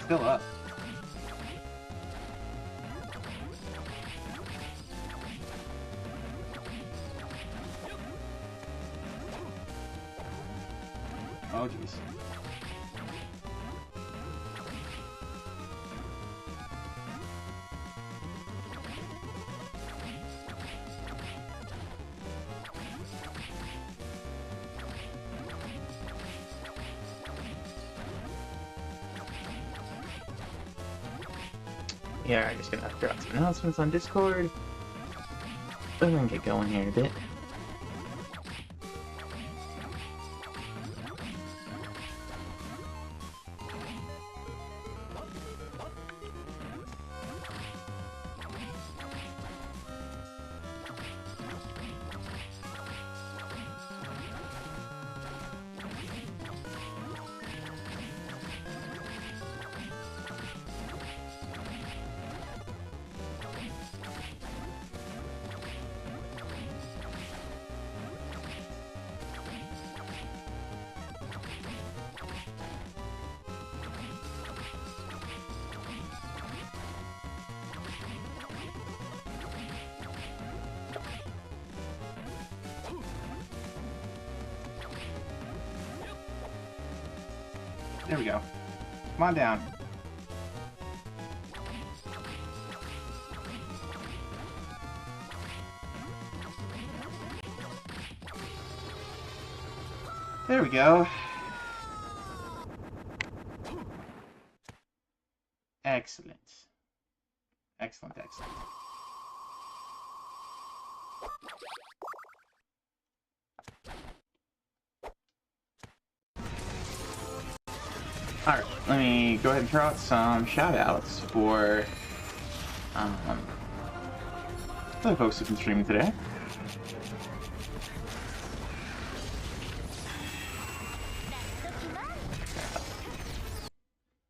Still up. Oh, jeez. Yeah, I'm just gonna throw out some announcements on Discord. We're gonna get going here in a bit. There we go. Come on down. There we go. Excellent. Excellent, excellent. Alright, let me go ahead and throw out some shout-outs for the folks who've been streaming today.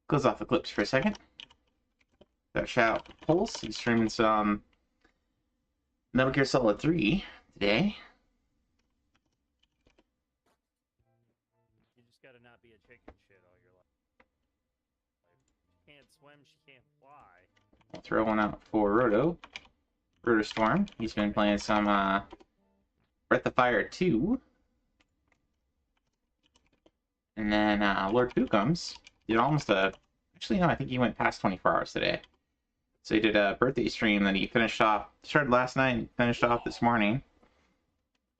Close off the clips for a second. Got a shout out to Pulse. He's streaming some Metal Gear Solid 3 today. You just gotta not be a chicken shit all your life. She can't swim, she can't fly. I'll throw one out for Rotostorm. He's been playing some Breath of Fire 2. And then Lord Pookums did almost a... Actually, no, I think he went past 24 hours today. So he did a birthday stream that he finished off... Started last night and finished off this morning.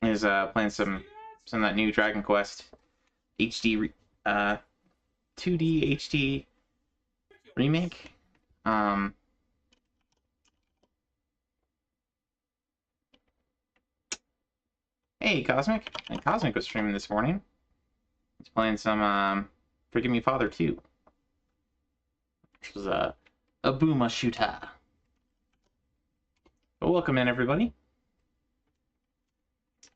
He's playing some of that new Dragon Quest HD... 2D HD remake. Hey, Cosmic. And Cosmic was streaming this morning. He's playing some Forgive Me Father 2. Which was a Boomer shooter. But welcome in, everybody.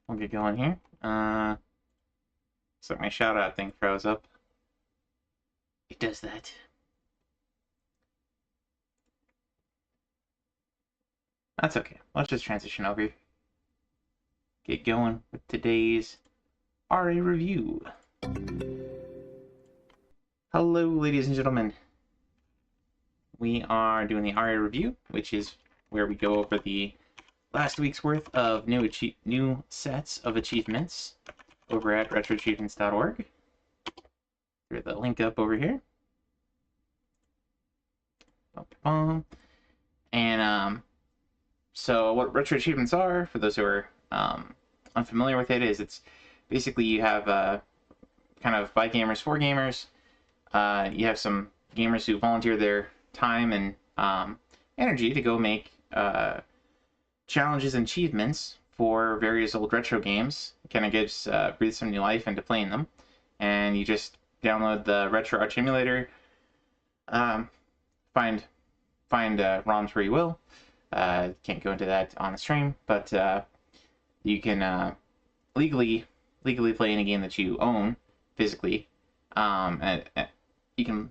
We'll get going here. So my shout out thing froze up. It does that. That's okay. Let's just transition over. Get going with today's RA review. Hello, ladies and gentlemen. We are doing the RA review, which is where we go over the last week's worth of new sets of achievements over at retroachievements.org. There's the link up over here. And so what retro achievements are, for those who are unfamiliar with it, is it's basically you have kind of by gamers for gamers. You have some gamers who volunteer their time and energy to go make challenges and achievements for various old retro games. It kind of gives breathes some new life into playing them, and you just download the RetroArch emulator, find ROMs where you will. Can't go into that on the stream, but you can legally play any game that you own physically, and you can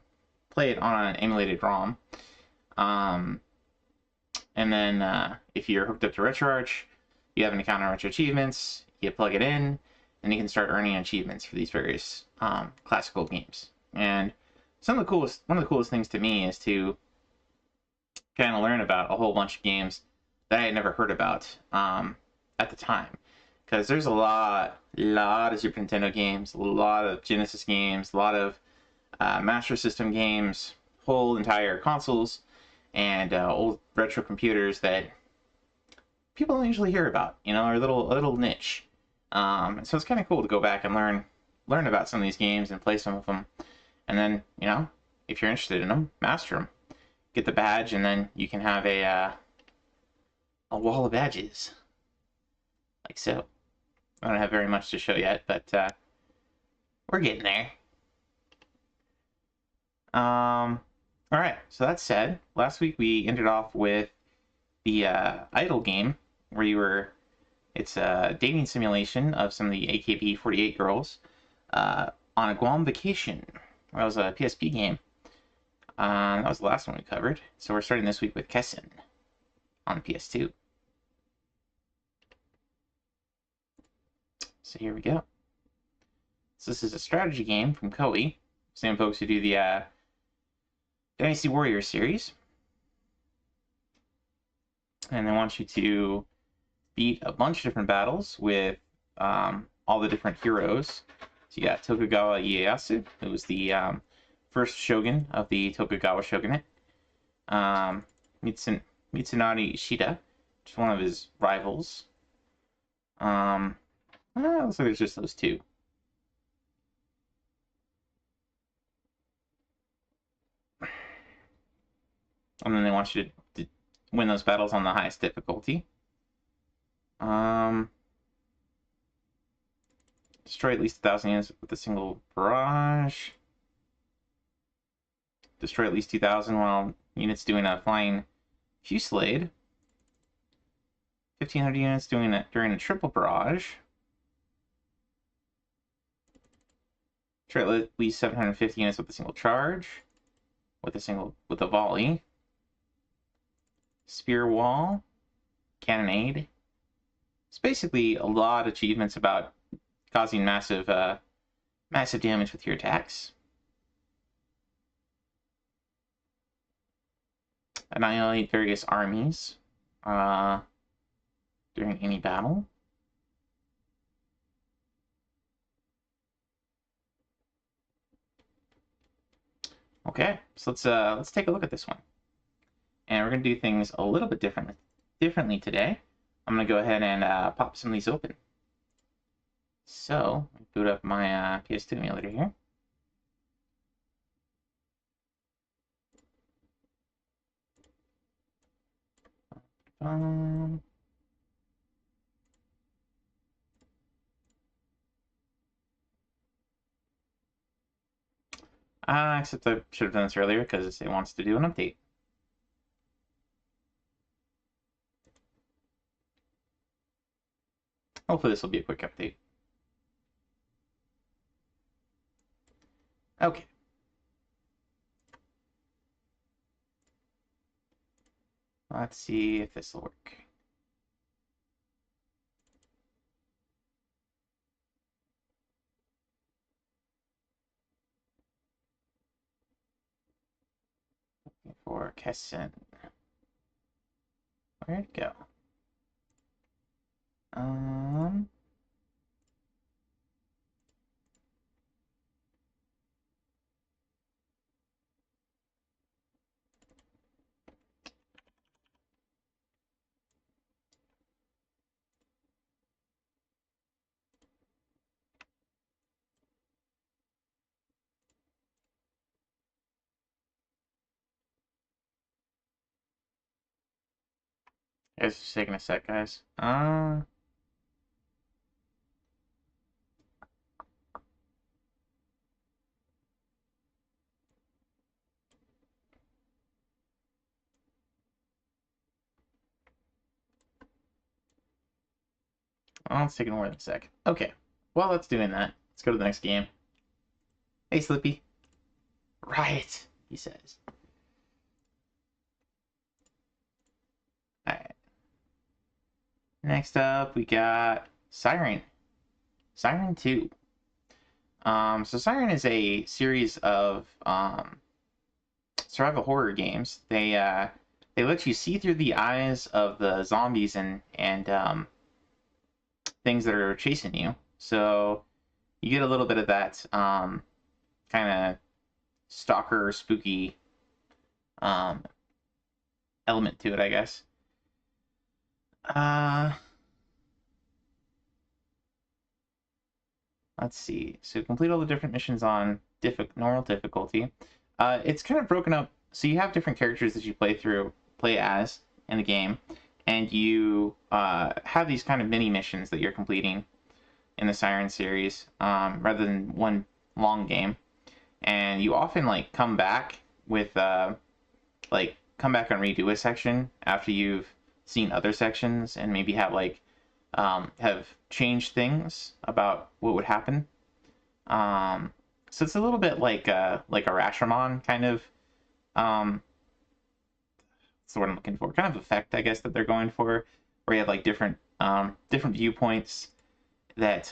play it on an emulated ROM. And then if you're hooked up to RetroArch, you have an account on Retro Achievements, you plug it in, and you can start earning achievements for these various classical games. And one of the coolest things to me is to kind of learn about a whole bunch of games that I had never heard about at the time. Because there's a lot of Super Nintendo games, a lot of Genesis games, a lot of Master System games, whole entire consoles, and old retro computers that people don't usually hear about, you know, are a little niche. So it's kind of cool to go back and learn about some of these games and play some of them, and then, you know, if you're interested in them, master them, get the badge, and then you can have a wall of badges, like so. I don't have very much to show yet, but we're getting there. All right. So that said, last week we ended off with the Idol game, where it's a dating simulation of some of the AKB48 girls on a Guam vacation. That was a PSP game. That was the last one we covered. So we're starting this week with Kessen on the PS2. So here we go. So this is a strategy game from Koei, same folks who do the Dynasty Warriors series. And they want you to beat a bunch of different battles with all the different heroes. So you got Tokugawa Ieyasu, who was the first shogun of the Tokugawa shogunate. Mitsunari Ishida, which is one of his rivals. Looks like there's just those two. And then they want you to win those battles on the highest difficulty. Destroy at least 1,000 units with a single barrage. Destroy at least 2,000 while units doing a flying fusillade. 1,500 units doing it during a triple barrage. Destroy at least 750 units with a single charge. With a volley. Spear wall. Cannonade. It's basically a lot of achievements about causing massive damage with your attacks. Annihilate various armies during any battle. Okay, so let's take a look at this one. And we're gonna do things a little bit differently today. I'm gonna go ahead and pop some of these open. So, boot up my PS2 emulator here. Except I should have done this earlier because it wants to do an update. Hopefully this will be a quick update. Okay. Let's see if this will work. Looking for Kessen. Where'd it go? It's just taking a sec, guys. Oh, it's taking more than a sec. Okay. While that's doing that, let's go to the next game. Hey, Slippy. Right, he says. Alright. Next up, we got Siren. Siren 2. So Siren is a series of survival horror games. They let you see through the eyes of the zombies and things that are chasing you. So you get a little bit of that kind of stalker spooky um, element to it, I guess. Uh, let's see. So complete all the different missions on normal difficulty. It's kind of broken up. So you have different characters that you play as in the game, and you have these kind of mini missions that you're completing in the Siren series, rather than one long game. And you often like come back with come back and redo a section after you've seen other sections and maybe have changed things about what would happen. So it's a little bit like a Rashomon kind of that's the word I'm looking for, kind of effect, I guess, that they're going for, where you have like different viewpoints that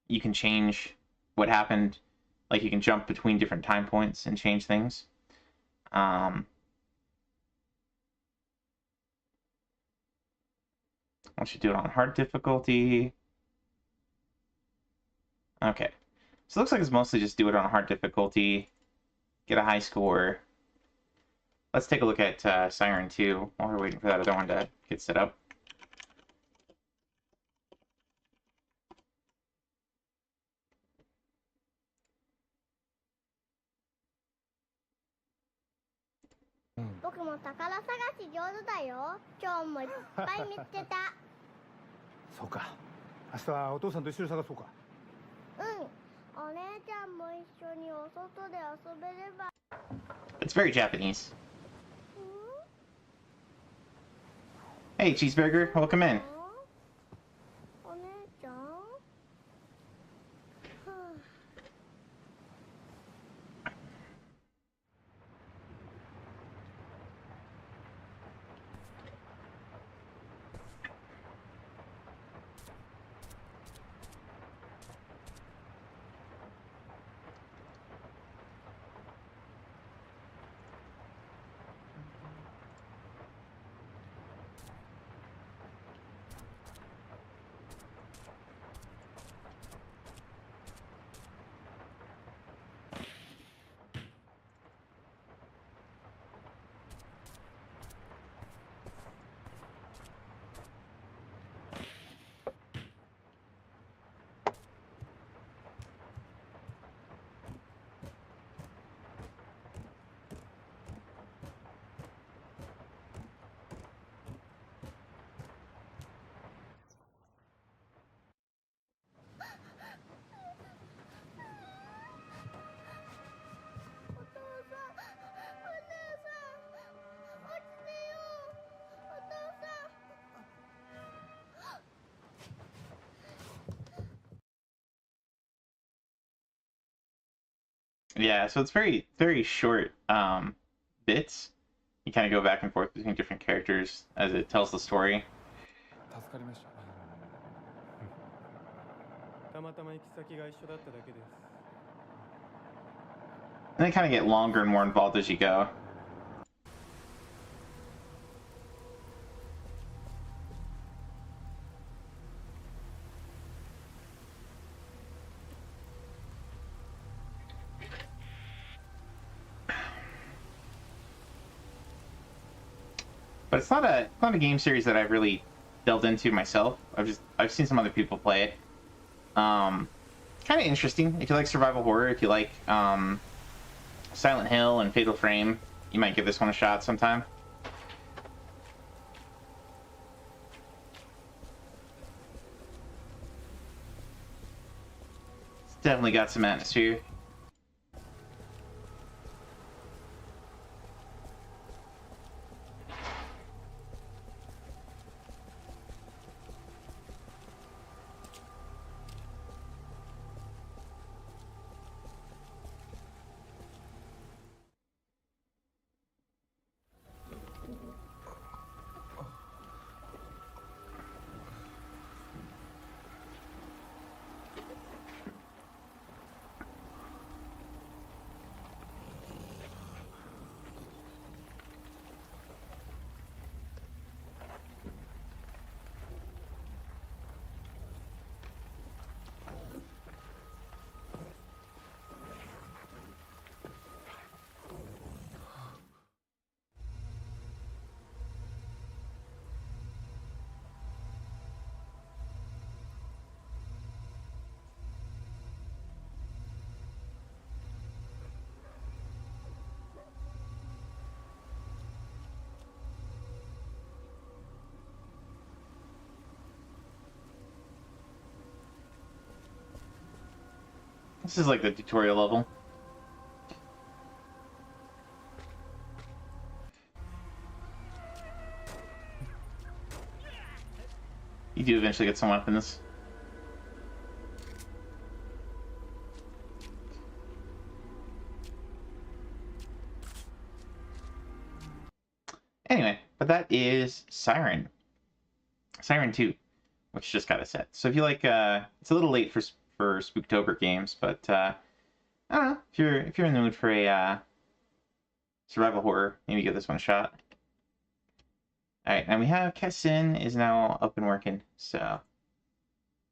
you can change what happened. Like you can jump between different time points and change things. Once you do it on hard difficulty. Okay. So it looks like it's mostly just do it on hard difficulty, get a high score. Let's take a look at Siren 2 while we're waiting for that other one to get set up. It's very Japanese. Hey, Cheeseburger, welcome in. Yeah, so it's very, very short bits. You kind of go back and forth between different characters as it tells the story. And they kind of get longer and more involved as you go. But it's not a game series that I've really delved into myself. I've seen some other people play it. Kind of interesting if you like survival horror. If you like Silent Hill and Fatal Frame, you might give this one a shot sometime. It's definitely got some atmosphere. This is like the tutorial level. You do eventually get someone up in this. Anyway, but that is Siren. Siren 2, which just got a set. So if you like, it's a little late for Spooktober games, but I don't know, if you're in the mood for a survival horror, maybe give this one a shot. All right, and we have Kessin is now up and working, so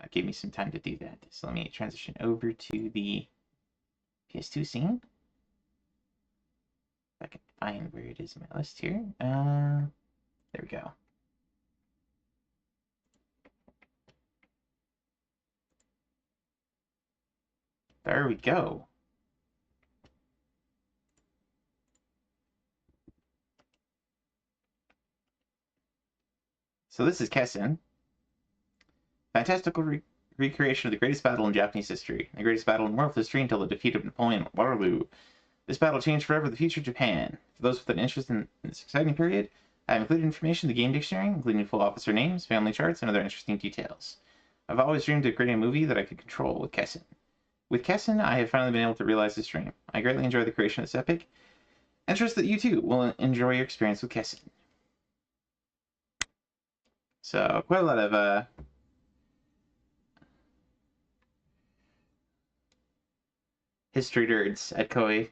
that gave me some time to do that. So let me transition over to the PS2 scene. If I can find where it is in my list here. There we go. There we go. So this is Kessin. Fantastical recreation of the greatest battle in Japanese history. The greatest battle in world history until the defeat of Napoleon at Waterloo. This battle changed forever the future of Japan. For those with an interest in this exciting period, I have included information in the game dictionary, including full officer names, family charts, and other interesting details. I've always dreamed of creating a movie that I could control with Kessin. With Kessin, I have finally been able to realize this dream. I greatly enjoy the creation of this epic, and trust that you too will enjoy your experience with Kessin. So, quite a lot of history nerds at Koei.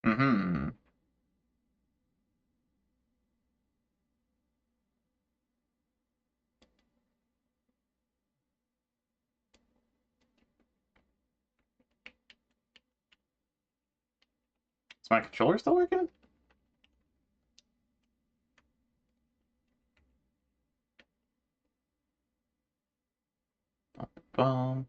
Mm-hmm. Is my controller still working? Boom.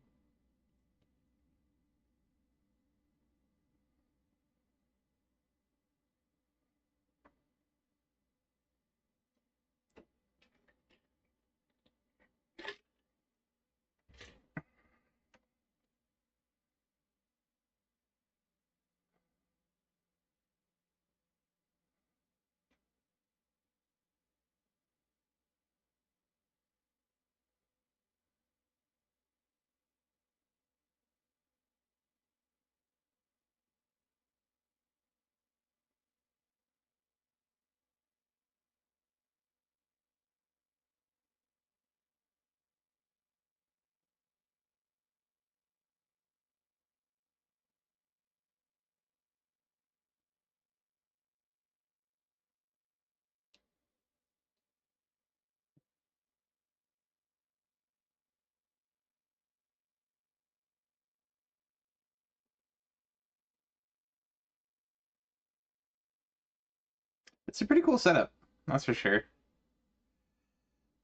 It's a pretty cool setup, that's for sure.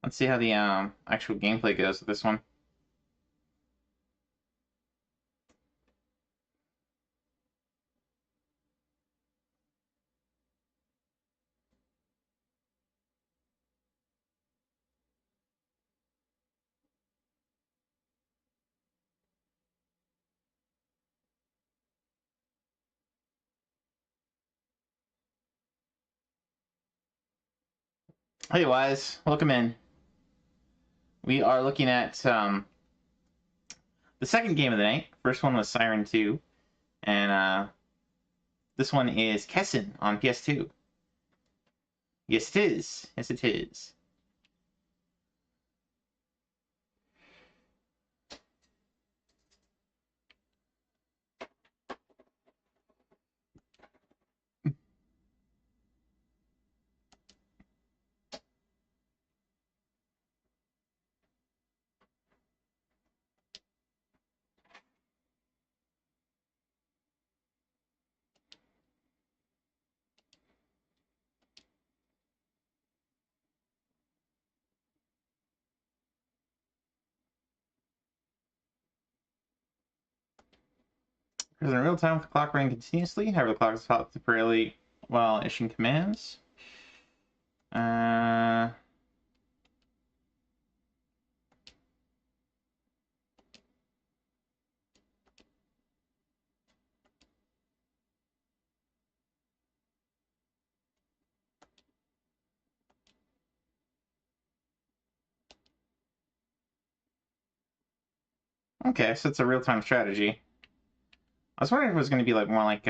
Let's see how the actual gameplay goes with this one. Hey, Wise, welcome in. We are looking at the second game of the night. First one was Siren 2, and this one is Kessen on PS2. Yes, it is. Yes, it is. Because in real time with the clock running continuously, however the clock is stopped temporarily while issuing commands. Uh, okay, so it's a real-time strategy. I was wondering if it was going to be like more like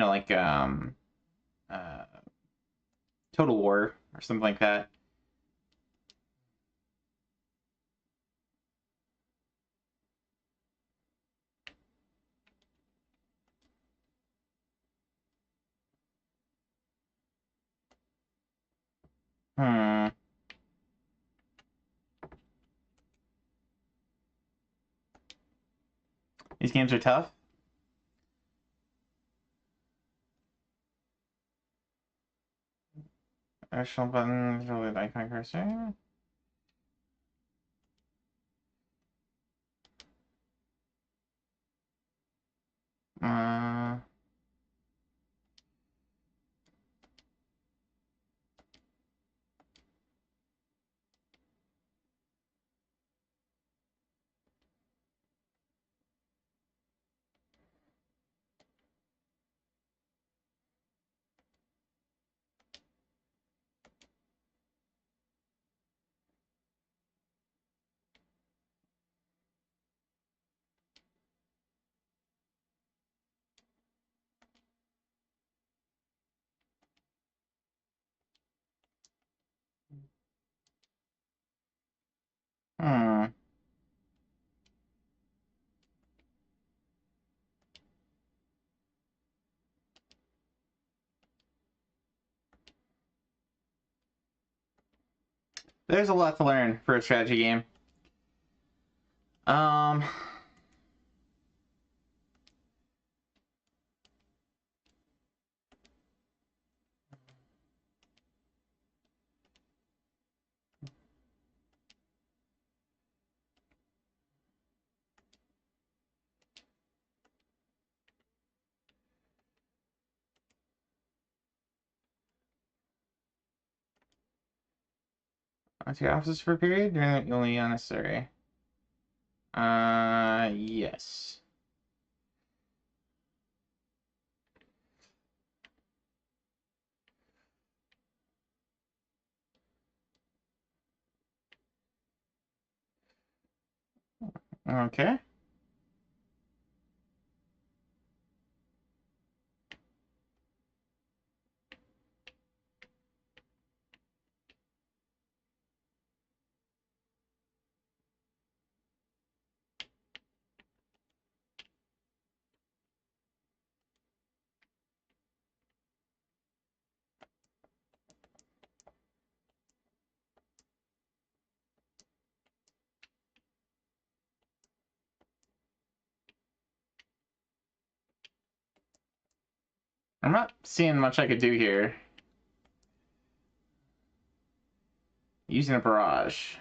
like uh, Total War or something like that. Hmm. These games are tough. Actual button, really the icon cursor. Uh, hmm. There's a lot to learn for a strategy game. Um. To offices for a period during the only unnecessary. Yes. Okay. I'm not seeing much I could do here. Using a barrage.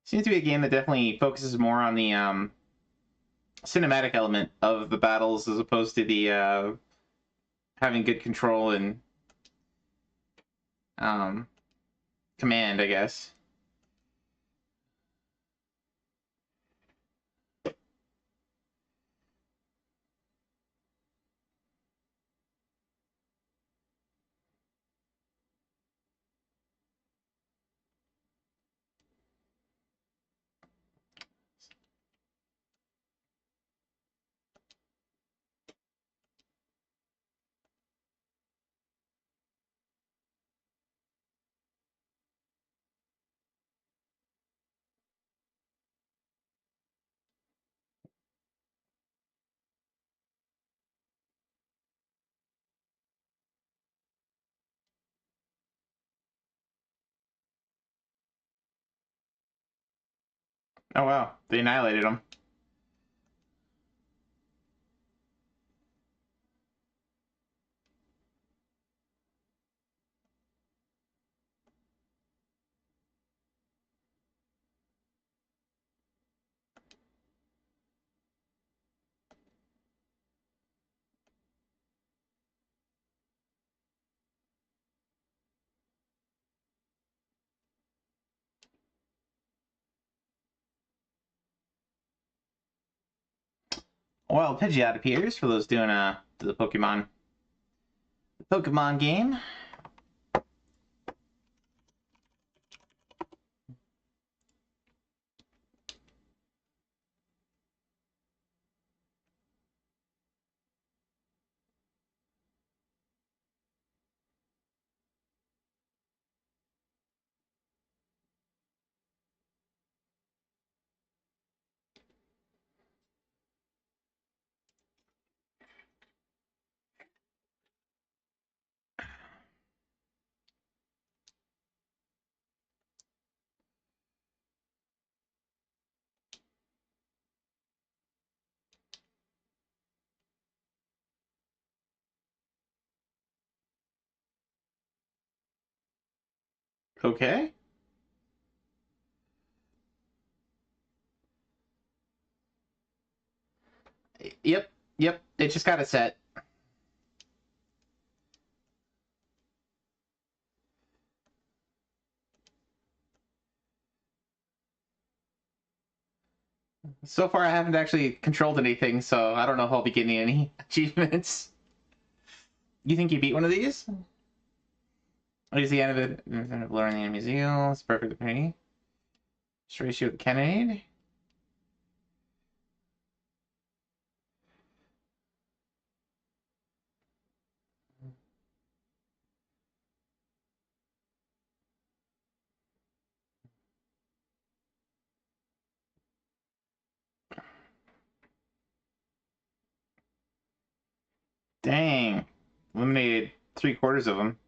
Seems to be a game that definitely focuses more on the cinematic element of the battles as opposed to the having good control and um, command, I guess. Oh wow, they annihilated them. Well, Pidgeot appears for those doing the Pokemon game. Okay. Yep, yep. It just got a set. So far, I haven't actually controlled anything, so I don't know if I'll be getting any achievements. You think you beat one of these? What is the end of it? Lowering the enemy's heal. It's perfect for me. Straight shoot Kennedy. Dang. Eliminated 3/4 of them.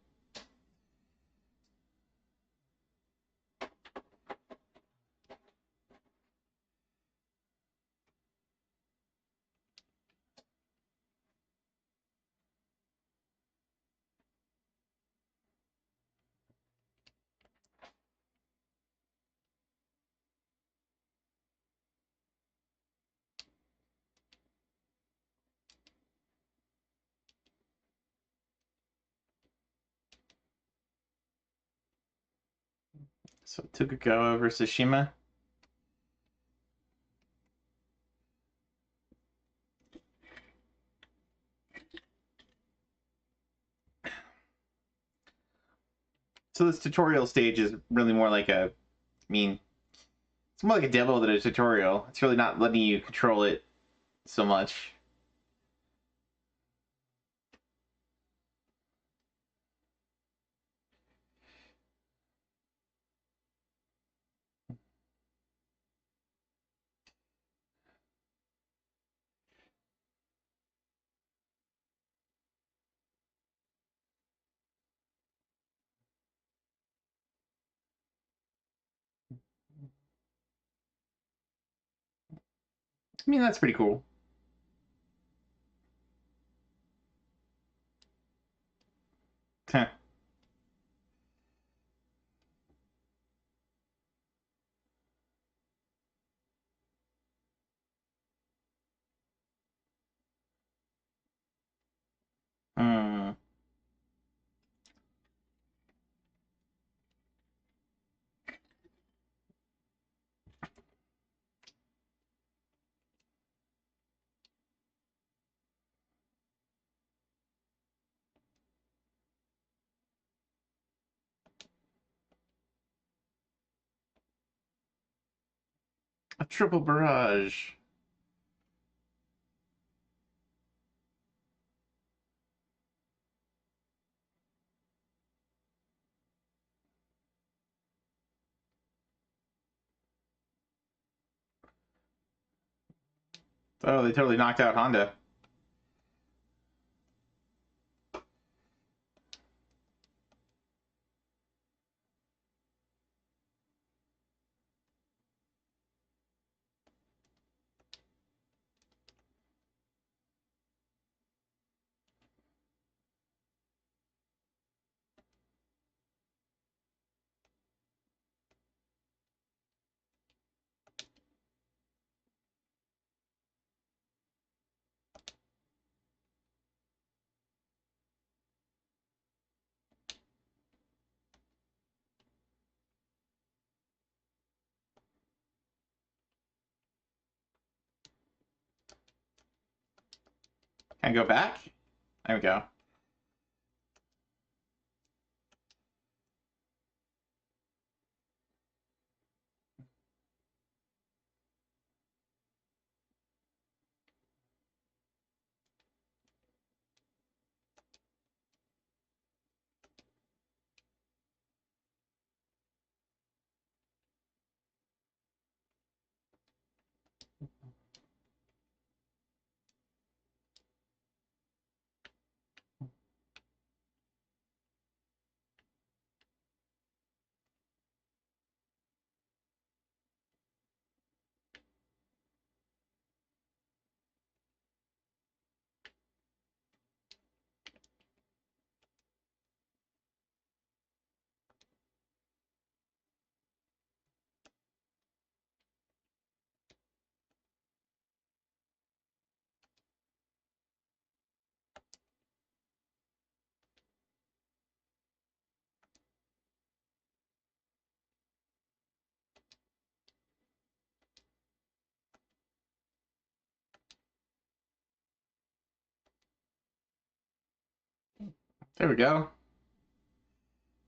So Tokugawa versus Shima. So this tutorial stage is really more like it's more like a demo than a tutorial. It's really not letting you control it so much. I mean, that's pretty cool. Heh. Hmm. A triple barrage. Oh, they totally knocked out Honda. Can I go back? There we go. There we go.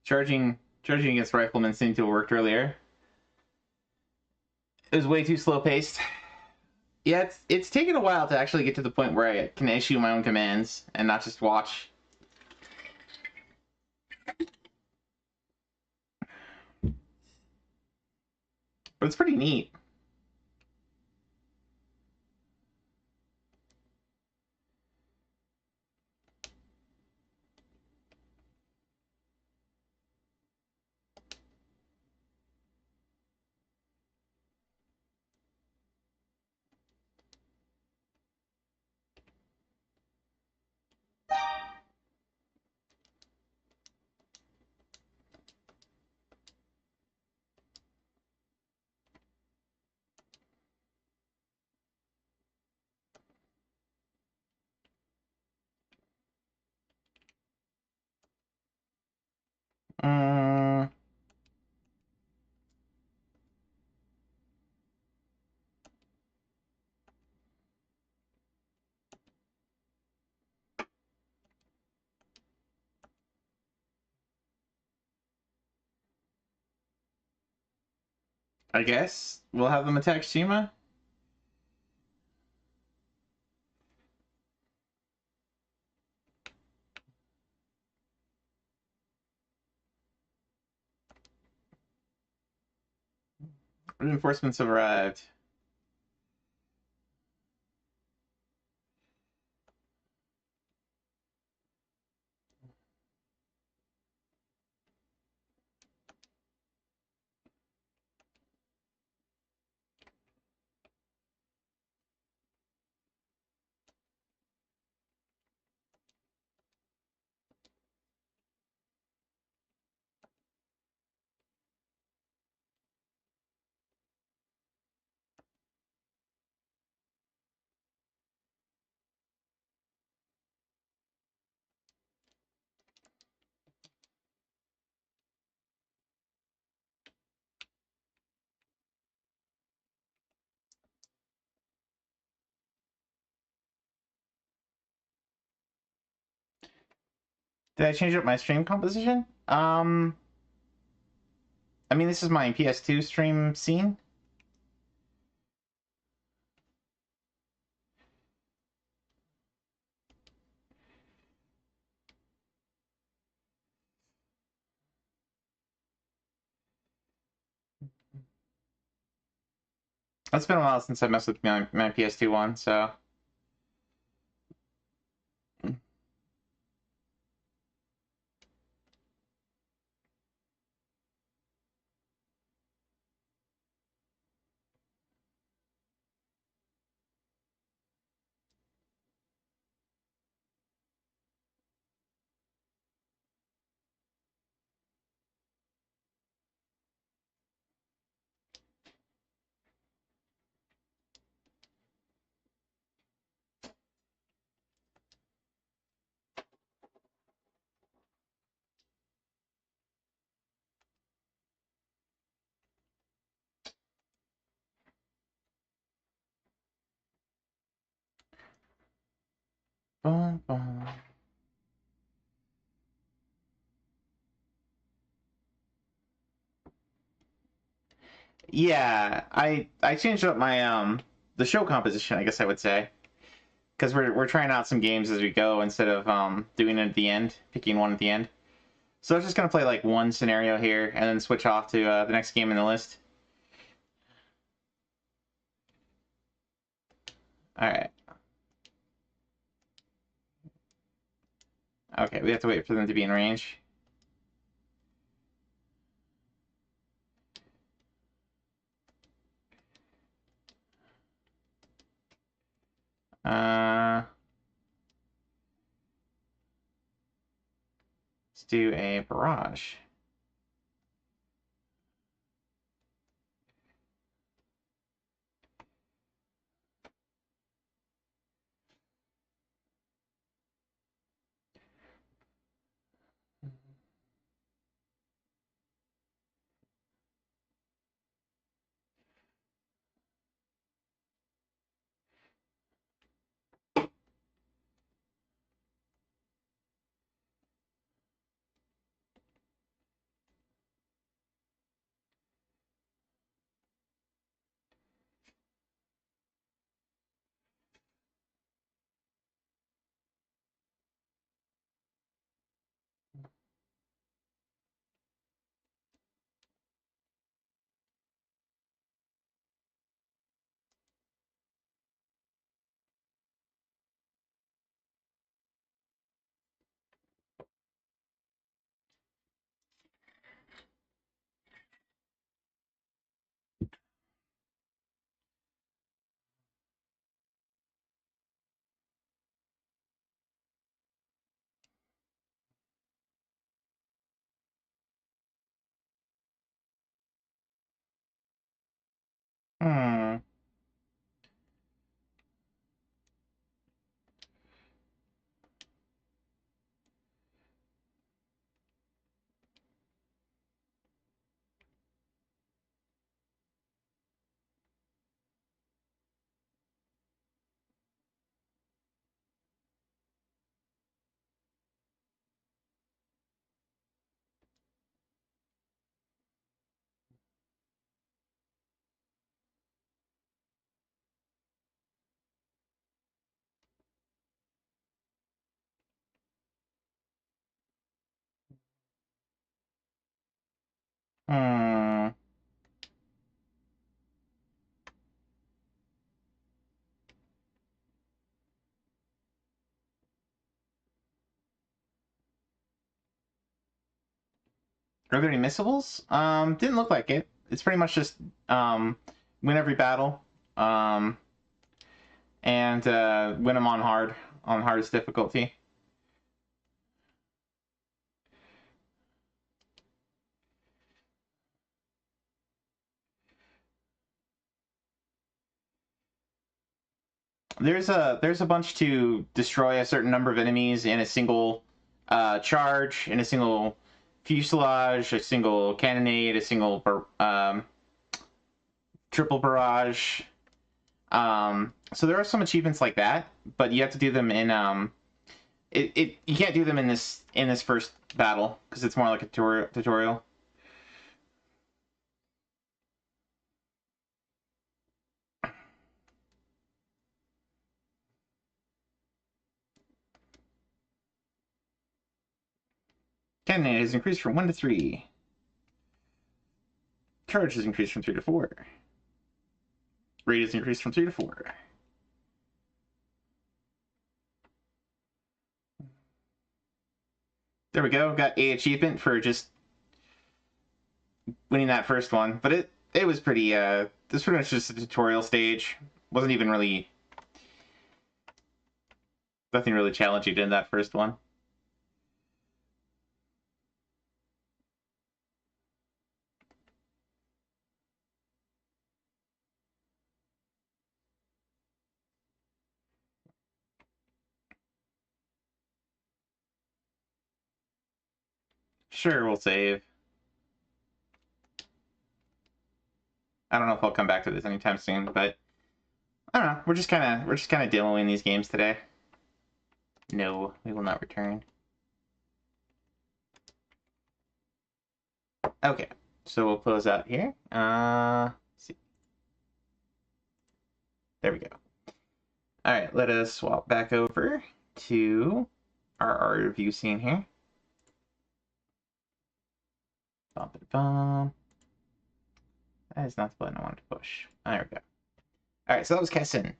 Charging against riflemen seemed to have worked earlier. It was way too slow paced. Yeah, it's taken a while to actually get to the point where I can issue my own commands and not just watch. But it's pretty neat. Mm, I guess we'll have them attack Shima. Reinforcements have arrived. Did I change up my stream composition? I mean, this is my PS2 stream scene. It's been a while since I messed with my PS2 one, so. Bum, bum. Yeah, I changed up my the show composition, I guess I would say, because we're trying out some games as we go instead of doing it at the end, picking one at the end. So I was just gonna play like one scenario here and then switch off to the next game in the list. All right. Okay, we have to wait for them to be in range. Let's do a barrage. Hmm. Hmm. Are there any missables? Didn't look like it. It's pretty much just win every battle, um, and win them on hardest difficulty. There's a bunch to destroy a certain number of enemies in a single charge, in a single fuselage, a single cannonade, a single triple barrage. So there are some achievements like that, but you have to do them you can't do them in this first battle because it's more like a tutorial. Cannon has increased from 1 to 3. Courage has increased from 3 to 4. Rate has increased from 3 to 4. There we go. Got a achievement for just winning that first one, but it was pretty. This was pretty much just a tutorial stage. Wasn't even really nothing really challenging in that first one. Sure, we'll save. I don't know if I'll come back to this anytime soon, but I don't know. We're just kind of demoing these games today. No, we will not return. Okay, so we'll close out here. Let's see. There we go. All right, let us swap back over to our review scene here. Bum, bum. That is not the button I wanted to push. There we go. All right, so that was Kessen.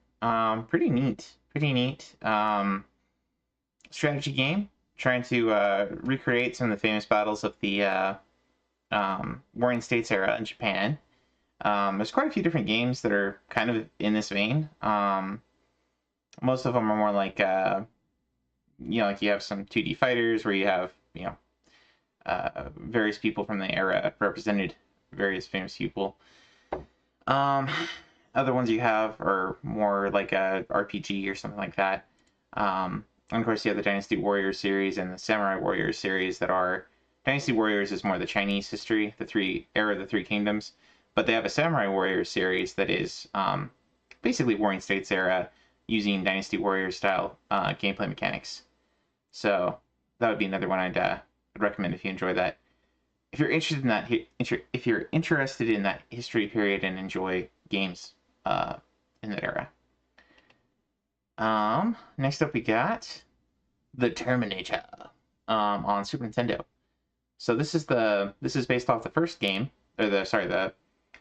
Pretty neat. Pretty neat. Strategy game. Trying to recreate some of the famous battles of the Warring States era in Japan. There's quite a few different games that are kind of in this vein. Most of them are more like, like you have some 2D fighters where you have, various people from the era represented, various famous people. Other ones you have are more like a RPG or something like that. And of course, you have the Dynasty Warriors series and the Samurai Warriors series that are... Dynasty Warriors is more the Chinese history, the Three Kingdoms. But they have a Samurai Warriors series that is basically Warring States era, using Dynasty Warriors style gameplay mechanics. So that would be another one I'd recommend if you enjoy that. If you're interested in that, if you're interested in that history period and enjoy games in that era. Next up we got The Terminator on Super Nintendo. So this is based off the first game, or this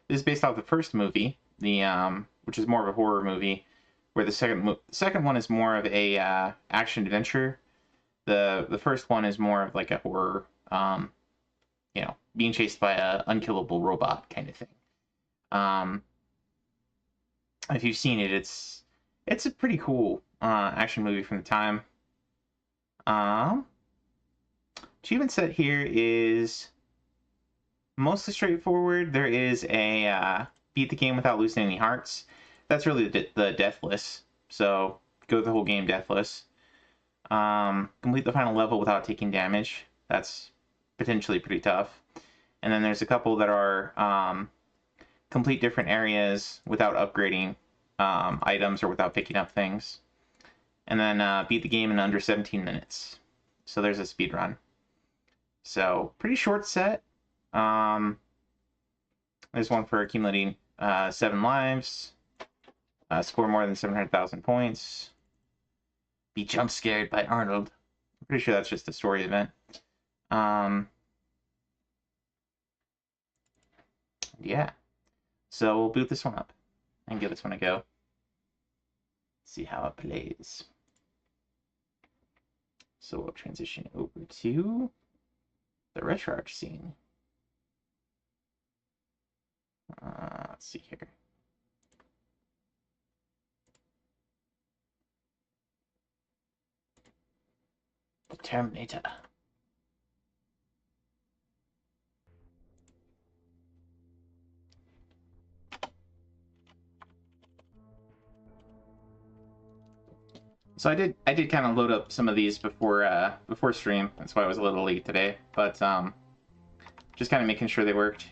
is based off the first movie, which is more of a horror movie, where the second one is more of a action adventure. The first one is more of like a horror, being chased by a unkillable robot kind of thing. If you've seen it, it's a pretty cool action movie from the time. Achievement set here is mostly straightforward. There is a beat the game without losing any hearts. That's really the deathless. So go the whole game deathless. Complete the final level without taking damage. That's potentially pretty tough. And then there's a couple that are complete different areas without upgrading items or without picking up things. And then beat the game in under 17 minutes. So there's a speed run. So pretty short set. There's one for accumulating 7 lives. Score more than 700,000 points. Be jump scared by Arnold. I'm pretty sure that's just a story event. Yeah. So we'll boot this one up and give this one a go. See how it plays. So we'll transition over to the RetroArch scene. Let's see here. The Terminator. So I did kind of load up some of these before stream. That's why I was a little late today. But just kind of making sure they worked.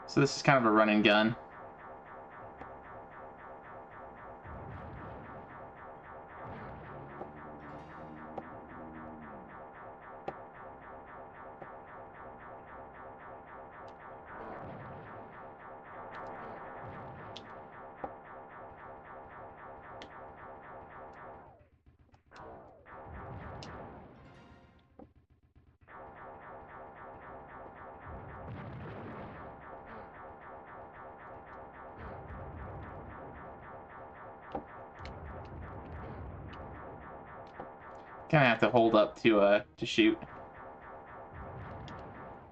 So this is kind of a run and gun. Kind of have to hold up to shoot.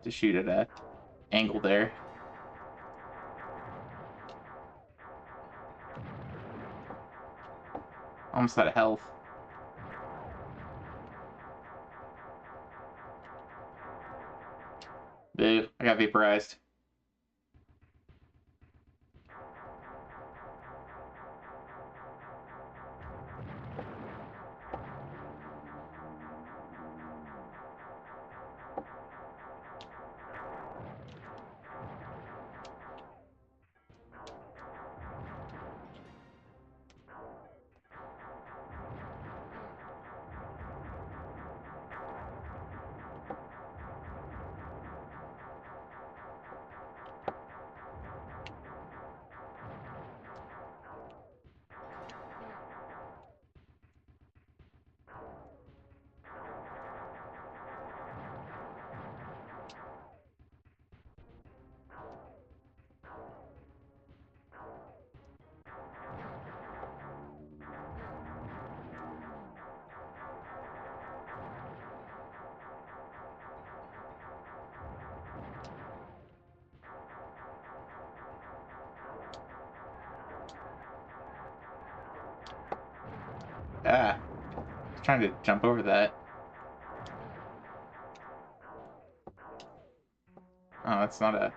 To shoot at a angle there. Almost out of health. Boo, I got vaporized. Ah, I was trying to jump over that. Oh, that's not a...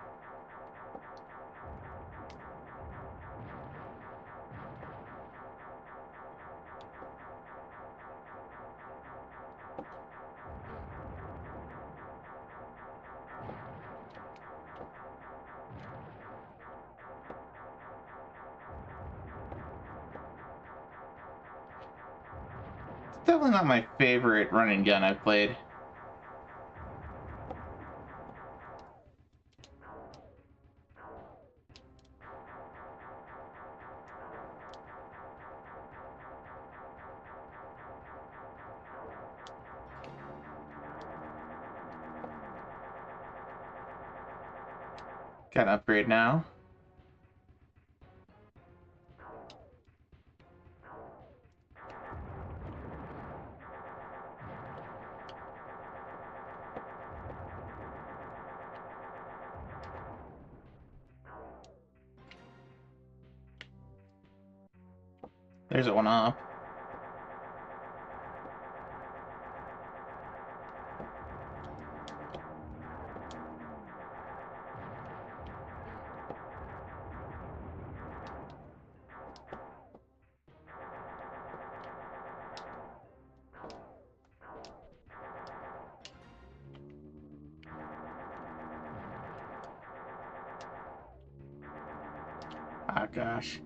It's definitely not my favorite run and gun I've played. Got an upgrade now. There's a one up. Oh gosh.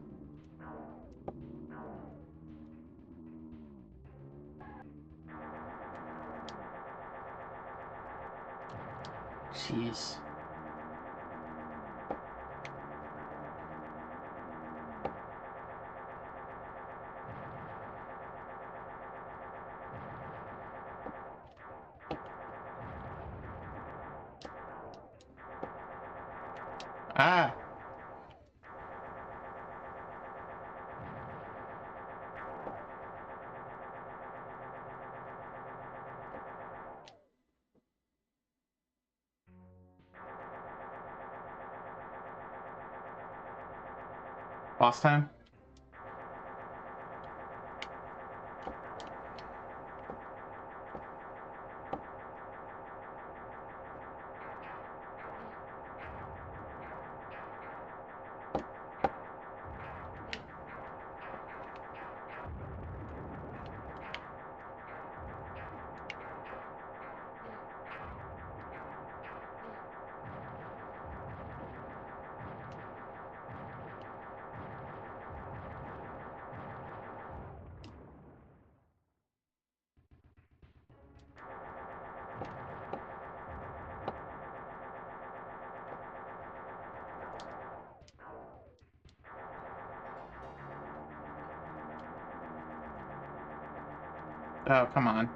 Jeez. Ah! Boss time? Oh, come on.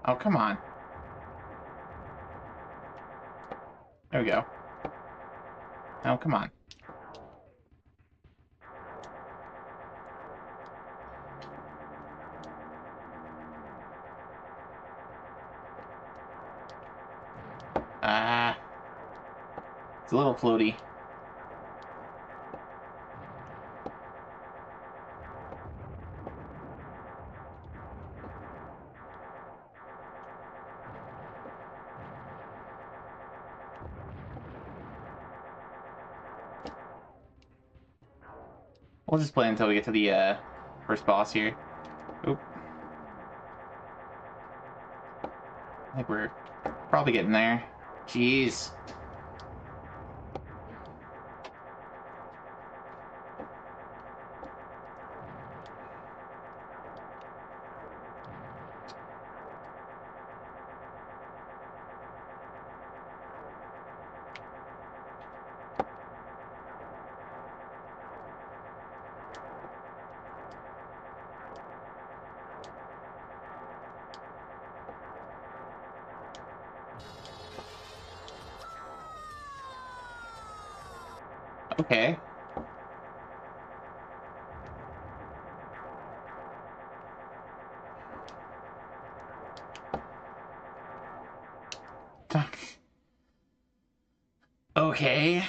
Oh, come on. There we go. Oh, come on. Ah. It's a little floaty. We'll just play until we get to the first boss here. Oop. I think we're probably getting there. Jeez. Okay. Okay.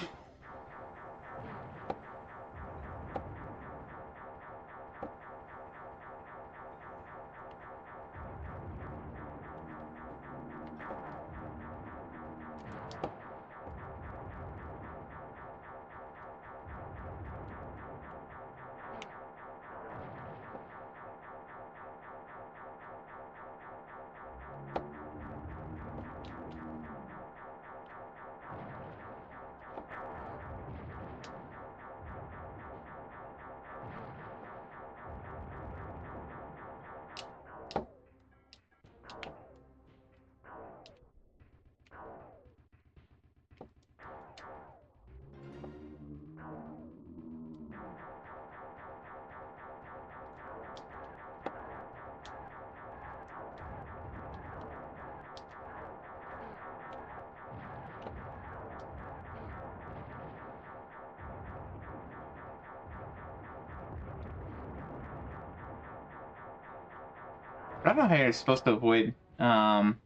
I don't know how you're supposed to avoid some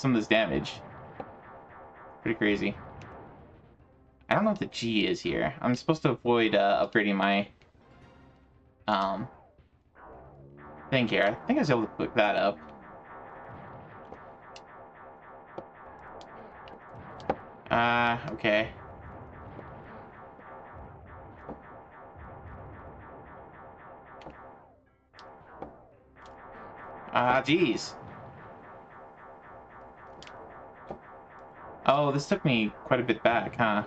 of this damage. Pretty crazy. I don't know what the G is here. I'm supposed to avoid upgrading my um thing here. I think I was able to pick that up. Okay. Geez. Oh, this took me quite a bit back, huh?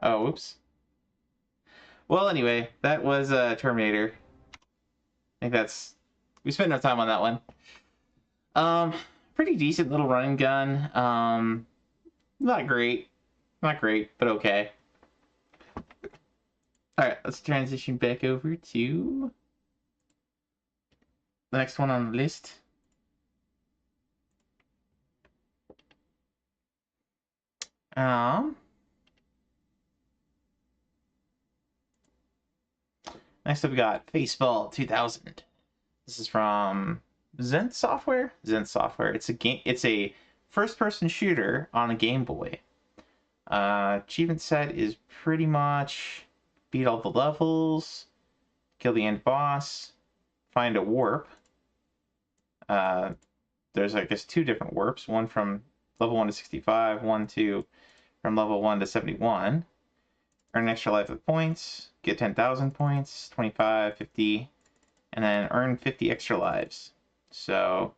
Oh, whoops. Well, anyway, that was Terminator. I think that's... We spent enough time on that one. Pretty decent little run and gun. Not great. Not great, but okay. Alright, let's transition back over to the next one on the list. Next up we got Faceball 2000. This is from Zent Software. Zent Software. It's a game. It's a first-person shooter on a Game Boy. Achievement set is pretty much beat all the levels, kill the end boss, find a warp. There's I guess two different warps. One from level 1 to 65, one to from level 1 to 71. Earn an extra life with points. Get 10,000 points, 25, 50, and then earn 50 extra lives. So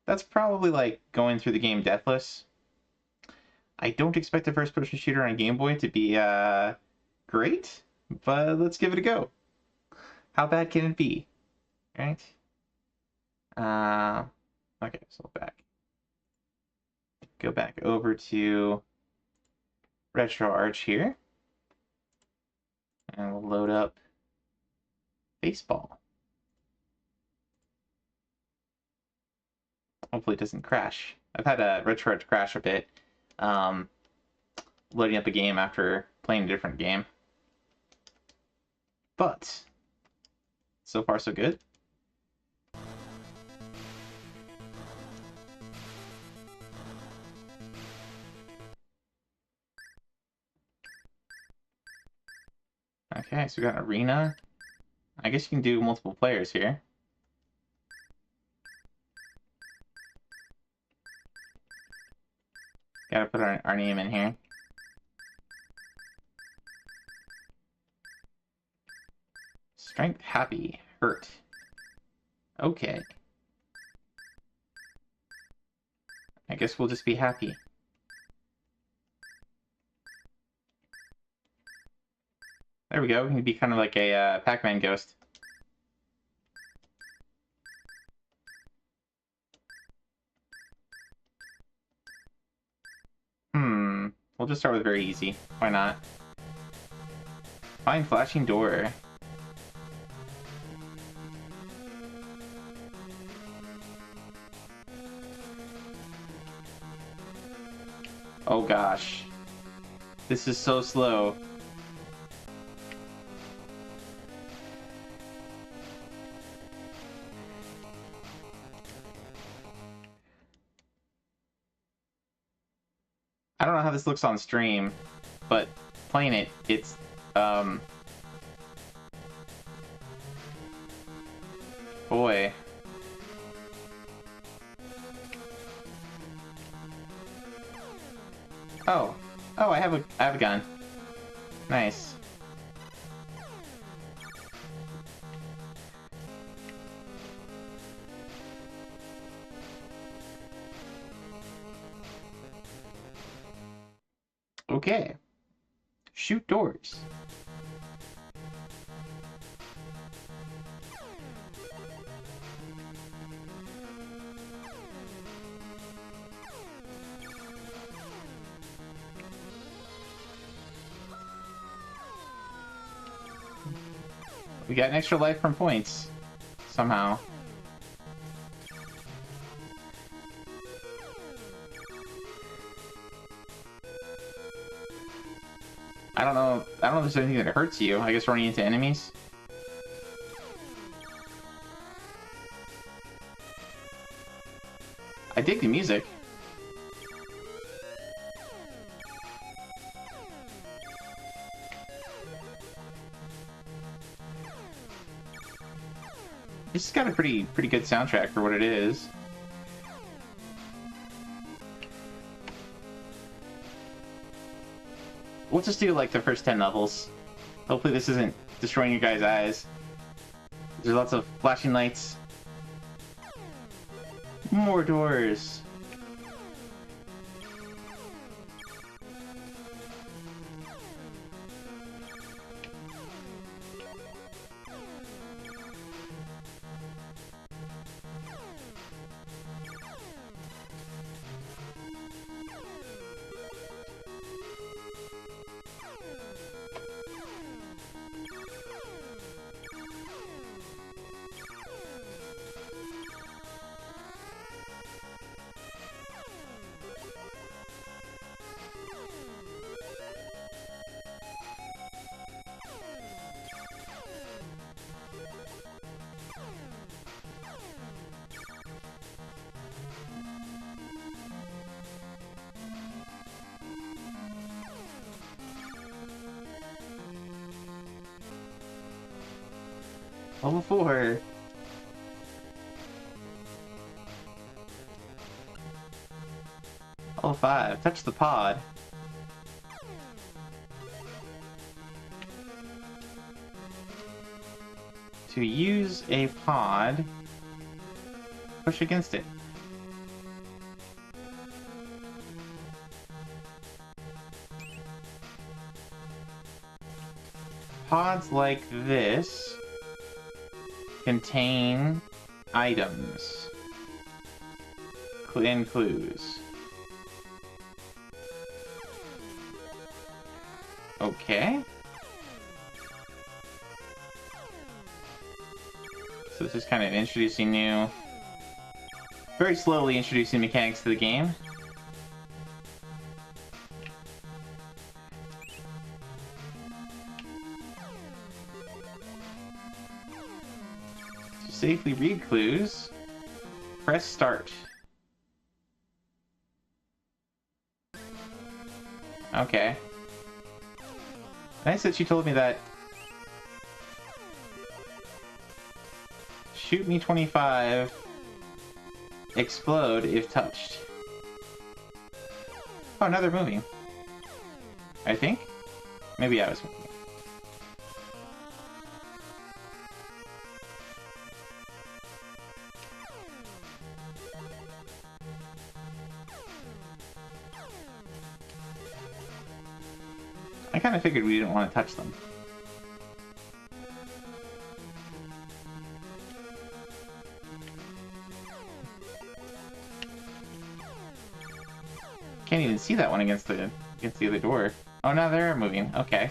that's probably like going through the game deathless. I don't expect a first-person shooter on Game Boy to be great, but let's give it a go. How bad can it be? Right? Okay, so back. Go back over to RetroArch here. And we'll load up baseball. Hopefully it doesn't crash. I've had a RetroArch crash a bit. Loading up a game after playing a different game. But so far so good. Okay, so we got an arena. I guess you can do multiple players here. Gotta put our name in here. Strength, happy, hurt. Okay. I guess we'll just be happy. There we go. We can be kind of like a Pac-Man ghost. We'll just start with very easy. Why not? Find flashing door. Oh gosh. This is so slow. I don't know how this looks on stream, but playing it, it's boy. Oh, I have a gun. Nice. Okay. Shoot doors. We got an extra life from points. Somehow. I don't know if there's anything that hurts you. I guess running into enemies. I dig the music. It's got a pretty good soundtrack for what it is. We'll just do like the first 10 levels. Hopefully this isn't destroying your guys' eyes. There's lots of flashing lights. More doors. Level 4. Level 5. Touch the pod. to use a pod, push against it. Pods like this contain items and clues. Okay. So this is kind of introducing new, very slowly introducing mechanics to the game. To safely read clues, press start. Okay. Nice that you told me that. Shoot me 25. Explode if touched. Oh, now they're moving. I think? Maybe I was moving. I kind of figured we didn't want to touch them. Can't even see that one against the other door. Oh, now they're moving. Okay.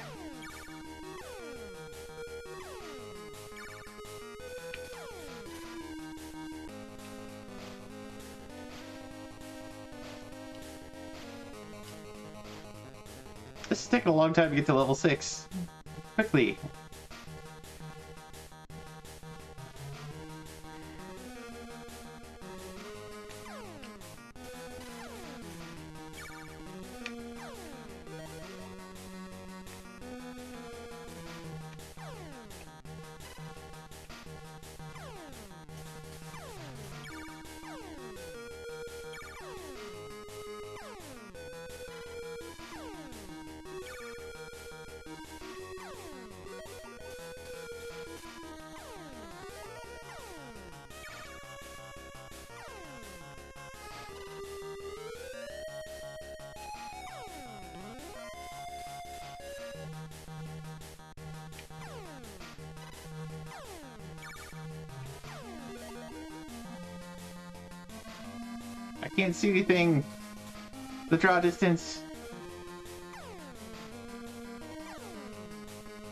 This is taking a long time to get to level 6. Quickly. I can't see anything. The draw distance.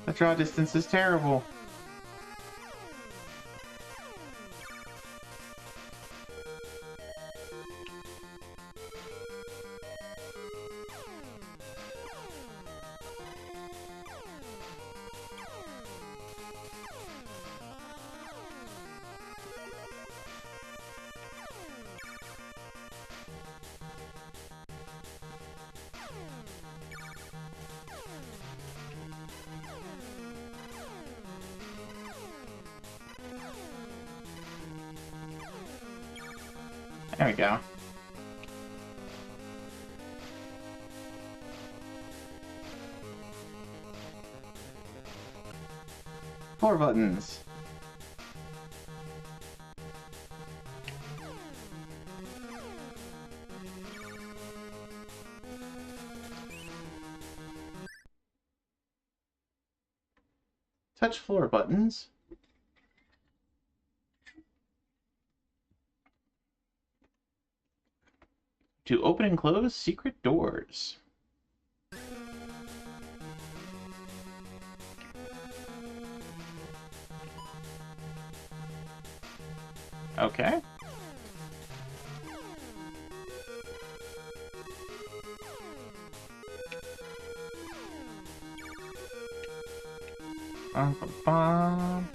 The draw distance is terrible. There we go. Four buttons. Touch floor buttons. To open and close secret doors. Okay. Bum.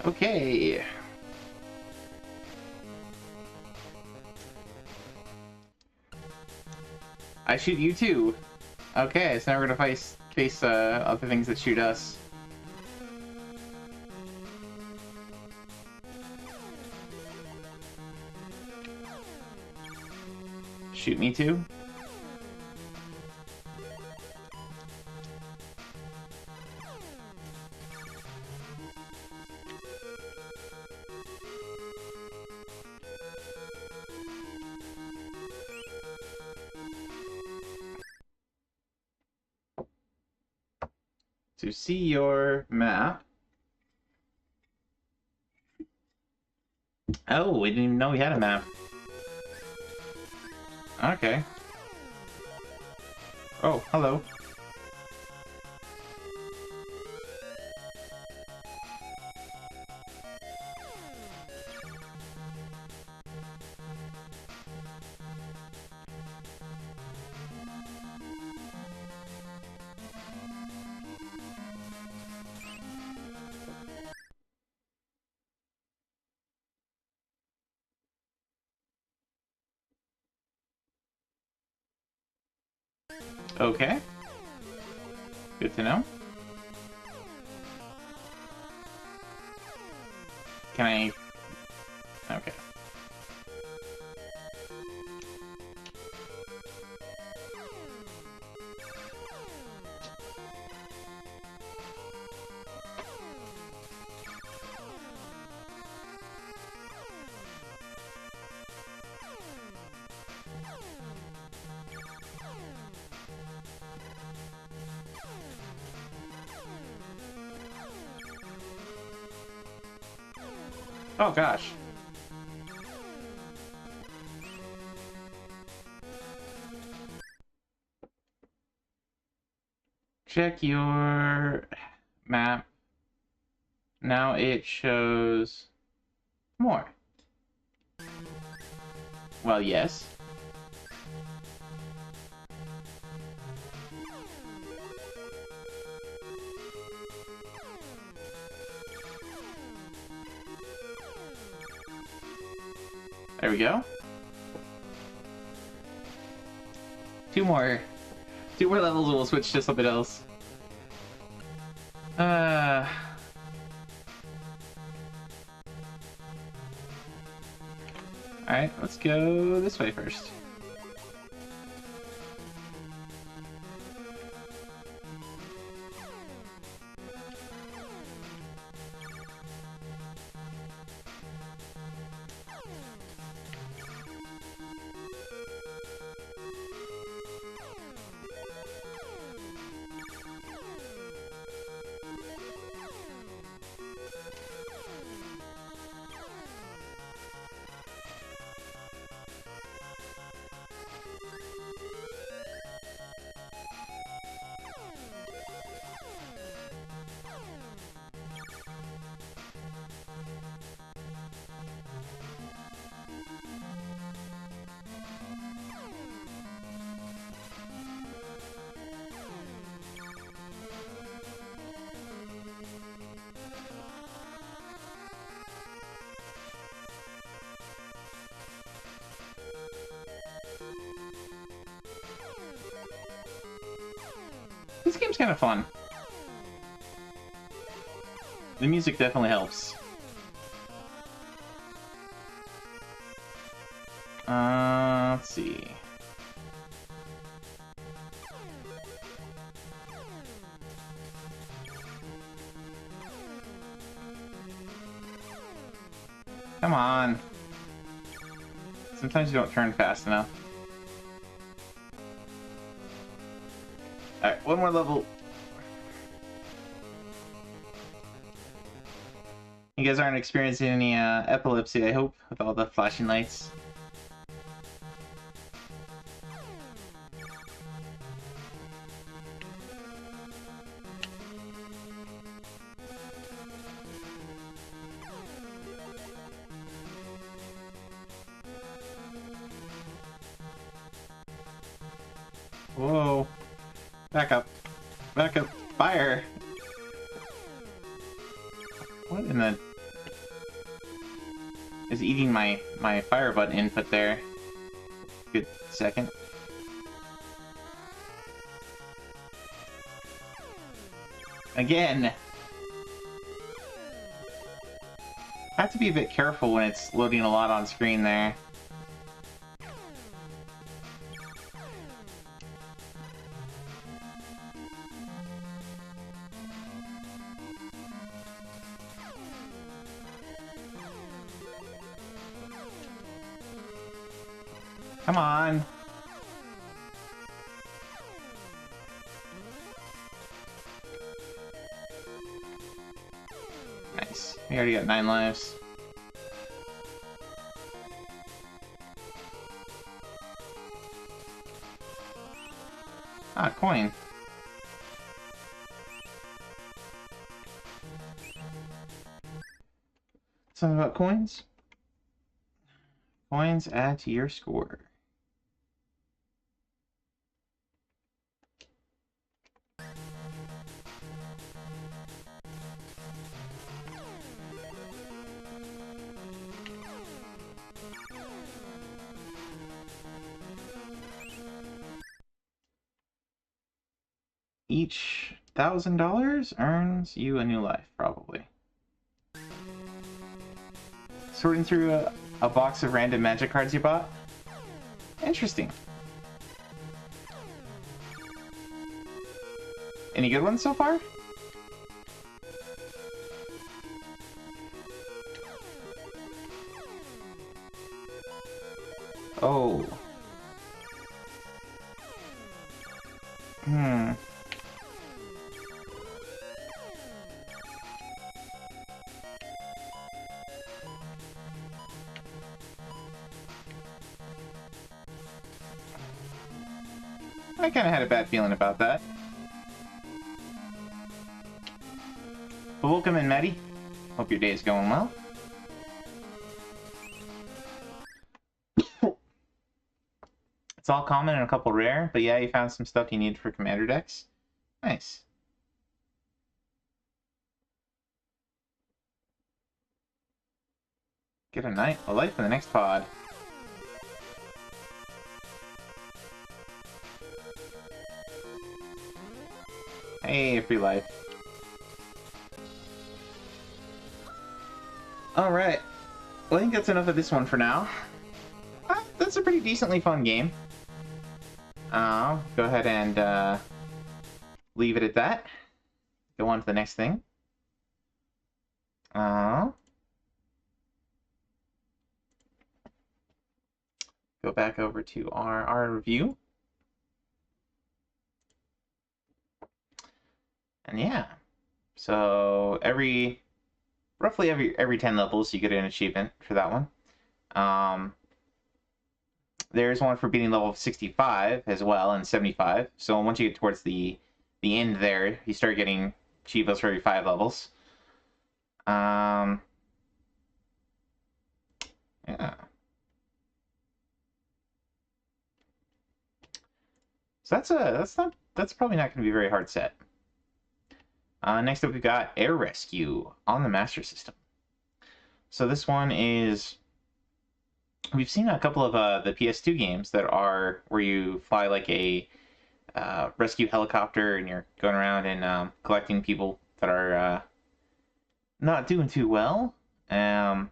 Okay. I shoot you too. Okay, so now we're gonna face other things that shoot us. Shoot me too. To see your map. Oh, we didn't even know we had a map. Okay. Oh, hello. Okay. Good to know. Can I... Okay. Oh gosh. Check your map. Now it shows more. Well, yes. There we go. Two more levels and we'll switch to something else. Alright, let's go this way first. This game's kind of fun. The music definitely helps. Let's see. Come on. Sometimes you don't turn fast enough. Alright, one more level. You guys aren't experiencing any epilepsy, I hope, with all the flashing lights. Whoa. Back up. Back up. Fire! What in the is eating my fire button input there. Good second. Again! I have to be a bit careful when it's loading a lot on screen there. Come on! Nice. We already got 9 lives. Ah, coin. Something about coins? Coins add to your score. Each $1,000 earns you a new life, probably. Sorting through a box of random magic cards you bought? Interesting. Any good ones so far? Oh. I kind of had a bad feeling about that. But welcome in, Maddie. Hope your day is going well. It's all common and a couple rare, but yeah, you found some stuff you need for commander decks. Nice. Get a life in the next pod. Hey, free life. Alright. Well, I think that's enough of this one for now. That's a pretty decently fun game. I'll go ahead and leave it at that. Go on to the next thing. Go back over to our review. And yeah, so roughly every 10 levels you get an achievement for that one. There's one for beating level 65 as well, and 75. So once you get towards the end there, you start getting achievements for every 5 levels. Yeah. So that's probably not going to be a very hard set. Next up, we've got Air Rescue on the Master System. So this one is... We've seen a couple of the PS2 games that are where you fly like a rescue helicopter and you're going around and collecting people that are not doing too well. I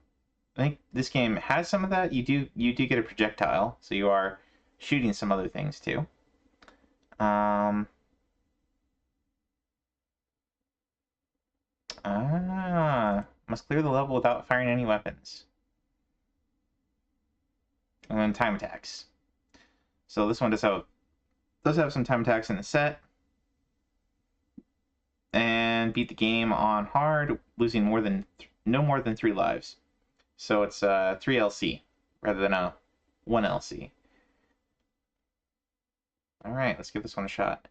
think this game has some of that. You do get a projectile, so you are shooting some other things too. Must clear the level without firing any weapons. And then time attacks. So this one does have some time attacks in the set. And beat the game on hard, losing no more than 3 lives. So it's 3 LC rather than a 1 LC. Alright, let's give this one a shot.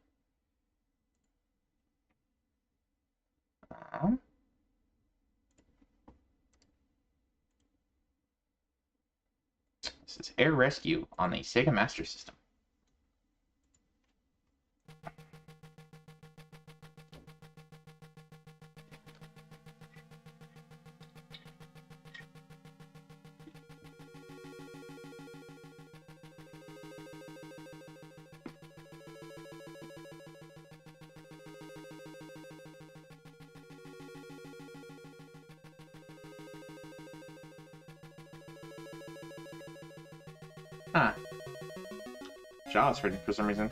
This is Air Rescue on the Sega Master System. Huh. Jaws for some reason.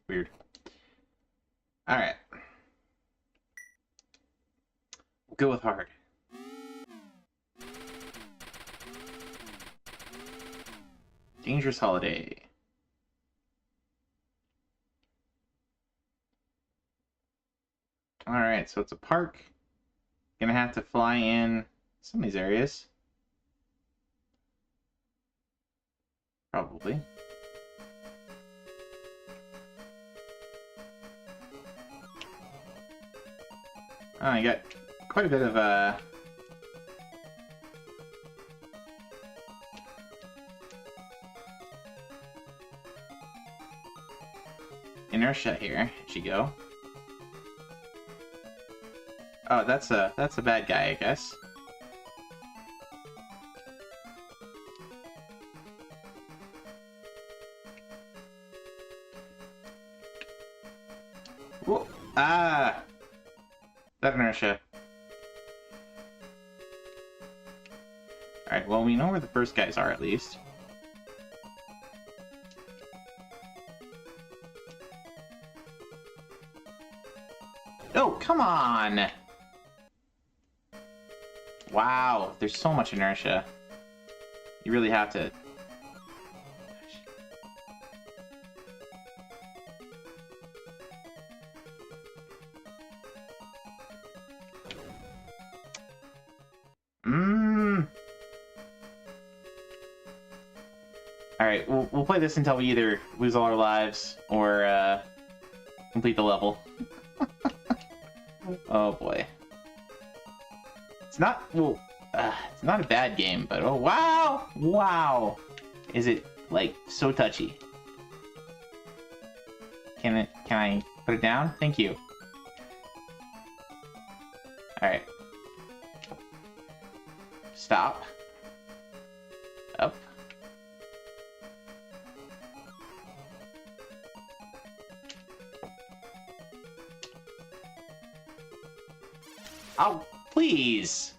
Weird. Alright. We'll go with hard. Dangerous Holiday. Alright, so it's a park. Gonna have to fly in some of these areas. Probably. Oh, I got quite a bit of inertia here as you go. Oh, that's a bad guy, I guess. Whoa. Ah! That inertia. Alright, well, we know where the first guys are, at least. Oh, come on! Wow, there's so much inertia. You really have to... Alright, we'll play this until we either lose all our lives or complete the level. Oh boy. It's not, well, it's not a bad game, but oh wow! Wow! Is it, like, so touchy? Can I put it down? Thank you. Alright. Stop. Up. Oh, please!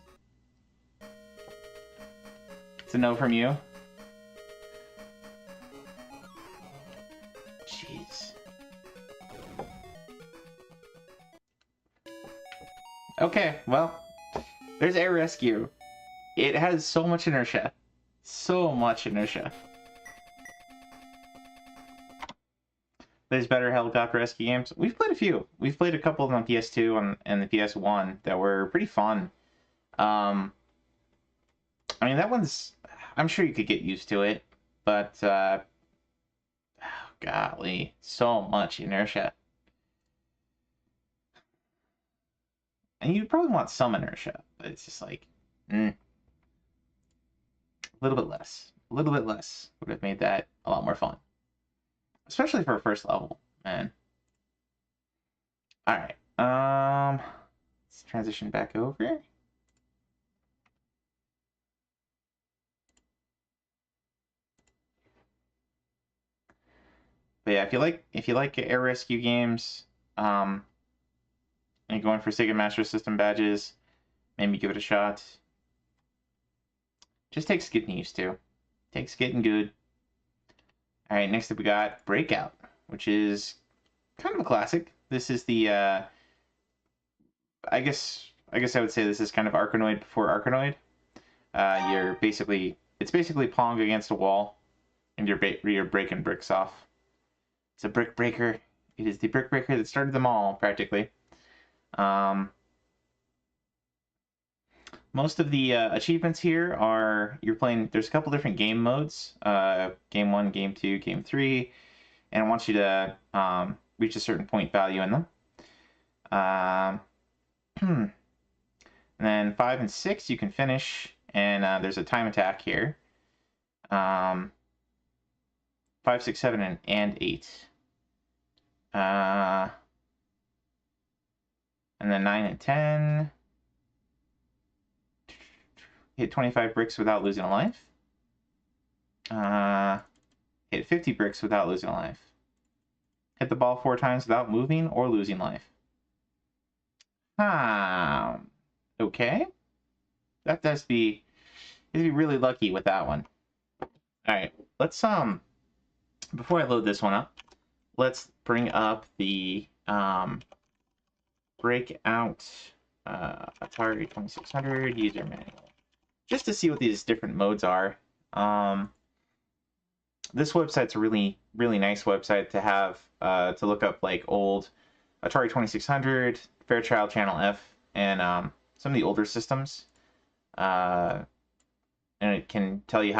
It's a no from you? Jeez. Okay, well, there's Air Rescue. It has so much inertia. So much inertia. There's better helicopter rescue games. We've played a few. We've played a couple of them on PS2 and the PS1 that were pretty fun. I mean, that one's... I'm sure you could get used to it, but... oh, golly. So much inertia. And you'd probably want some inertia, but it's just like... A little bit less. A little bit less would have made that a lot more fun. Especially for a first level, man. Alright. Let's transition back over. But yeah, if you like air rescue games, and you're going for Sega Master System badges, maybe give it a shot. Just takes getting used to. Takes getting good. Alright, next up we got Breakout, which is kind of a classic. This is the, I guess I would say this is kind of Arkanoid before Arkanoid. It's basically Pong against a wall, and you're breaking bricks off. It's a brick breaker. It is the brick breaker that started them all, practically. Most of the achievements here are you're playing. There's a couple different game modes. Game 1, Game 2, Game 3, and it wants you to reach a certain point value in them. And then 5 and 6 you can finish, and there's a time attack here. 5, 6, 7, and 8. And then 9 and 10. Hit 25 bricks without losing a life. Hit 50 bricks without losing a life. Hit the ball 4 times without moving or losing life. Okay. That does be, you'd be really lucky with that one. All right, let's before I load this one up, let's bring up the Breakout Atari 2600 user manual, just to see what these different modes are. This website's a really nice website to have to look up like old Atari 2600, Fairchild Channel F, and some of the older systems. And it can tell you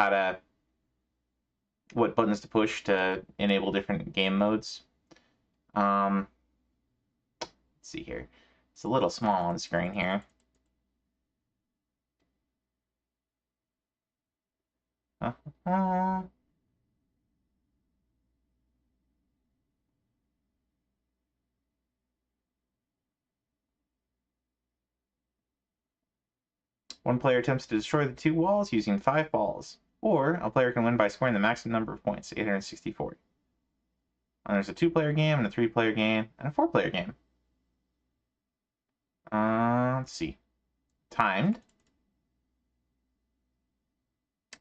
what buttons to push to enable different game modes. Let's see here. It's a little small on the screen here. One player attempts to destroy the 2 walls using 5 balls, or a player can win by scoring the maximum number of points, 864. And there's a 2-player game, and a 3-player game, and a 4-player game. Let's see. Timed.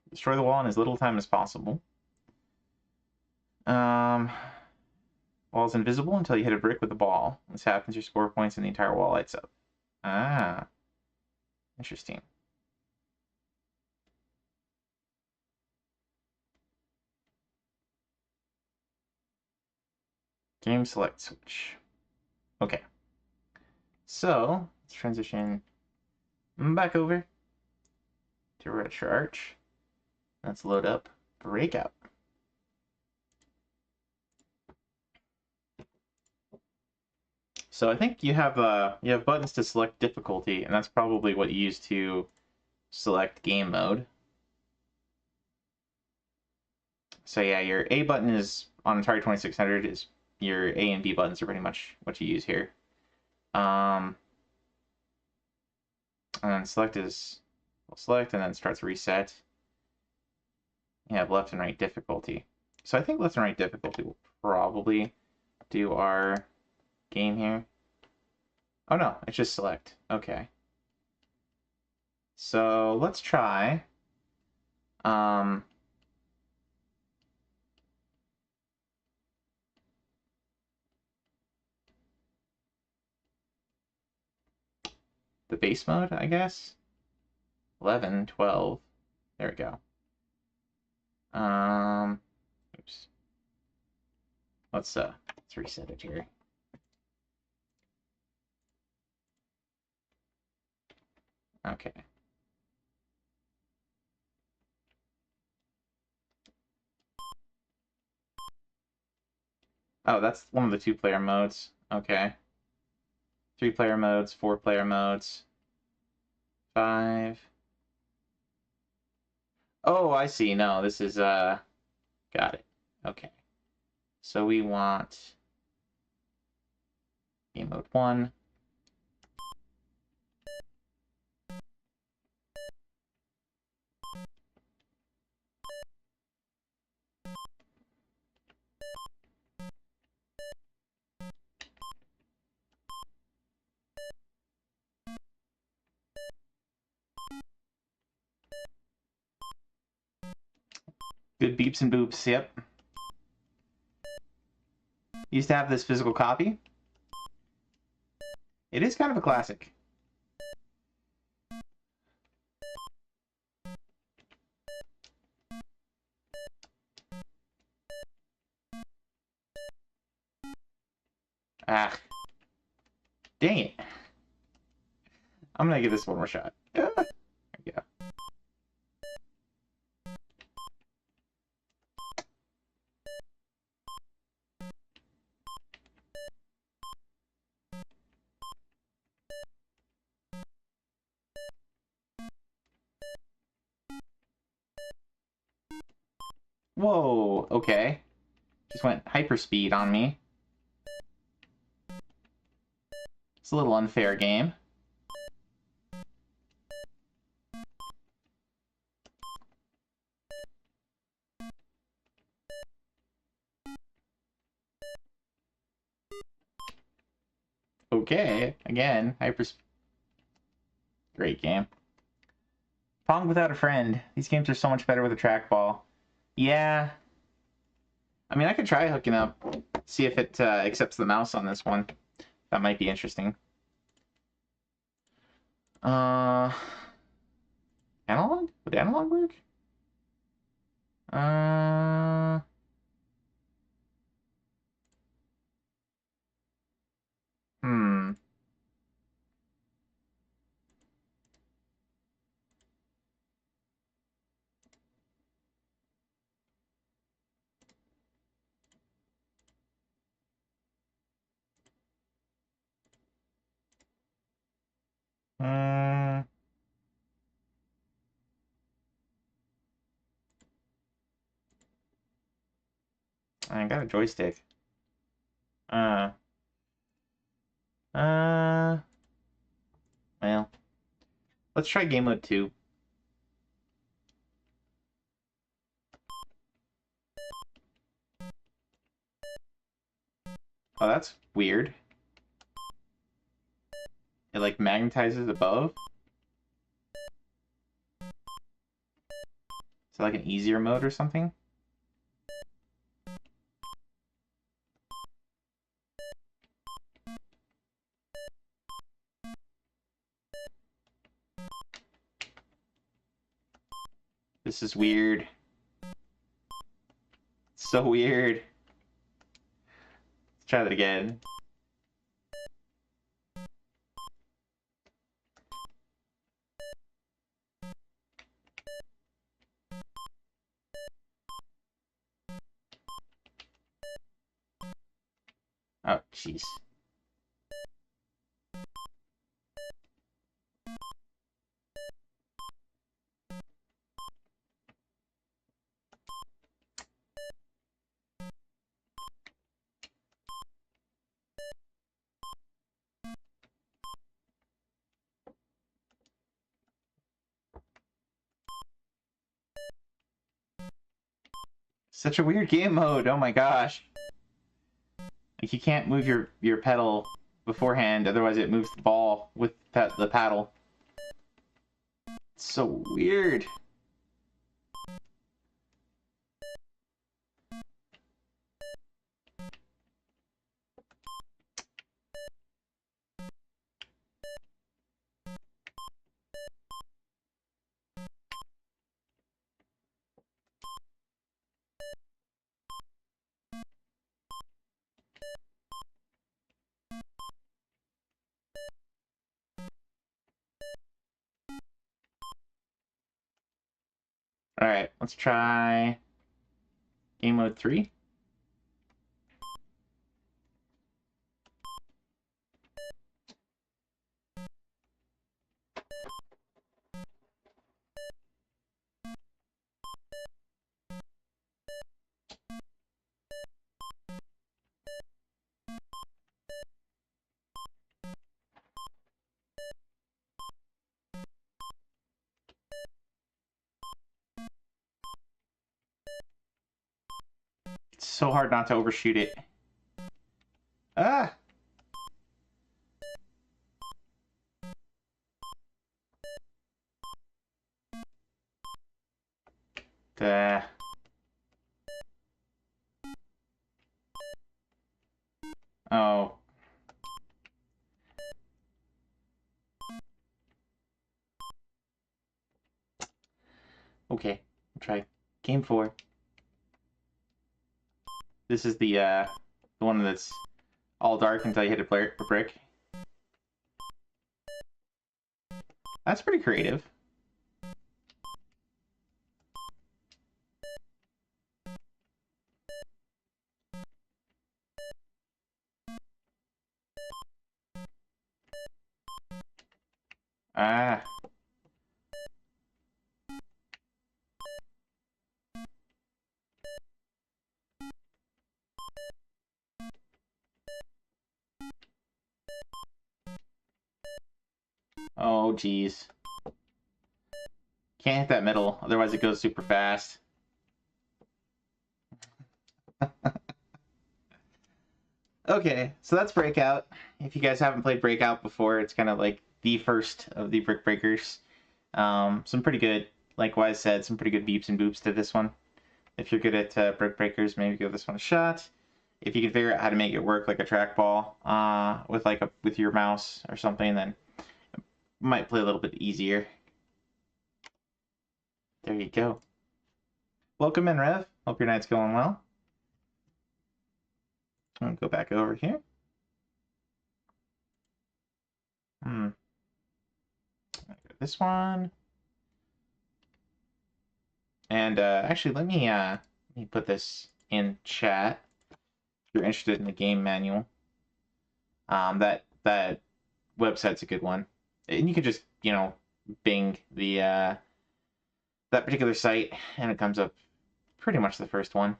Destroy the wall in as little time as possible. Wall is invisible until you hit a brick with a ball. When this happens, your score points and the entire wall lights up. Ah. Interesting. Game select switch. Okay. So, let's transition back over to RetroArch. Let's load up Breakout. So I think you have buttons to select difficulty, and that's probably what you use to select game mode. So yeah, your A button is on Atari 2600 is your A and B buttons are pretty much what you use here. And then select is we'll select and then starts reset. You have left and right difficulty. So I think left and right difficulty will probably do our game here. Oh no, it's just select. Okay. So let's try. The base mode, I guess. 11, 12. There we go. Oops. Let's reset it here. Okay. Oh, that's one of the 2-player modes. Okay. 3-player modes, 4-player modes. 5. Oh, I see. No, this is got it. Okay. So we want game mode 1. Good beeps and boops, yep. Used to have this physical copy. It is kind of a classic. Ah. Dang it. I'm gonna give this one more shot. There we go. Whoa, okay. Just went hyperspeed on me. It's a little unfair game. Okay, again, great game. Pong without a friend. These games are so much better with a trackball. Yeah. I mean, I could try hooking up, see if it accepts the mouse on this one. That might be interesting. Analog? Would analog work? Hmm. I got a joystick. Uh. Well. Let's try game mode 2. Oh, that's weird. It like magnetizes above. Is it like an easier mode or something? This is weird. It's so weird. Let's try that again. Oh, jeez. Such a weird game mode. Oh my gosh. Like you can't move your pedal beforehand, otherwise it moves the ball with the paddle. It's so weird. Alright, let's try game mode 3. It's so hard not to overshoot it. Ah! Duh. Oh. Okay, we'll try game 4. This is the one that's all dark until you hit a brick. That's pretty creative. Ah. Oh, geez. Can't hit that middle, otherwise it goes super fast. Okay, so that's Breakout. If you guys haven't played Breakout before, it's kind of like the first of the Brick Breakers. Some pretty good, like Wise said, some pretty good beeps and boops to this one. If you're good at Brick Breakers, maybe give this one a shot. If you can figure out how to make it work like a trackball with your mouse or something, then it might play a little bit easier. There you go. Welcome in, Rev. Hope your night's going well. I'll go back over here. This one. And actually, let me put this in chat. If you're interested in the game manual, that website's a good one, and you can just Bing the that particular site, and it comes up pretty much the first one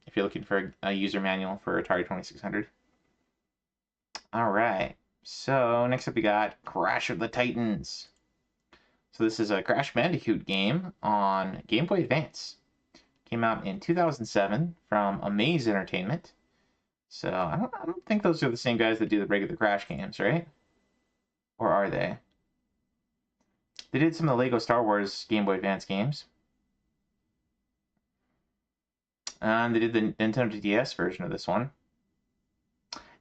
if you're looking for a user manual for Atari 2600. All right, so next up we got Crash of the Titans. So this is a Crash Bandicoot game on Game Boy Advance. Came out in 2007 from Amaze Entertainment. So I don't think those are the same guys that do the regular Crash games, right? Or are they? They did some of the Lego Star Wars Game Boy Advance games. And they did the Nintendo DS version of this one.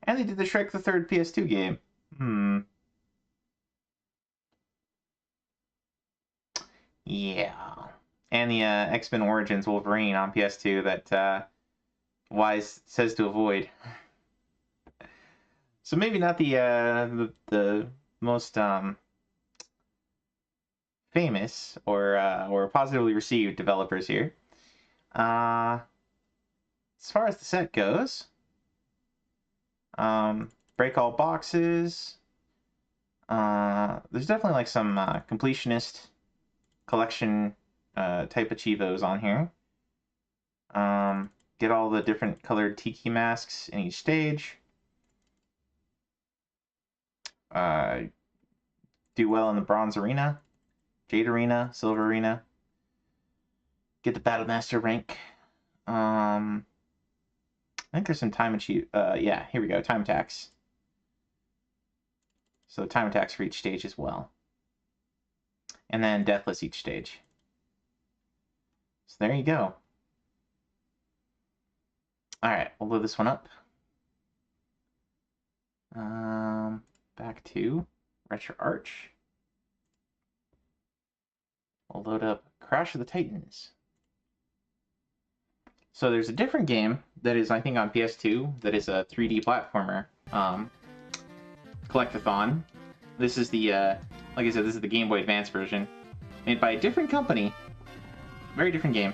And they did the Shrek the Third PS2 game. Yeah. And the X-Men Origins Wolverine on PS2 that Wise says to avoid. So maybe not the most famous or positively received developers here. As far as the set goes, break all boxes. There's definitely like some completionist collection type achievos on here. Get all the different colored tiki masks in each stage. Do well in the bronze arena, jade arena, silver arena. Get the Battle Master rank. I think there's some time yeah, here we go. Time attacks. So time attacks for each stage as well. And then deathless each stage. So there you go. Alright, we'll load this one up. Back to Retro Arch. We'll load up Crash of the Titans. So there's a different game that is, I think, on PS2 that is a 3D platformer collectathon. This is the, like I said, this is the Game Boy Advance version, made by a different company. Very different game.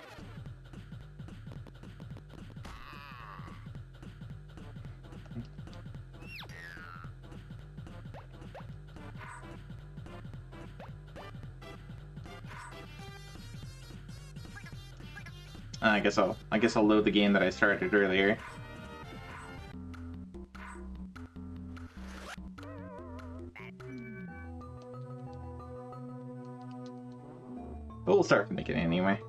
I guess I'll load the game that I started earlier. But we'll start from the beginning anyway.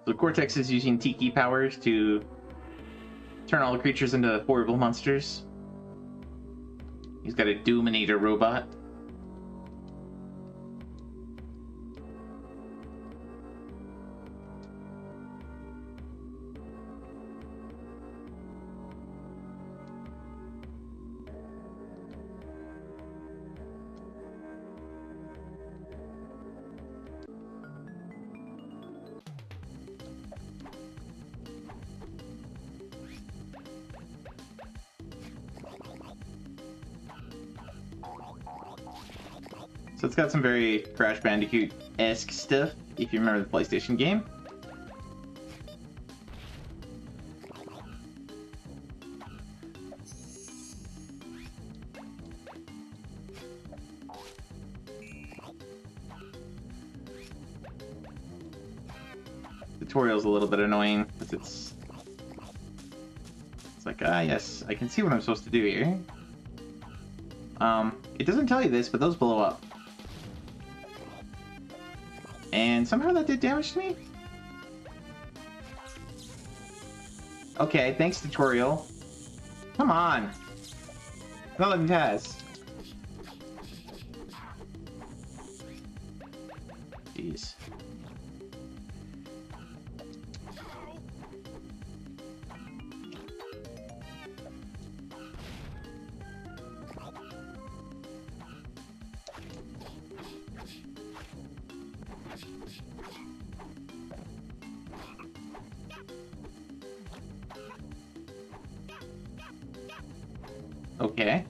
So Cortex is using Tiki powers to turn all the creatures into horrible monsters. He's got a Doominator robot. So it's got some very Crash Bandicoot-esque stuff, if you remember the PlayStation game. The tutorial's a little bit annoying, because it's like, yes, I can see what I'm supposed to do here. It doesn't tell you this, but those blow up. And somehow that did damage to me? Okay, thanks, tutorial. Come on. Not let me pass. Jeez. Okay.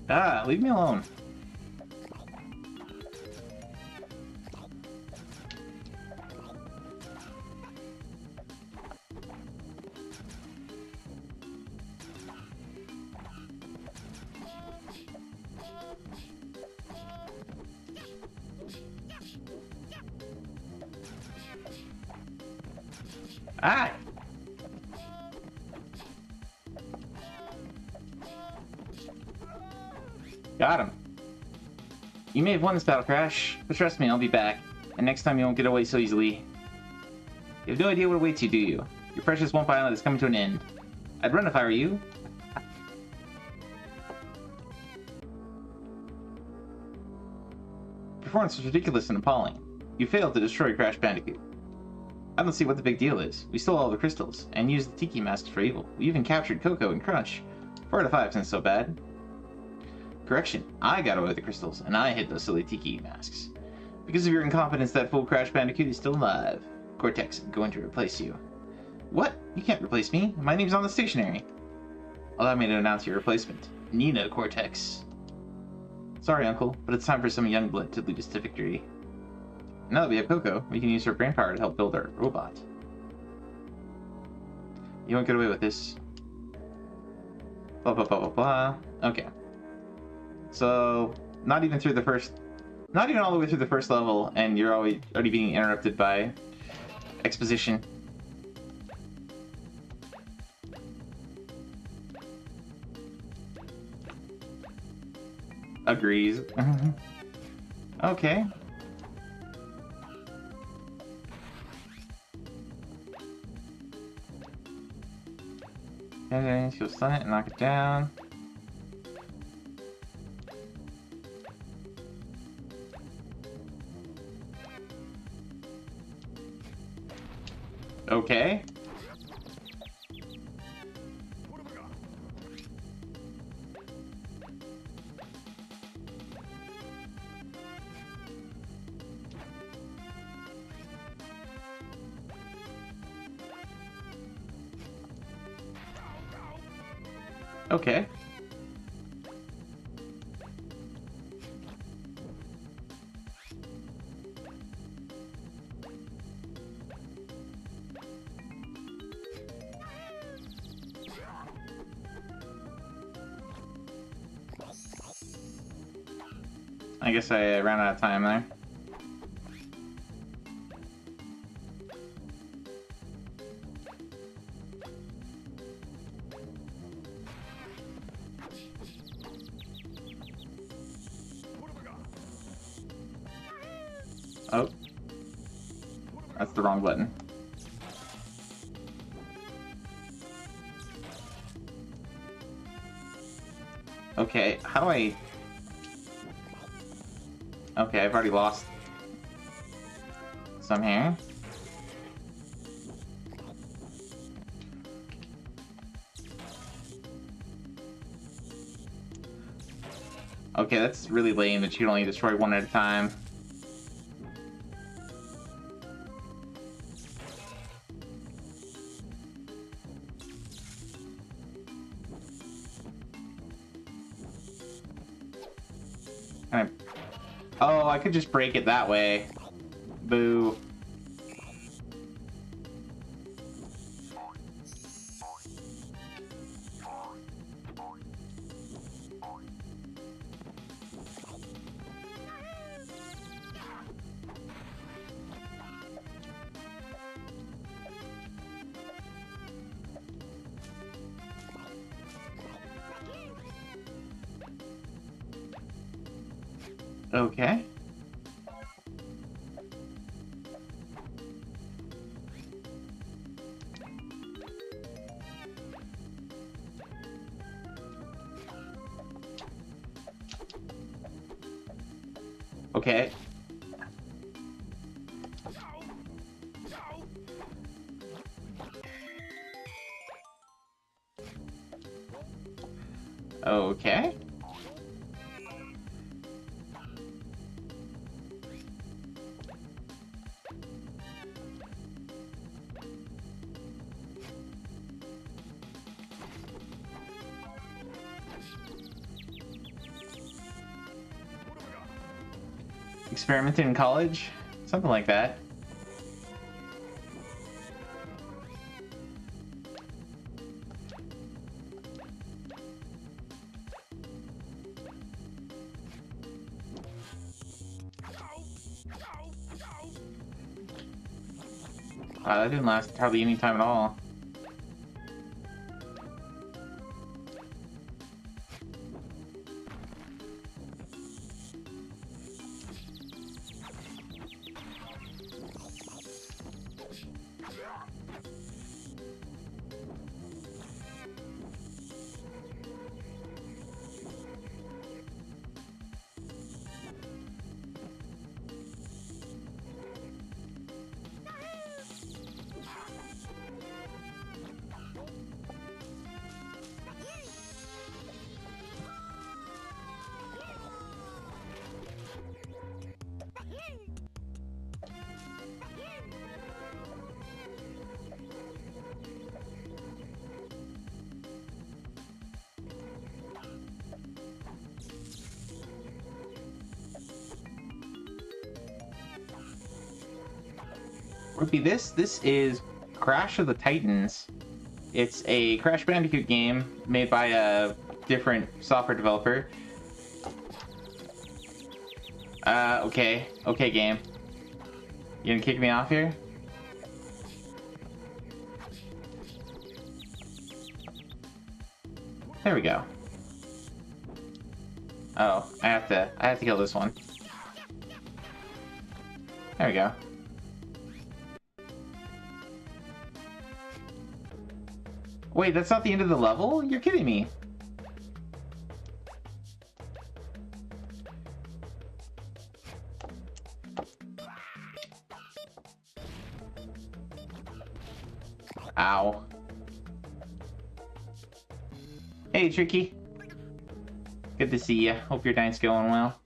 Ah, leave me alone. Ah! Got him. You may have won this battle, Crash, but trust me, I'll be back. And next time you won't get away so easily. You have no idea what awaits you, do you? Your precious Wumpa Island is coming to an end. I'd run if I were you. Performance was ridiculous and appalling. You failed to destroy Crash Bandicoot. I don't see what the big deal is. We stole all the crystals, and used the Tiki masks for evil. We even captured Coco and Crunch. 4 out of 5 isn't so bad. Correction, I got away with the crystals, and I hid those silly Tiki masks. Because of your incompetence, that fool Crash Bandicoot is still alive. Cortex, I'm going to replace you. What? You can't replace me. My name's on the stationery. Allow me to announce your replacement. Nina Cortex. Sorry, Uncle, but it's time for some young blood to lead us to victory. Now that we have Coco, we can use her brainpower to help build our robot. You won't get away with this. Blah, blah, blah, blah, blah. Okay. So, not even all the way through the first level, and you're already being interrupted by exposition. Agrees. Okay. Okay, she'll stun it and knock it down. Okay. Okay. I guess I ran out of time there. Oh. That's the wrong button. Okay, how do I... Okay, I've already lost some here. Okay, that's really lame that you can only destroy one at a time. Oh, I could just break it that way. Boo. Okay. Okay. Okay. Experimenting in college? Something like that. Wow, that didn't last hardly any time at all. Rupee, this is Crash of the Titans. It's a Crash Bandicoot game made by a different software developer. Okay. Okay, game. You gonna kick me off here? There we go. Oh, I have to kill this one. There we go. Wait, that's not the end of the level? You're kidding me. Ow. Hey, Tricky. Good to see ya. Hope your night's going well.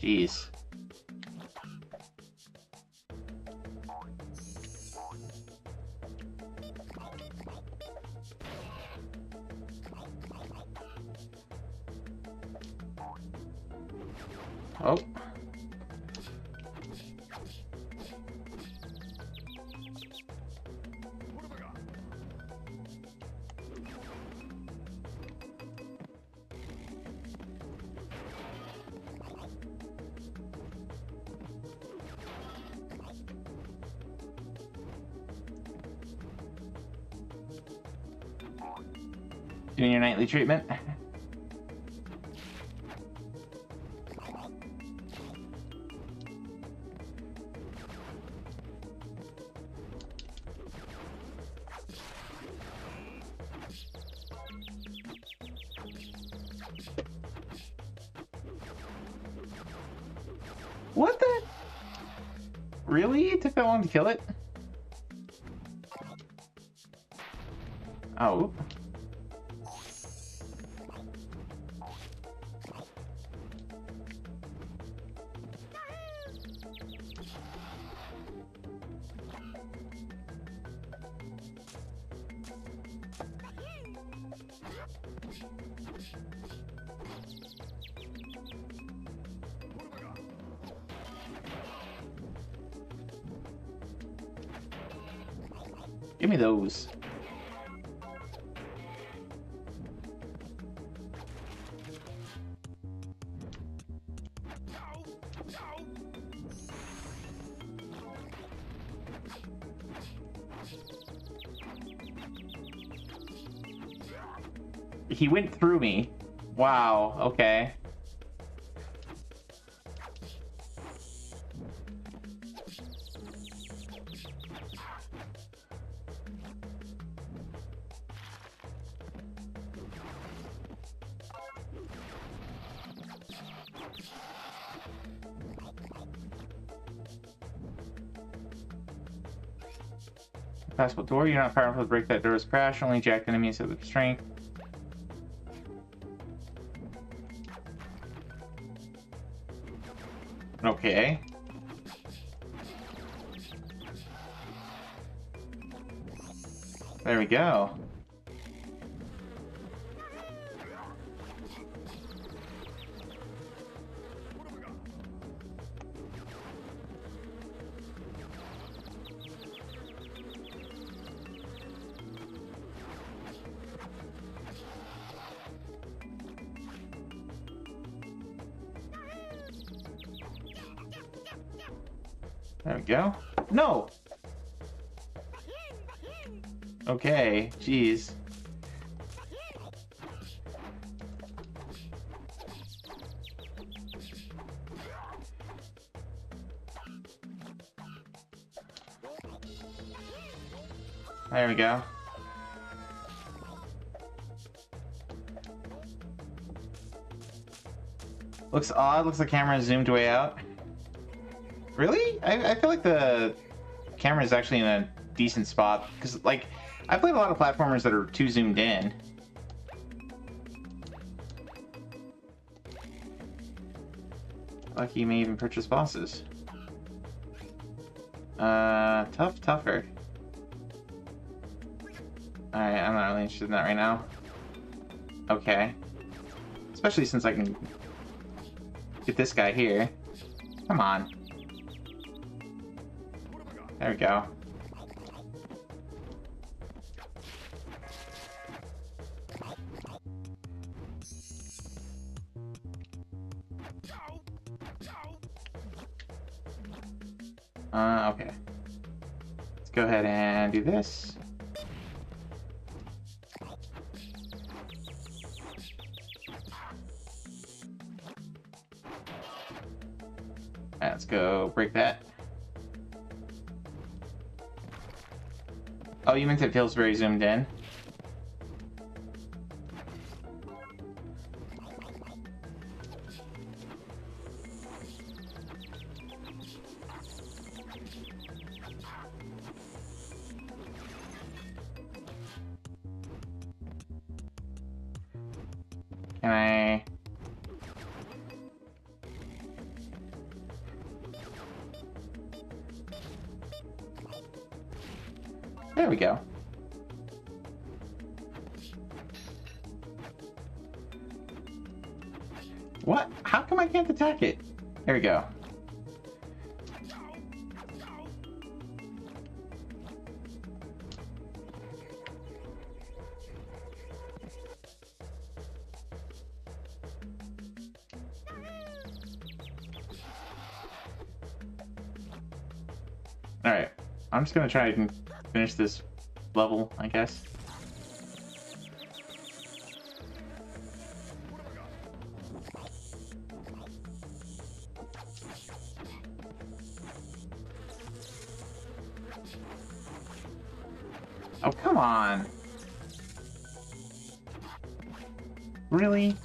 Jeez. Oh. Doing your nightly treatment? What the? Really? It took that long to kill it? Oh. Give me those. He went through me. Wow, okay. Passable door. You're not powerful to break that door's crash. Only jacked enemies have the strength. Okay. There we go. There we go. No! Okay, jeez. There we go. Looks odd, looks like the camera is zoomed way out. Really? I feel like the camera is actually in a decent spot, because, like, I played a lot of platformers that are too zoomed in. Lucky you may even purchase bosses. Tougher. Alright, I'm not really interested in that right now. Okay. Especially since I can get this guy here. Come on. There we go. Okay. Let's go ahead and do this. Alright, let's go break that. Oh, you meant it feels very zoomed in? Can I... There we go. What? How come I can't attack it? There we go. Alright. I'm just gonna try and finish this level, I guess. Oh, come on. Really?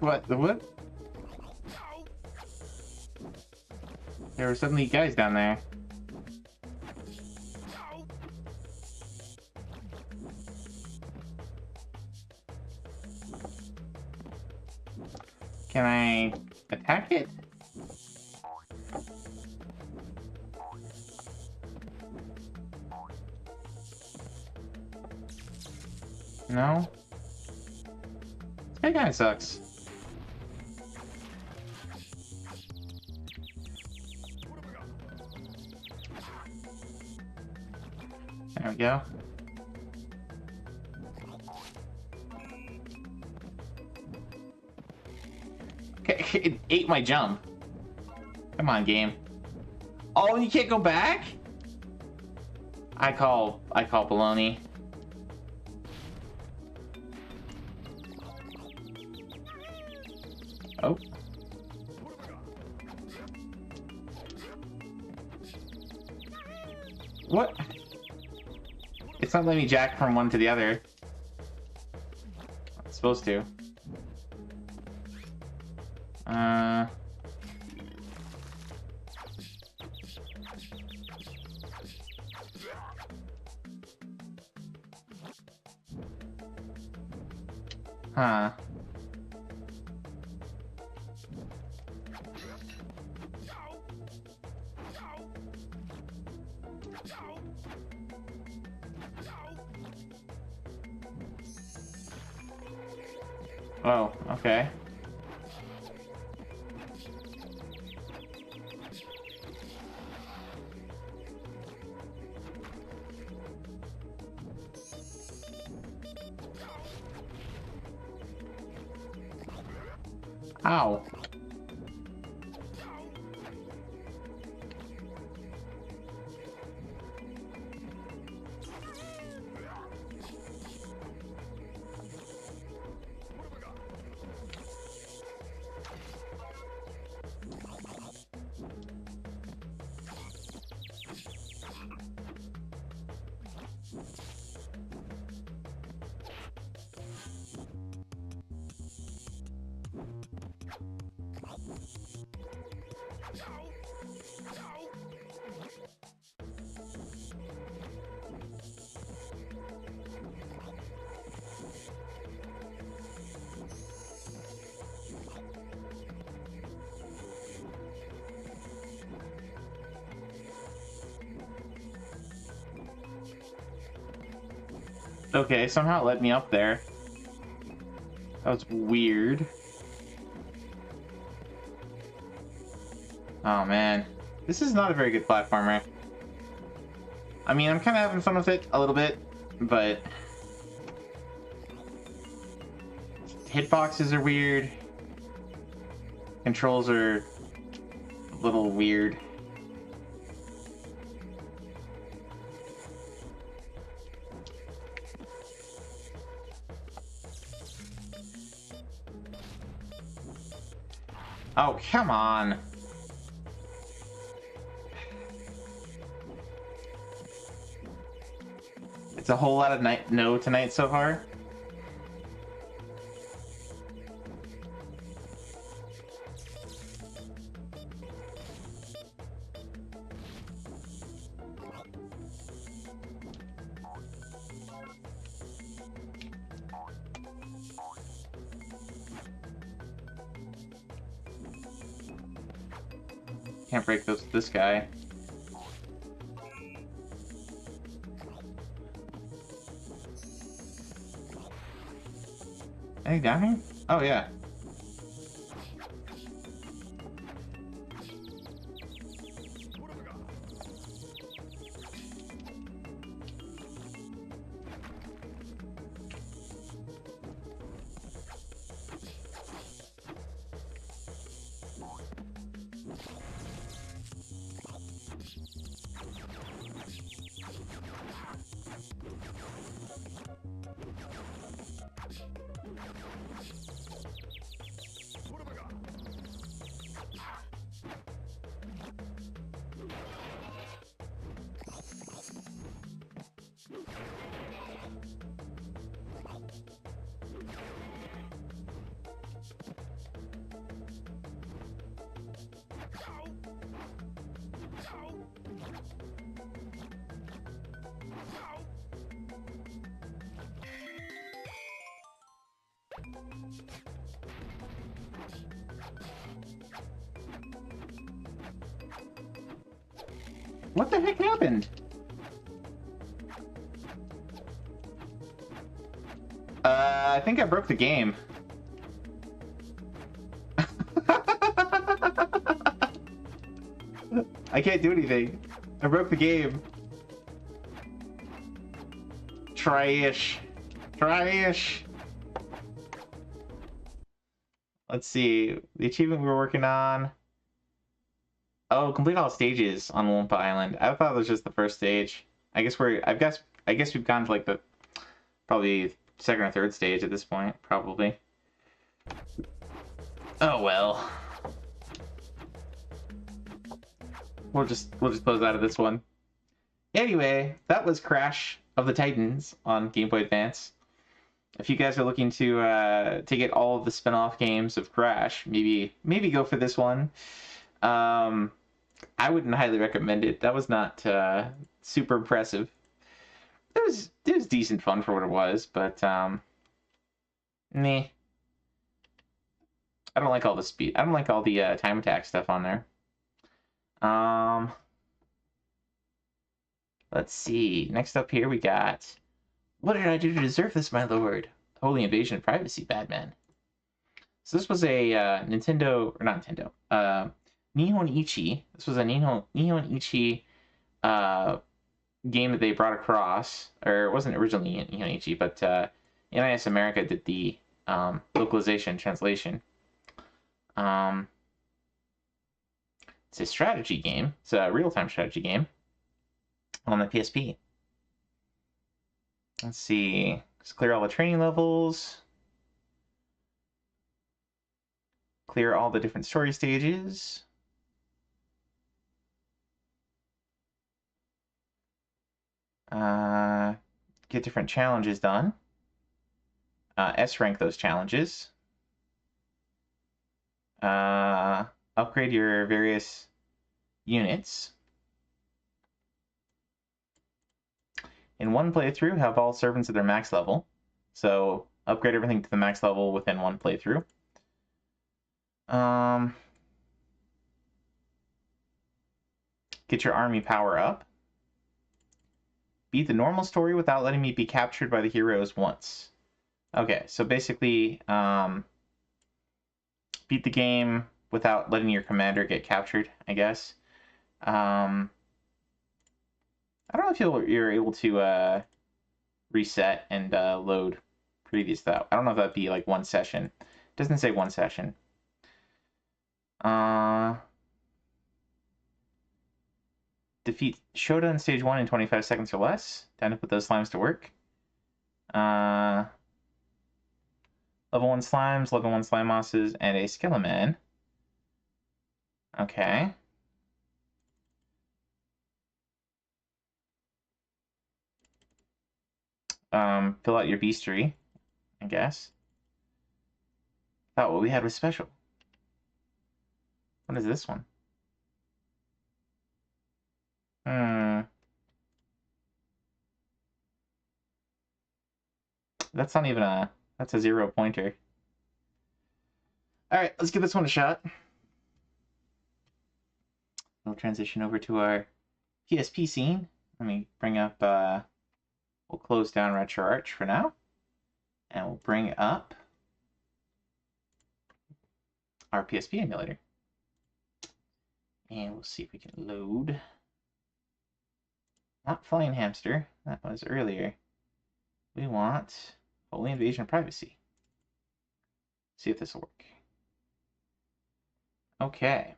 What? The what? There were suddenly guys down there. I attack it? No? That guy sucks. There we go. Okay, it ate my jump. Come on, game. Oh, you can't go back? I call baloney. Oh. What? It's not letting me jack from one to the other. It's supposed to. Huh. Oh, okay. Ow. Okay, somehow it let me up there. That was weird. Oh man. This is not a very good platformer. I mean, I'm kind of having fun with it a little bit, but hitboxes are weird. Controls are a little weird. Oh, come on. It's a whole lot of no tonight so far. Can't break this guy. Anything down here? Oh yeah. What the heck happened? I think I broke the game. I can't do anything. I broke the game. Trash. Trash. Let's see. The achievement we were working on. Oh, complete all stages on Wumpa Island. I thought it was just the first stage. I guess we've gone to like the probably second or third stage at this point, probably. Oh well. We'll just close out of this one. Anyway, that was Crash of the Titans on Game Boy Advance. If you guys are looking to get all of the spin-off games of Crash, maybe go for this one. I wouldn't highly recommend it. That was not super impressive. It was decent fun for what it was, but meh. I don't like all the speed. I don't like all the time attack stuff on there. Let's see. Next up here we got, what did I do to deserve this, my lord? Holy invasion of privacy, Batman. So this was a Nihon Ichi. This was a Nihon Ichi game that they brought across, or it wasn't originally Nihon Ichi, but NIS America did the localization translation. It's a strategy game. It's a real-time strategy game on the PSP. Let's see. Let's clear all the training levels. Clear all the different story stages. Get different challenges done. S-rank those challenges. Upgrade your various units. In one playthrough, have all servants at their max level. So upgrade everything to the max level within one playthrough. Get your army power up. Beat the normal story without letting me be captured by the heroes once. Okay, so basically, beat the game without letting your commander get captured, I guess. I don't know if you're able to reset and load previous though. I don't know if that'd be like one session. It doesn't say one session. Defeat Shota in stage 1 in 25 seconds or less. Time to put those slimes to work. Level 1 slimes, level 1 slime mosses, and a Skeleman. Okay. Fill out your beastery, I guess. Thought what we had was special. What is this one? That's not even that's a 0 pointer. Alright, let's give this one a shot. We'll transition over to our PSP scene. Let me bring up, we'll close down RetroArch for now. And we'll bring up our PSP emulator. And we'll see if we can load. Not Flying Hamster, that was earlier. We want Holy Invasion of Privacy. See if this will work. Okay.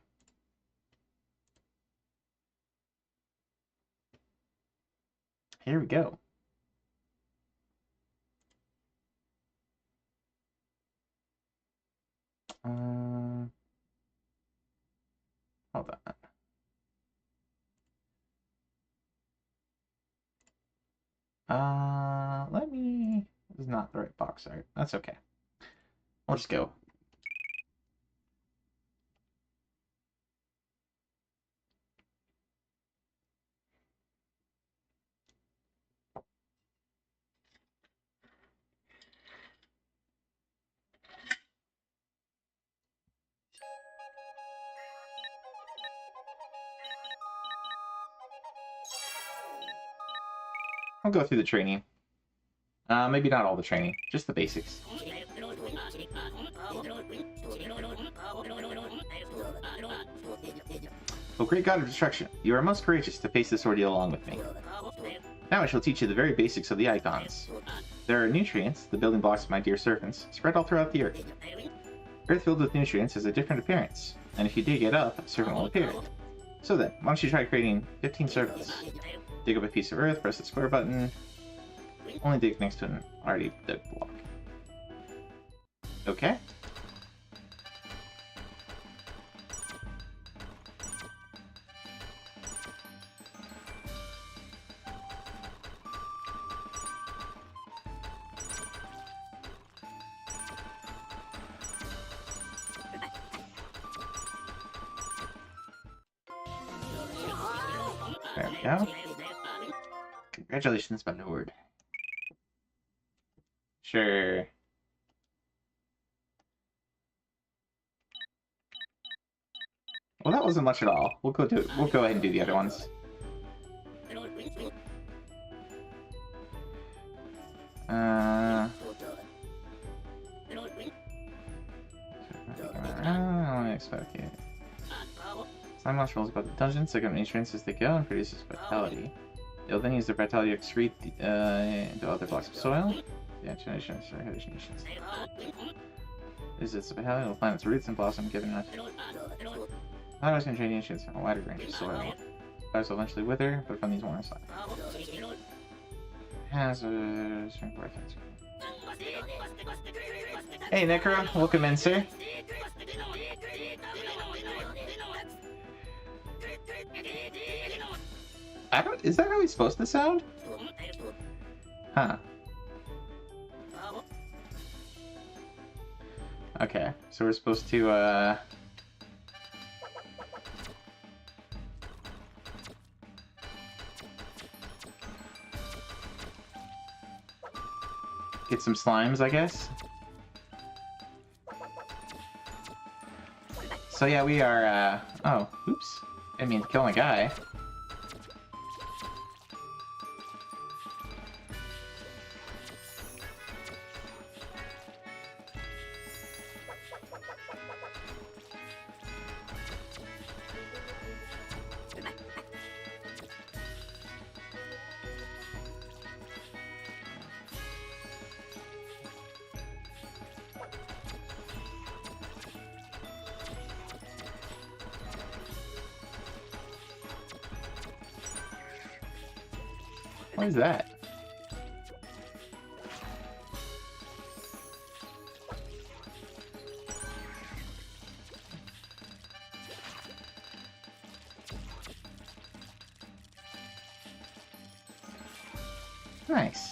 Here we go. Hold on. This is not the right box art. That's okay. We'll just go. I'll go through the training. Maybe not all the training, just the basics. O great god of destruction, you are most courageous to face this ordeal along with me. Now I shall teach you the very basics of the icons. There are nutrients, the building blocks of my dear servants, spread all throughout the earth. Earth filled with nutrients has a different appearance, and if you dig it up, a servant will appear. So then, why don't you try creating 15 servants? Dig up a piece of earth, press the square button. Only dig next to an already dug block. Okay. There we go. Congratulations, my lord. Sure. Well, that wasn't much at all. We'll go ahead and do the other ones. Okay. Slime Moss rolls about the dungeon, suck up nutrients as they go, and produces vitality. They'll then use their vitality to excrete into other blocks of soil. The nations or Hellish nations. Is its vitality will plant its roots and blossom, giving us. Flowers can drain nutrients from a wider range of soil. Flowers will eventually wither, but from these more inside. Hazards. Hey, Necro, welcome in, sir. Is that how he's supposed to sound? Huh. Okay, so we're supposed to, get some slimes, I guess? So yeah, we are, oh, oops. Didn't mean to kill my guy. What is that? Nice.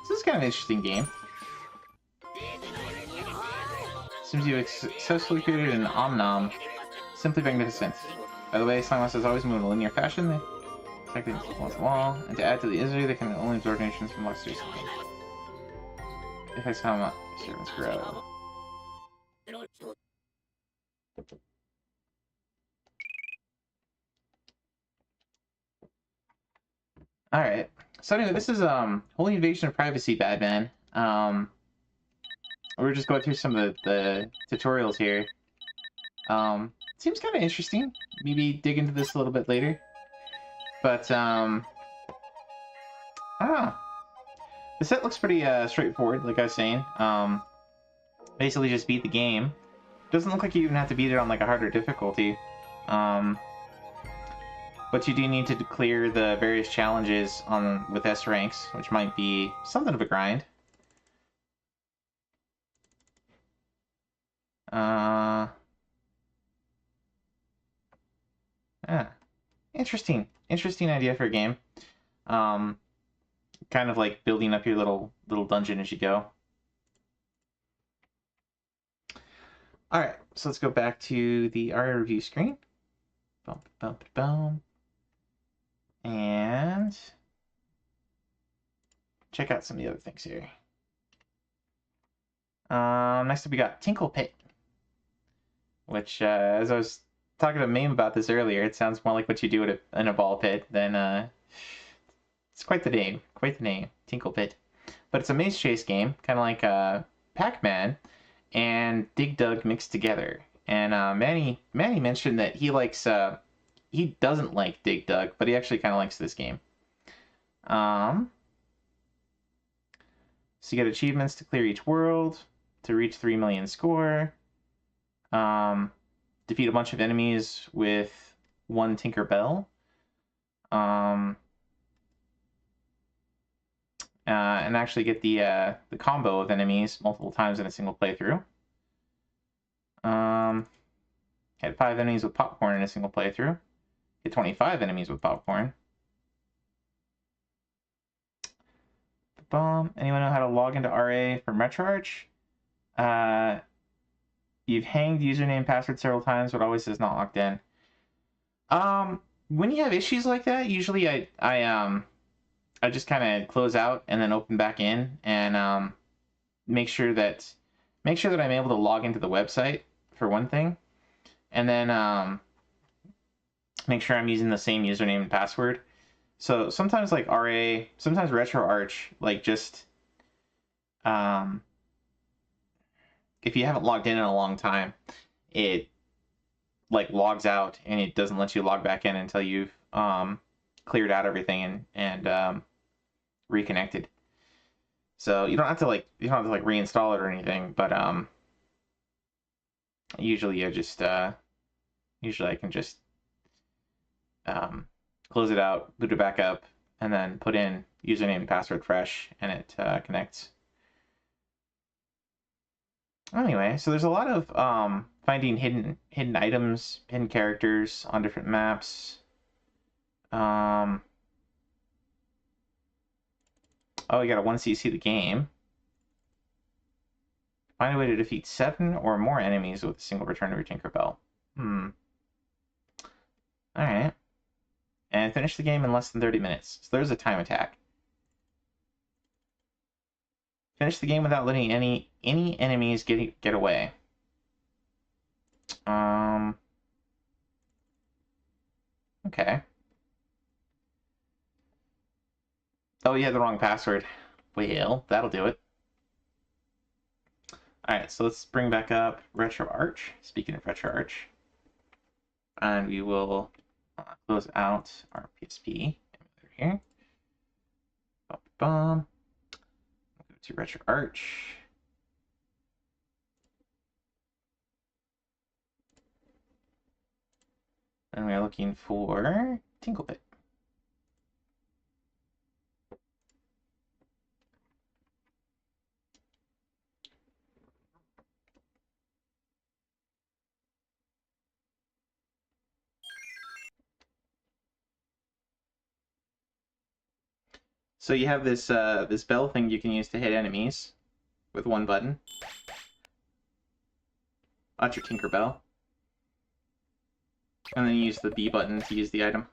This is kind of an interesting game. Seems you have successfully created an Omnom. Simply magnificent. By the way, Slime Moss has always moved in a linear fashion. They protect it wall to wall, and to add to the misery, they can only absorb nations from blocks recently. It affects how much servants grow. Alright. So anyway, this is Holy Invasion of Privacy, Badman. We're just going through some of the tutorials here. Seems kind of interesting. Maybe dig into this a little bit later. But, I don't know. The set looks pretty straightforward, like I was saying. Basically just beat the game. Doesn't look like you even have to beat it on like a harder difficulty. But you do need to clear the various challenges with S ranks, which might be something of a grind. Yeah. Interesting idea for a game. Kind of like building up your little dungeon as you go. Alright, so let's go back to the ARIA review screen. Bump, bump, bump. And check out some of the other things here. Next up we got Tinkle Pit, which, as I was talking to Mame about this earlier, it sounds more like what you do in a ball pit than, it's quite the name, Tinkle Pit. But it's a maze chase game, kind of like Pac-Man and Dig Dug mixed together. And Manny mentioned that he doesn't like Dig Dug, but he actually kind of likes this game. So you get achievements to clear each world, to reach 3 million score, defeat a bunch of enemies with one Tinker Bell, and actually get the combo of enemies multiple times in a single playthrough. Had 5 enemies with popcorn in a single playthrough. Get 25 enemies with popcorn. Anyone know how to log into RA from RetroArch? You've hanged username and password several times, but always says not logged in. When you have issues like that, usually I just kind of close out and then open back in and make sure that I'm able to log into the website for one thing, and then make sure I'm using the same username and password. So sometimes like sometimes RetroArch, like just if you haven't logged in a long time, it like logs out and it doesn't let you log back in until you've cleared out everything and reconnected. So you don't have to reinstall it or anything, but usually I can just close it out, boot it back up, and then put in username and password fresh, and it connects. Anyway, so there's a lot of finding hidden items, hidden characters on different maps. Oh, you gotta 1cc the game. Find a way to defeat 7 or more enemies with a single return of your Tinkerbell. Alright. And finish the game in less than 30 minutes. So there's a time attack. Finish the game without letting any enemies get away. Okay. Oh, you had the wrong password. Well, that'll do it. Alright, so let's bring back up RetroArch. Speaking of RetroArch. And we will close out our PSP here. Go to RetroArch. And we're looking for Tinkle Pit. So you have this this bell thing you can use to hit enemies with one button. That's your Tinkerbell. And then you use the B button to use the item.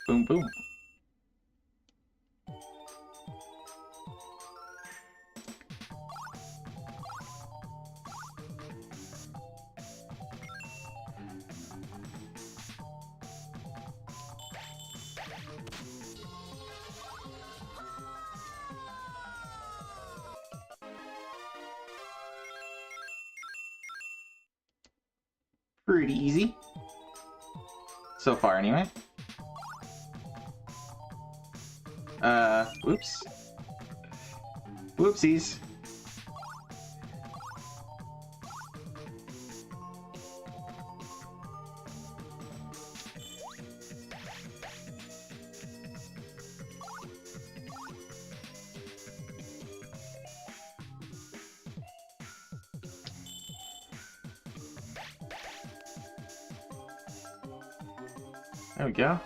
Boom, boom. Pretty easy. So far, anyway. Whoops. Whoopsies. There we go.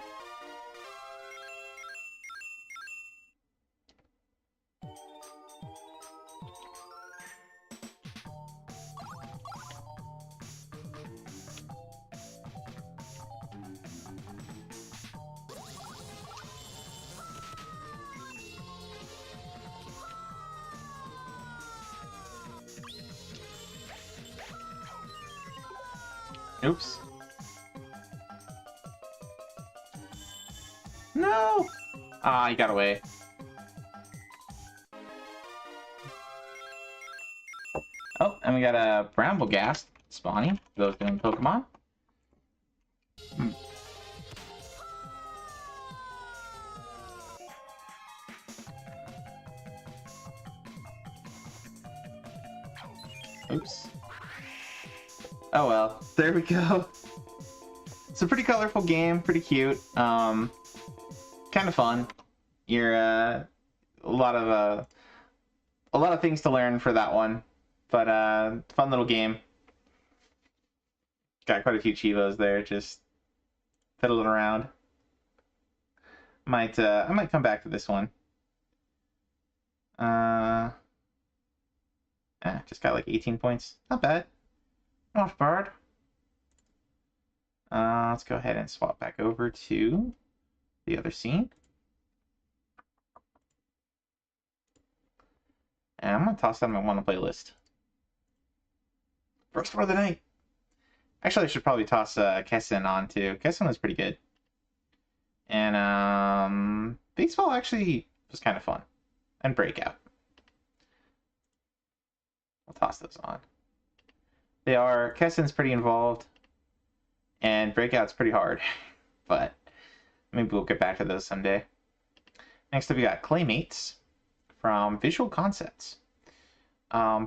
Oops. No! Ah, he got away. Oh, and we got a Bramblegast spawning for those doing Pokemon. Oops. Oh well, there we go. It's a pretty colorful game, pretty cute. Kind of fun. You're a lot of things to learn for that one, but fun little game. Got quite a few Chivos there, just fiddling around. I might come back to this one. Just got like 18 points. Not bad. Not bad. Let's go ahead and swap back over to the other scene. And I'm going to toss that on my wanna play list. First one of the night. Actually, I should probably toss Kessin on too. Kessin was pretty good. And baseball actually was kind of fun. And Breakout. We'll toss those on. Kessin's pretty involved. And Breakout's pretty hard. But maybe we'll get back to those someday. Next up, we got Claymates from Visual Concepts.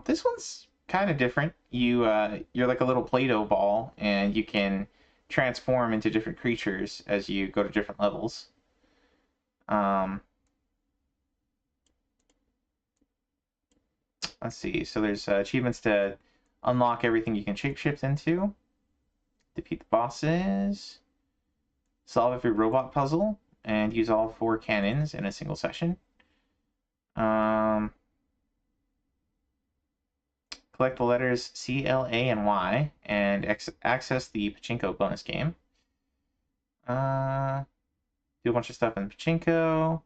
This one's kind of different. You're like a little Play-Doh ball, and you can transform into different creatures as you go to different levels. Let's see. So there's achievements to unlock everything you can shapeshift into, defeat the bosses, solve every robot puzzle, and use all 4 cannons in a single session. Collect the letters C, L, A, and Y, and access the Pachinko bonus game. Do a bunch of stuff in Pachinko.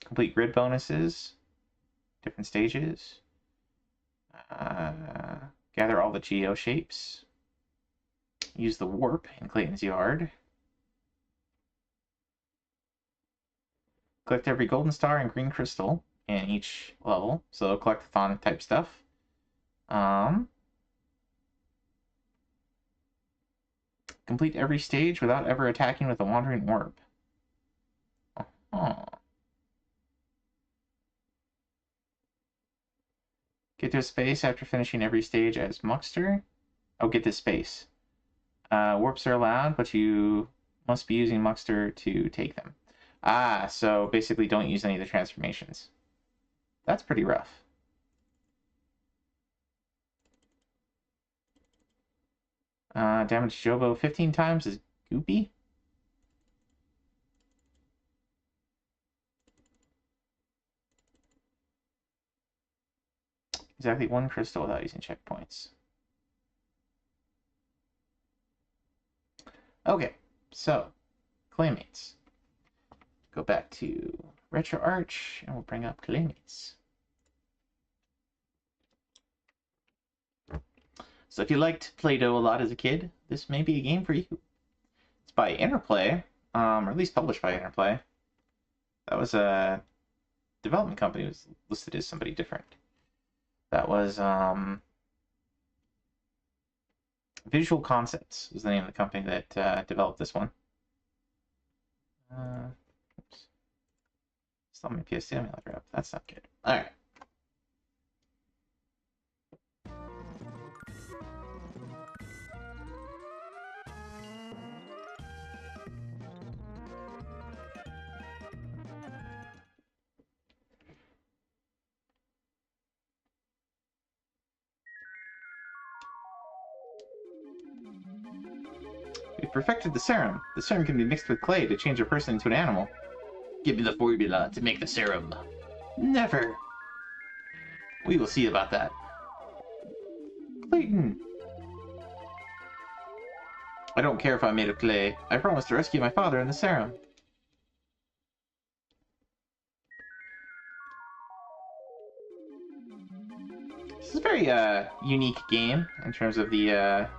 Complete grid bonuses. Different stages. Gather all the Geo shapes. Use the warp in Clayton's yard. Collect every golden star and green crystal in each level. So collectathon type stuff. Complete every stage without ever attacking with a wandering orb. Oh. Get to a space after finishing every stage as Muxter. Oh, get this space. Warps are allowed, but you must be using Muxter to take them. Ah, so basically don't use any of the transformations. That's pretty rough. Damage Jobo 15 times is goopy. Exactly 1 crystal without using checkpoints. Okay, so Claymates. Go back to RetroArch, and we'll bring up Claymates. So if you liked Play-Doh a lot as a kid, this may be a game for you. It's by Interplay, or at least published by Interplay. That was a development company. It was listed as somebody different. That was Visual Concepts was the name of the company that developed this one. Oops. Still my PS2 emulator up. That's not good. All right. We've perfected the serum. The serum can be mixed with clay to change a person into an animal. Give me the formula to make the serum. Never. We will see about that. Clayton. I don't care if I'm made of clay. I promise to rescue my father and the serum. This is a very unique game in terms of the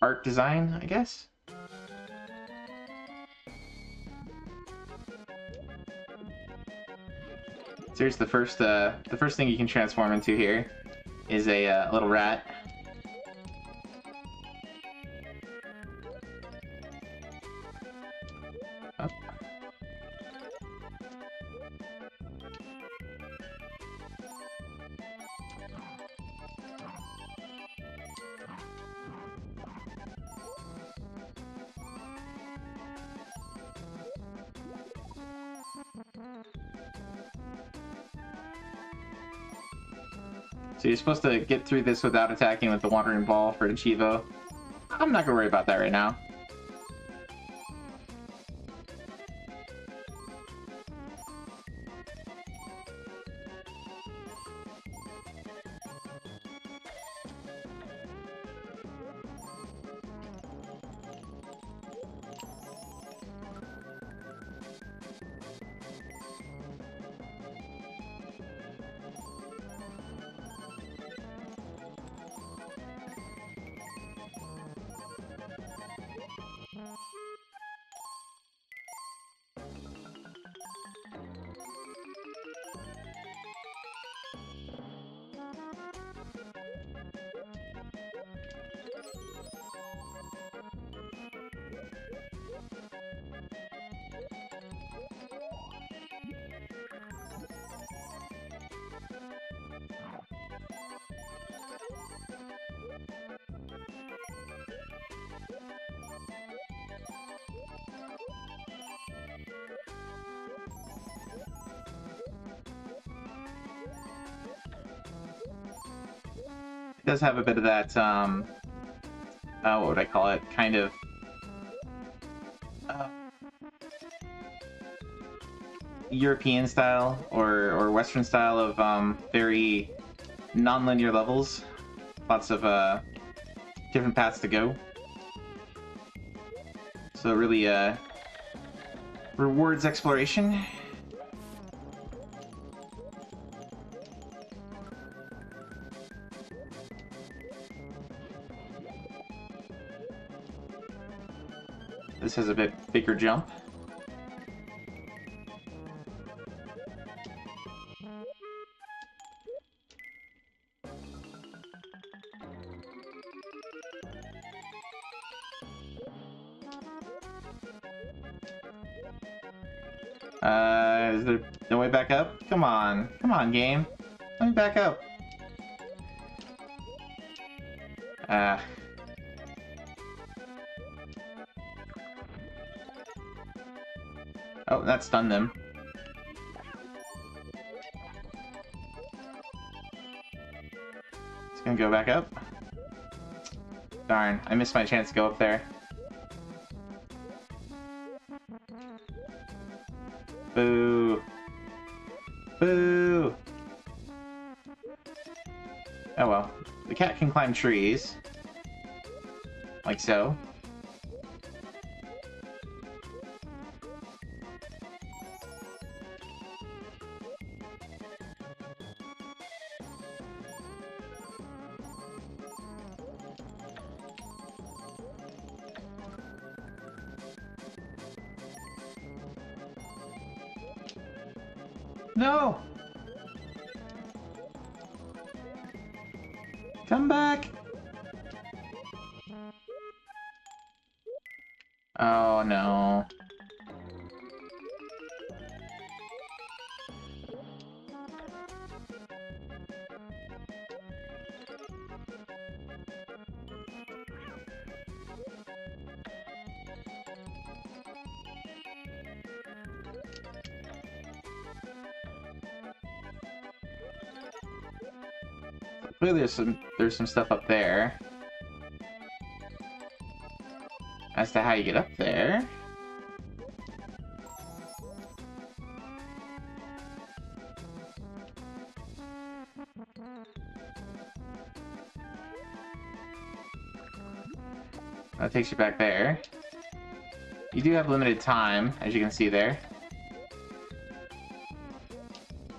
art design, I guess. So here's the first thing you can transform into here is a little rat. Oh. So you're supposed to get through this without attacking with the Wandering Ball for Chivo. I'm not gonna worry about that right now. It does have a bit of that, what would I call it? Kind of, European style or Western style of very non-linear levels. Lots of different paths to go. So it really rewards exploration. This has a bit bigger jump. Is there no way back up? Come on. Come on, game. Let me back up. Oh, that stunned them. It's gonna go back up. Darn, I missed my chance to go up there. Boo. Boo. Oh well. The cat can climb trees. Like so. No! Come back! Oh no. Clearly there's some stuff up there. As to how you get up there. That takes you back there. You do have limited time, as you can see there.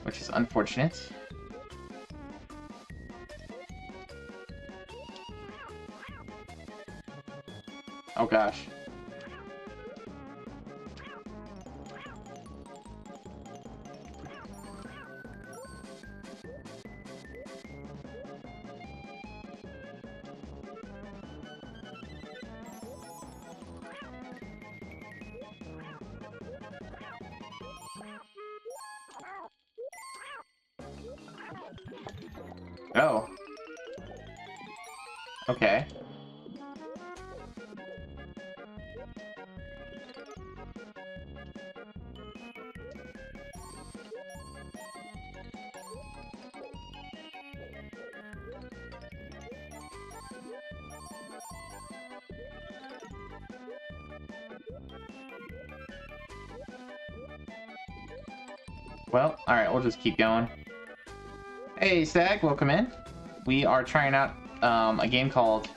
Which is unfortunate. Oh gosh. Oh. Okay. Well, alright, we'll just keep going. Hey, Stag, welcome in. We are trying out a game called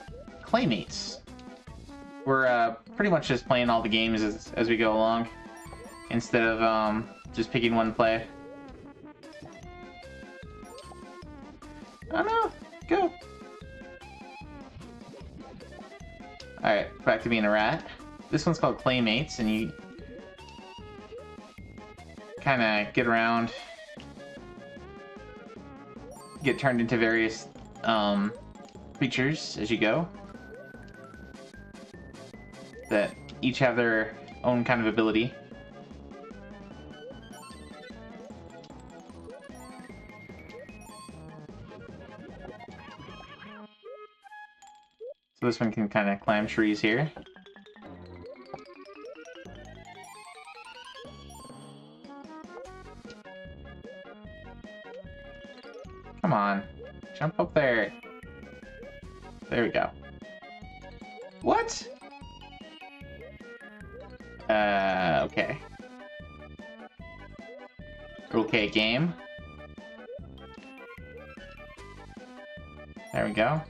Claymates. We're pretty much just playing all the games as we go along, instead of just picking one to play. Oh no, go! Alright, back to being a rat. This one's called Claymates, and you kind of get around, get turned into various creatures as you go that each have their own kind of ability. So this one can kind of climb trees here. Come on, jump up there. There we go. What? Okay. Okay, game. There we go.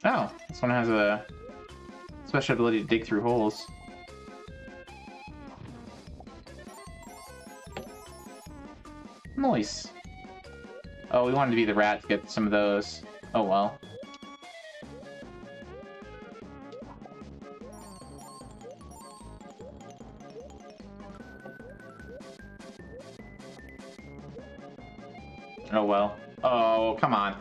Oh, this one has a special ability to dig through holes. Nice. Oh, we wanted to be the rat to get some of those. Oh well. Oh well. Oh, come on.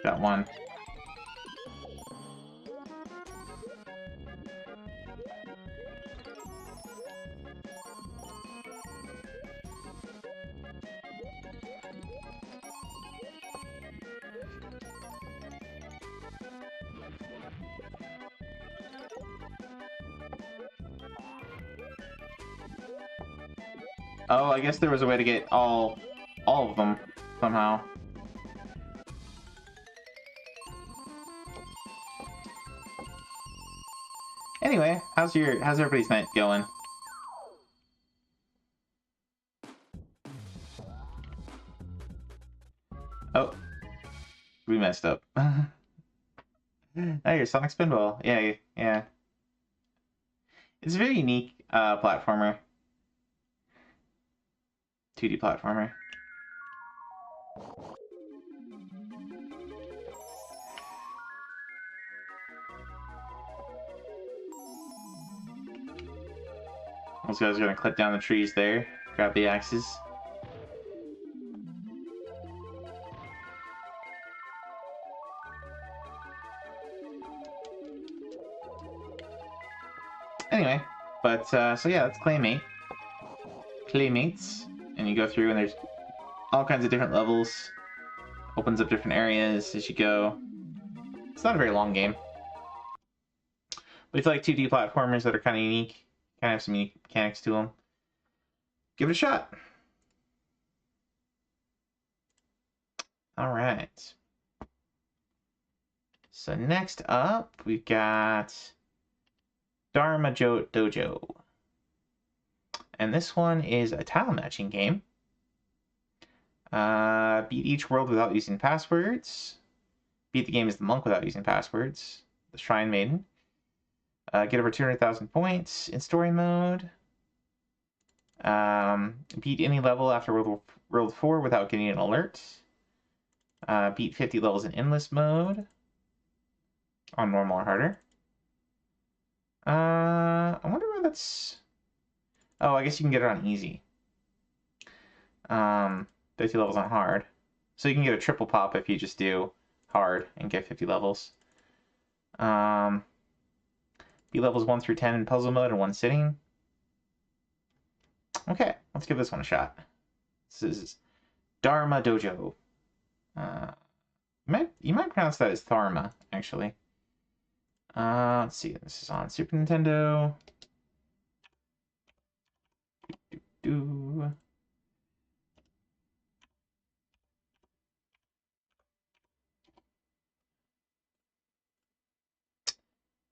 Got one. Oh, I guess there was a way to get all of them somehow. Anyway, how's everybody's night going? Oh, we messed up. Oh, you're Sonic Spinball. Yeah, yeah. It's a very unique platformer. 2D platformer. Those guys are gonna clip down the trees there, grab the axes. Anyway, but so yeah, that's Claymate. Claymates, and you go through, and there's all kinds of different levels. Opens up different areas as you go. It's not a very long game, but if you like 2D platformers that are kind of unique, kind of have some unique mechanics to them, give it a shot. All right. So next up, we've got Dharma Dojo. And this one is a tile matching game. Beat each world without using passwords. Beat the game as the monk without using passwords. The Shrine Maiden. Get over 200,000 points in story mode. Beat any level after World 4 without getting an alert. Beat 50 levels in endless mode. On normal or harder. I wonder why that's... Oh, I guess you can get it on easy. 50 levels on hard. So you can get a triple pop if you just do hard and get 50 levels. Beat levels 1 through 10 in puzzle mode in one sitting. Okay, let's give this one a shot. This is Dharma Dojo. You might pronounce that as Tharma, actually. Let's see. This is on Super Nintendo.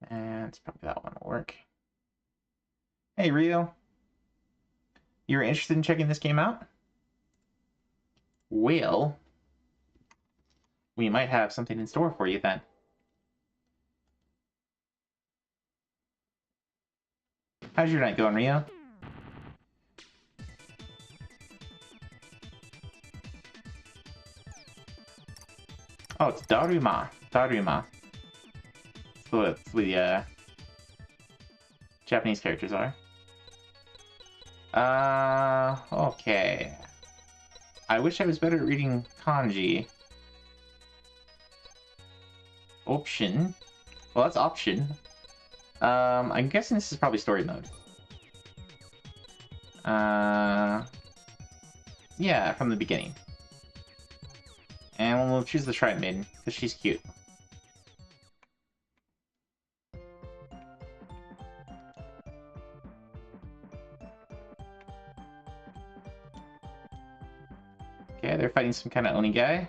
And it's probably that one will work. Hey, Rio. You're interested in checking this game out? Well, we might have something in store for you then. How's your night going, Rio? Oh, it's Daruma. Daruma. That's what the Japanese characters are. Okay. I wish I was better at reading kanji. Option. Well, that's option. I'm guessing this is probably story mode. Yeah, from the beginning. And we'll choose the Shrine Maiden, because she's cute. Okay, they're fighting some kind of Oni guy.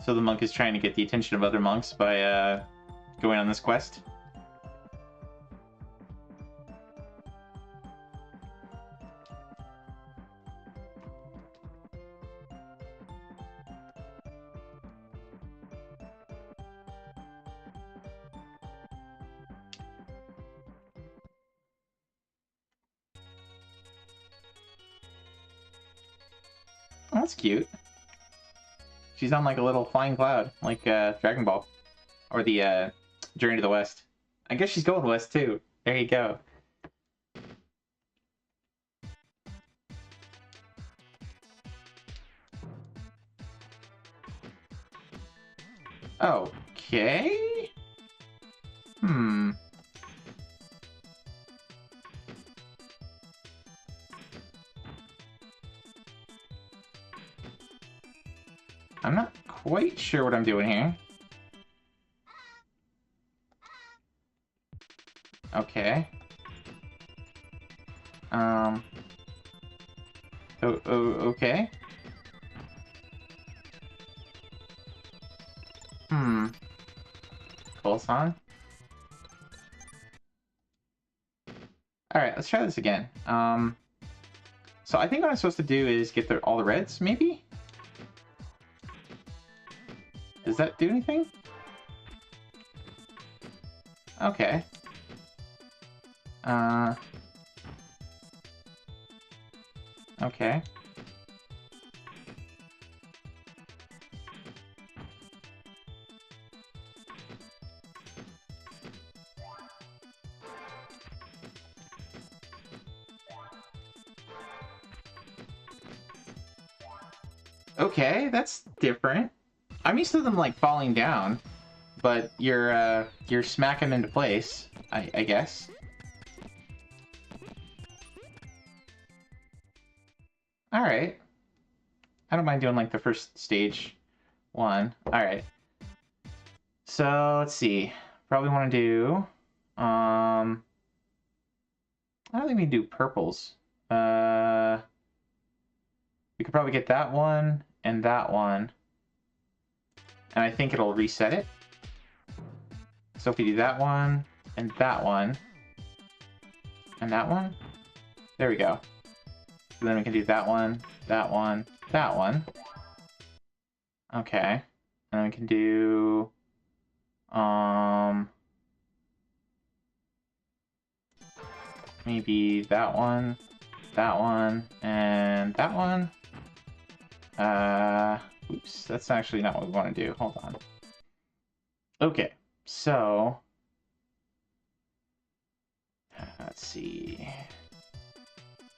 So the monk is trying to get the attention of other monks by going on this quest. Oh, that's cute. She's on like a little flying cloud, like Dragon Ball. Or the Journey to the West. I guess she's going west too. There you go. Okay. I'm not quite sure what I'm doing here. Okay. Okay. Cool song. Alright, let's try this again. So I think what I'm supposed to do is get all the reds, maybe? Does that do anything? Okay. Okay. Okay, that's different. I'm used to them like falling down, but you're smacking into place, I guess. All right. I don't mind doing like the first stage one. All right. So let's see. Probably want to do. I don't think we can do purples. We could probably get that one and that one, and I think it'll reset it. So if we do that one and that one and that one, there we go. So then we can do that one, that one, that one. Okay, and then we can do maybe that one, and that one. Oops, that's actually not what we want to do. Hold on. Okay, so let's see.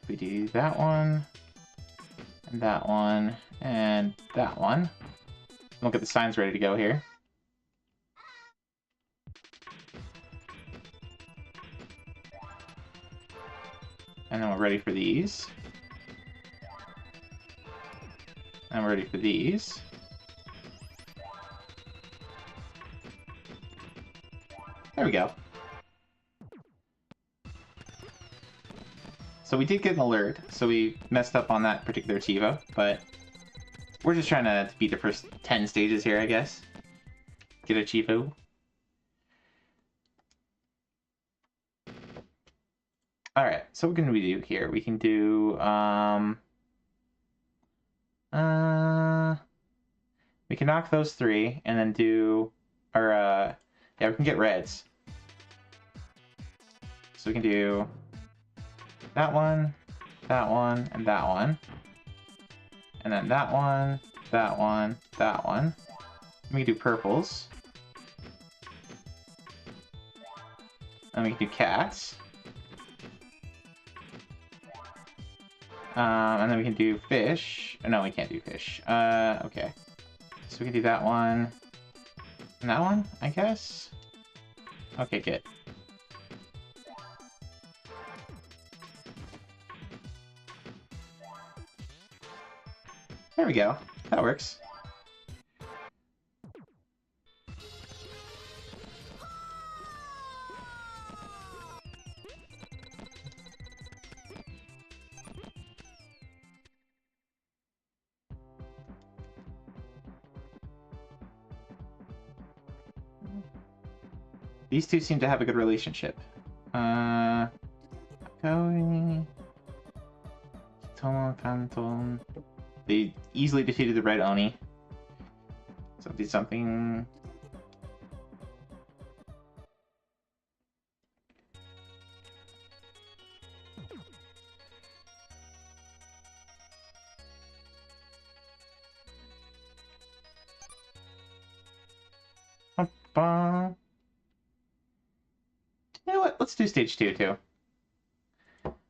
If we do that one, and that one, and that one. We'll get the signs ready to go here. And then we're ready for these. And we're ready for these. There we go. So we did get an alert, so we messed up on that particular TiVo, but we're just trying to beat the first 10 stages here, I guess. Get a TiVo. Alright, so what can we do here? We can do, we can knock those three, and then do, or, yeah, we can get reds. So we can do that one, and that one. And then that one, that one, that one. We can do purples. And we can do cats. And then we can do fish. No, we can't do fish. Okay. So we can do that one. And that one, I guess? Okay, good. There we go. That works. These two seem to have a good relationship. Going. Tomo Kanton. They easily defeated the red Oni. So did something. You know what? Let's do stage 2 too.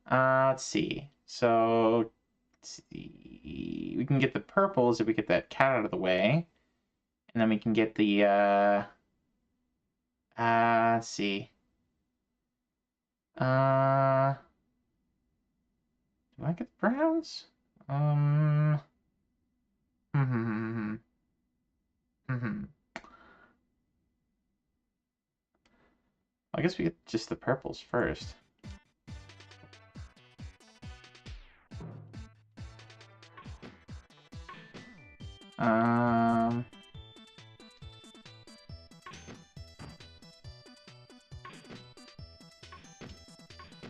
Let's see. So let's see. We can get the purples if we get that cat out of the way. And then we can get the let's see. Do I get the browns? I guess we get just the purples first.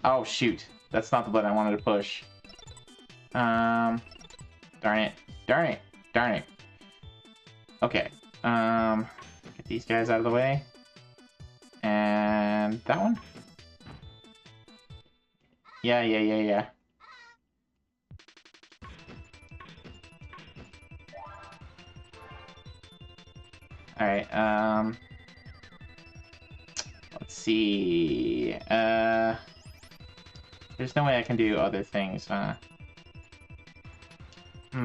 Oh shoot, that's not the button I wanted to push. Darn it, darn it, darn it. Okay, get these guys out of the way. And And that one? Yeah. Alright, let's see. There's no way I can do other things, huh? I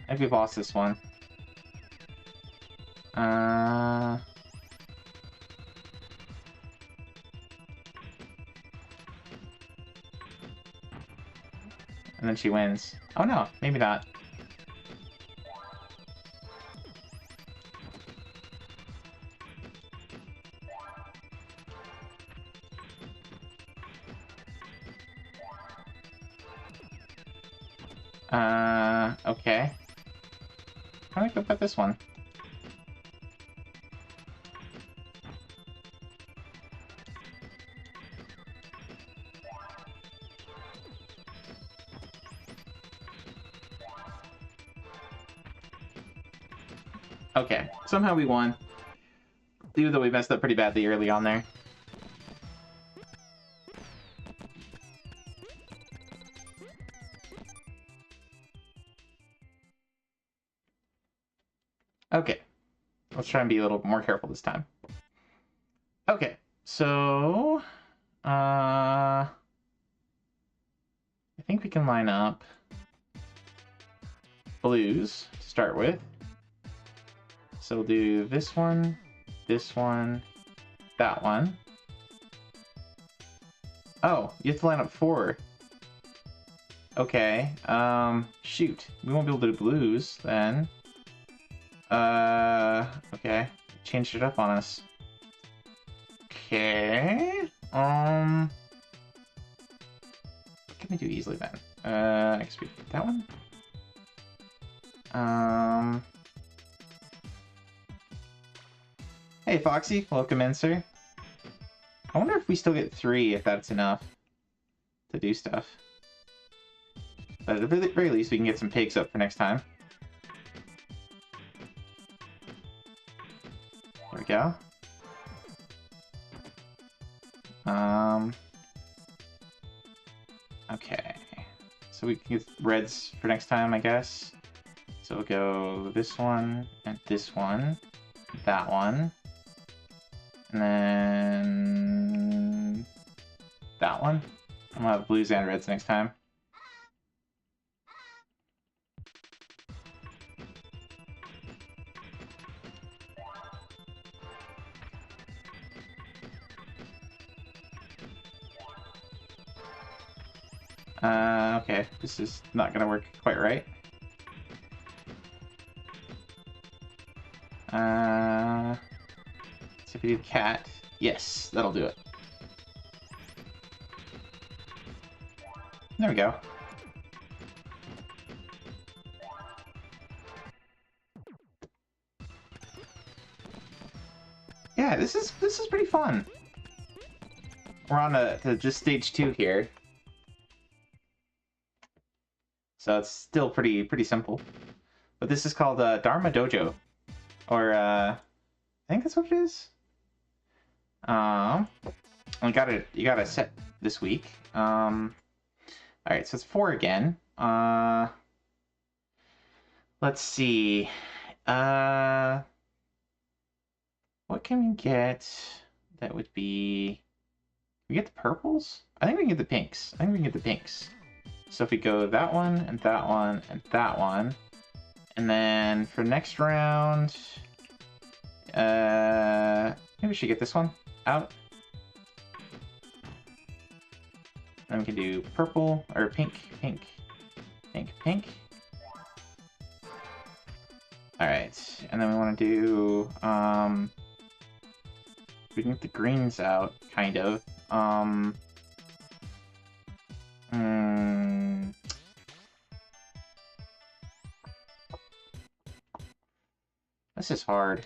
think we've lost this one. And then she wins. Oh no, maybe not. Okay. How do I go about this one? Okay, somehow we won. Even though we messed up pretty badly early on there. Okay, let's try and be a little more careful this time. Okay, so... I think we can line up blues to start with. So we'll do this one, that one. Oh, you have to line up 4. Okay, shoot. We won't be able to do blues then. Okay. Changed it up on us. Okay. What can we do easily then? I guess we put that one. Hey, Foxy. Welcome in, sir. I wonder if we still get 3, if that's enough to do stuff. But at the very least, we can get some pigs up for next time. There we go. Okay. So we can get reds for next time, I guess. So we'll go this one, and this one, that one, and then that one. I'm gonna have blues and reds next time. Okay, this is not gonna work quite right. So if we do cat, yes, that'll do it. There we go. Yeah, this is pretty fun. We're on to just stage 2 here. So it's still pretty simple. But this is called Dharma Dojo. Or I think that's what it is. You got a set this week. Alright, so it's 4 again. Let's see. What can we get that would be... Can we get the purples? I think we can get the pinks. So if we go that one, and that one, and that one, and then for next round, maybe we should get this one out. Then we can do purple, or pink. Alright, and then we want to do, we can get the greens out, kind of. This is hard.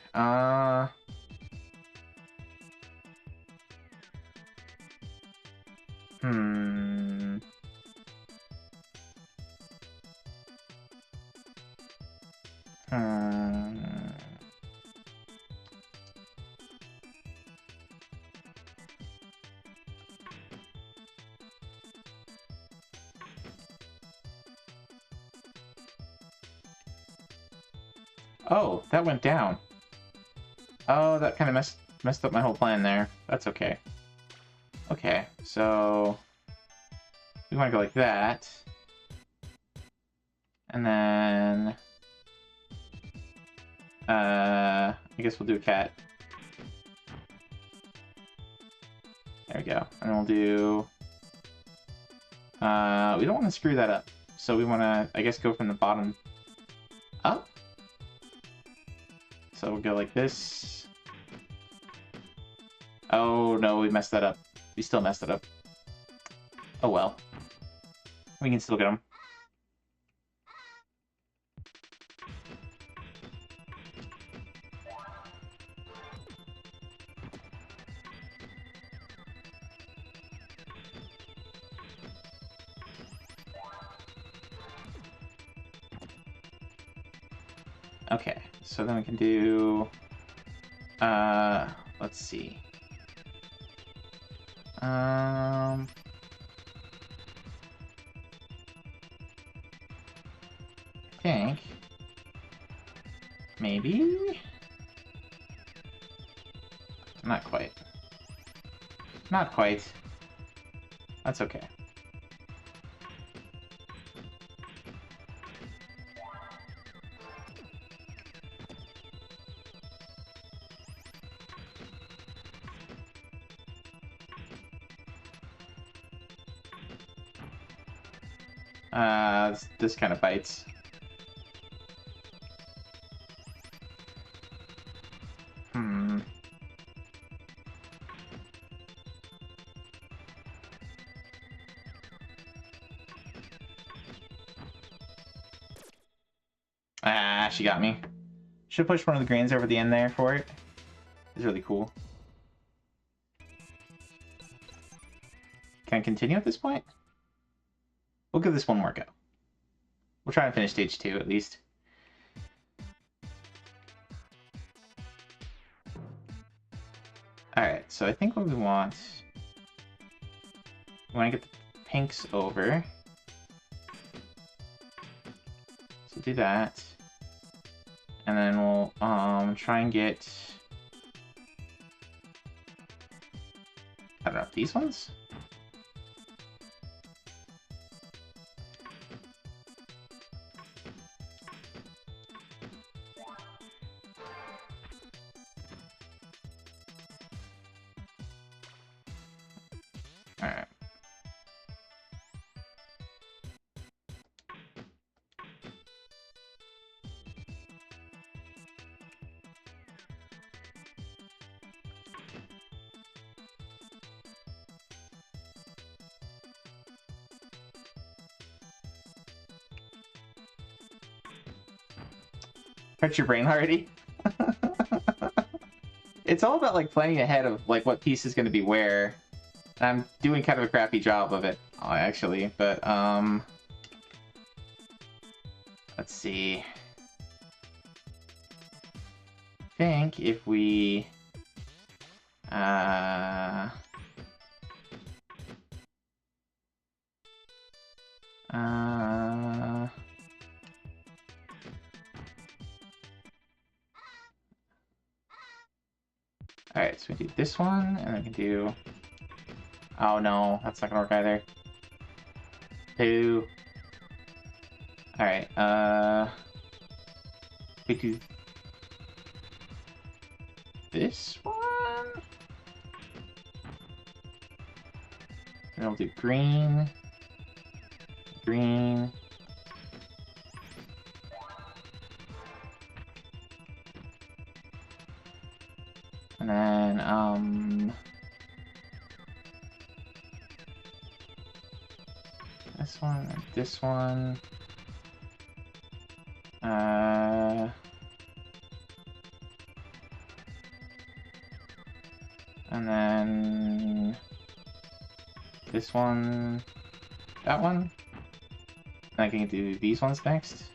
Oh, that went down. Oh, that kind of messed up my whole plan there. That's okay. Okay, so we want to go like that. And then I guess we'll do a cat. There we go. And we'll do we don't want to screw that up. So we want to, I guess, go from the bottom up. So we'll go like this. Oh no, we messed that up. We still messed it up. Oh well. We can still get them. Okay, so then we can do, let's see. I think maybe not quite. Not quite. That's okay. This kind of bites. Ah, she got me. Should push one of the greens over the end there for it. It's really cool. Can I continue at this point? We'll give this one more go. We'll try and finish stage 2 at least. Alright, so I think what we want to get the pinks over. So do that. And then we'll try and get, I don't know, these ones? Alright. Hurt your brain already? It's all about like planning ahead of like what piece is going to be where. I'm doing kind of a crappy job of it, actually, but let's see. I think if we alright, so we do this one, and then we can do, oh no, that's not gonna work either. 2. Alright, we do this one. And we'll do green. Green. And then, this one and this one. And then this one, that one. And I can do these ones next.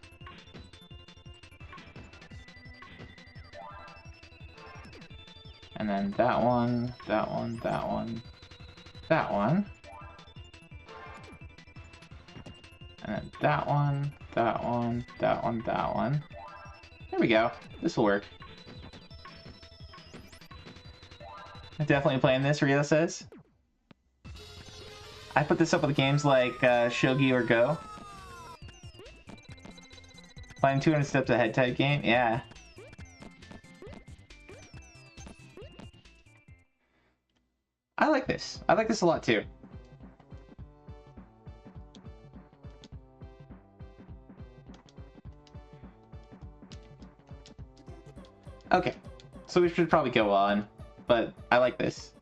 And then that one, that one, that one, that one. And then that one, that one, that one, that one. There we go. This will work. I'm definitely playing this, Rio says. I put this up with games like Shogi or Go. Playing 200 steps ahead type game? Yeah. I like this. I like this a lot too. Okay, so we should probably go on, but I like this.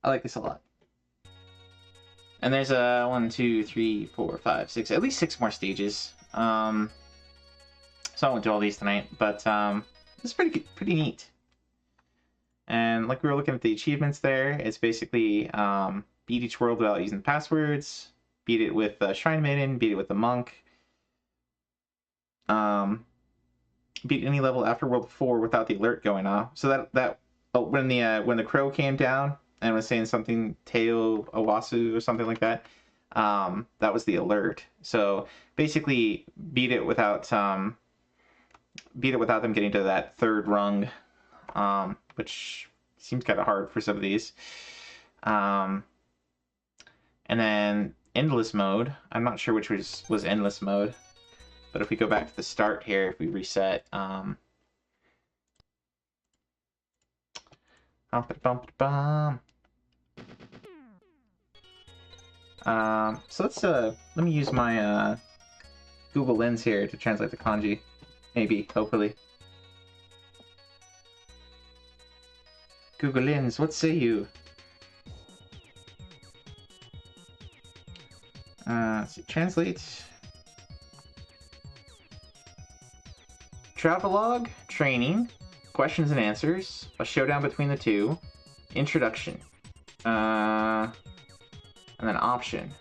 I like this a lot. And there's a 1, 2, 3, 4, 5, 6, at least 6 more stages. So I won't do all these tonight, but it's pretty neat. And like we were looking at the achievements there, it's basically beat each world without using the passwords, beat it with the Shrine Maiden, beat it with the Monk, beat any level after World 4 without the alert going off. So when the crow came down and was saying something Teo Owasu or something like that, that was the alert. So basically beat it without them getting to that third rung, which seems kind of hard for some of these. And then endless mode. I'm not sure which was endless mode. But if we go back to the start here, if we reset, so let me use my Google Lens here to translate the kanji. Maybe, hopefully. Google Lens, what say you? Let's see, translate. Travelogue, training, questions and answers, a showdown between the two, introduction, and then option.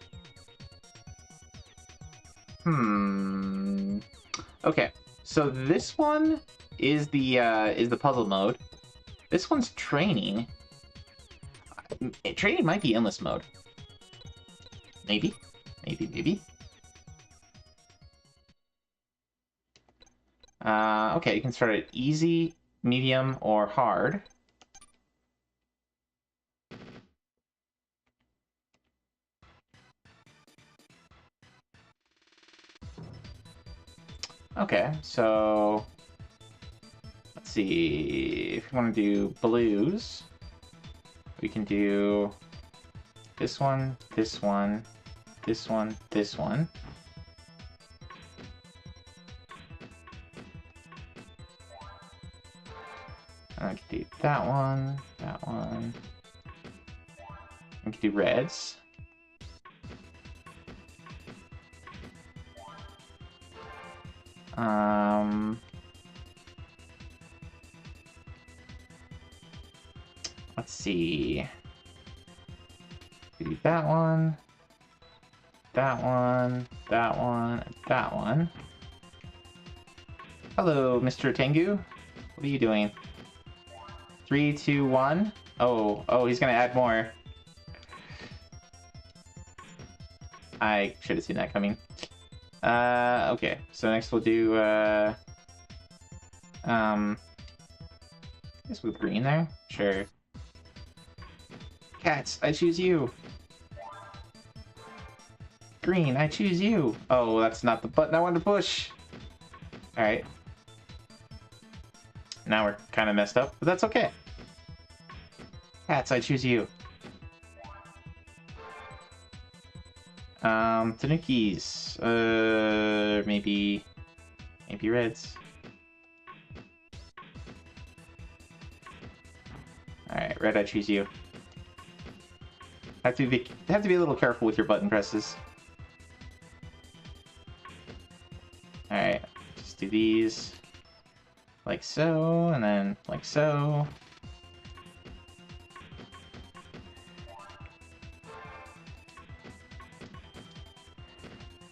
Okay, so this one is the puzzle mode. This one's training. Training might be endless mode. Maybe. Okay, you can start at easy, medium, or hard. Okay, so let's see. If you want to do blues, we can do this one, this one, this one, this one. I can do that one, that one. I can do reds. Let's see. Do that one, that one, that one, that one. Hello, Mr. Tengu. What are you doing? 3, 2, 1. Oh, he's gonna add more. I should have seen that coming. Okay, so next we'll do, I guess with green there? Sure. Cats, I choose you! Green, I choose you! Oh, that's not the button I wanted to push! Alright. Now we're kind of messed up, but that's okay. Cats, I choose you. Tanukis. Maybe reds. Alright, red, I choose you. Have to be a little careful with your button presses. Alright, just do these. Like so, and then like so.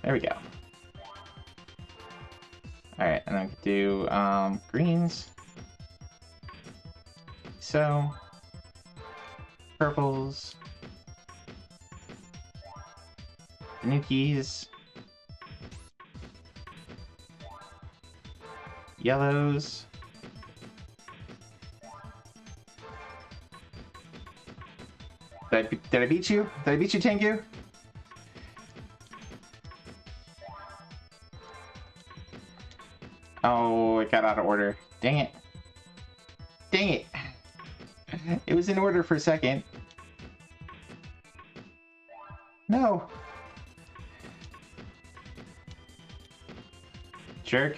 There we go. Alright, and I could do greens. So. Purples. Tanukis. Yellows. Did I beat you? Did I beat you, Tengu? Oh, it got out of order. Dang it. Dang it. It was in order for a second. No. Jerk.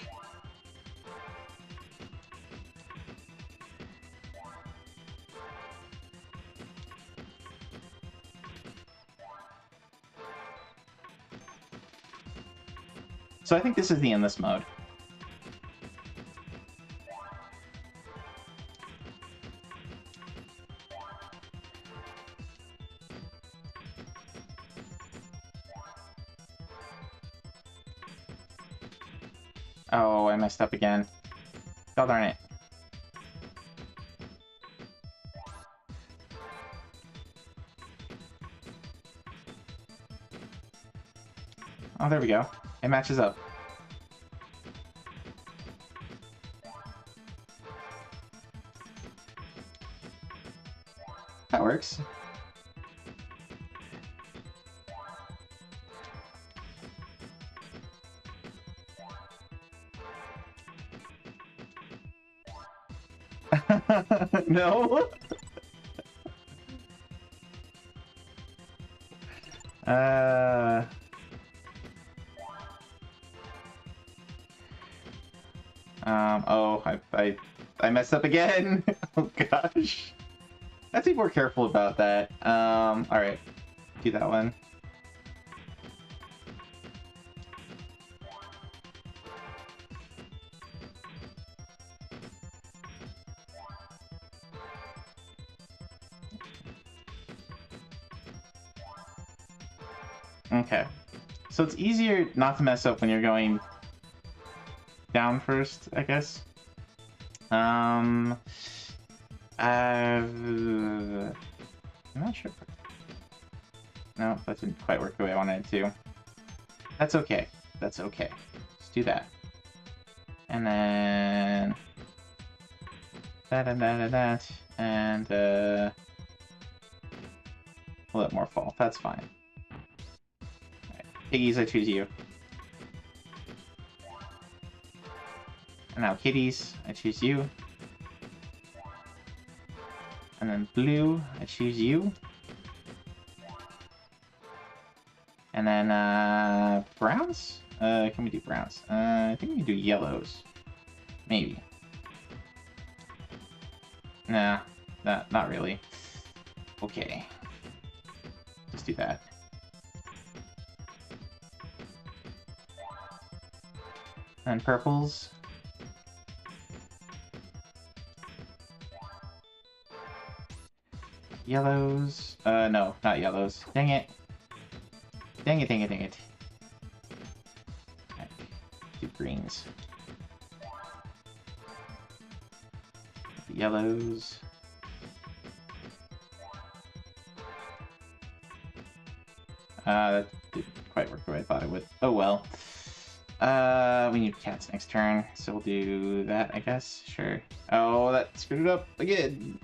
So I think this is the endless mode. Oh, I messed up again. God darn it. Oh, there we go. It matches up. That works. No. Oh, I messed up again. Oh gosh. I have to be more careful about that. All right, do that one. Okay, so it's easier not to mess up when you're going down first, I guess. I'm not sure. No, that didn't quite work the way I wanted it to. That's okay. That's okay. Let's do that. And then that, and we'll let more fall. That's fine. Right. Piggies, I choose you. And now kitties, I choose you. And then blue, I choose you. And then browns? Can we do browns? I think we can do yellows. Maybe. Nah, not really. Okay. Let's do that. And purples. Yellows. No, not yellows. Dang it. Dang it, dang it, dang it. Right. Do greens. Yellows. That didn't quite work the way I thought it would. Oh well. We need cats next turn, so we'll do that, I guess. Sure. Oh, that screwed it up again.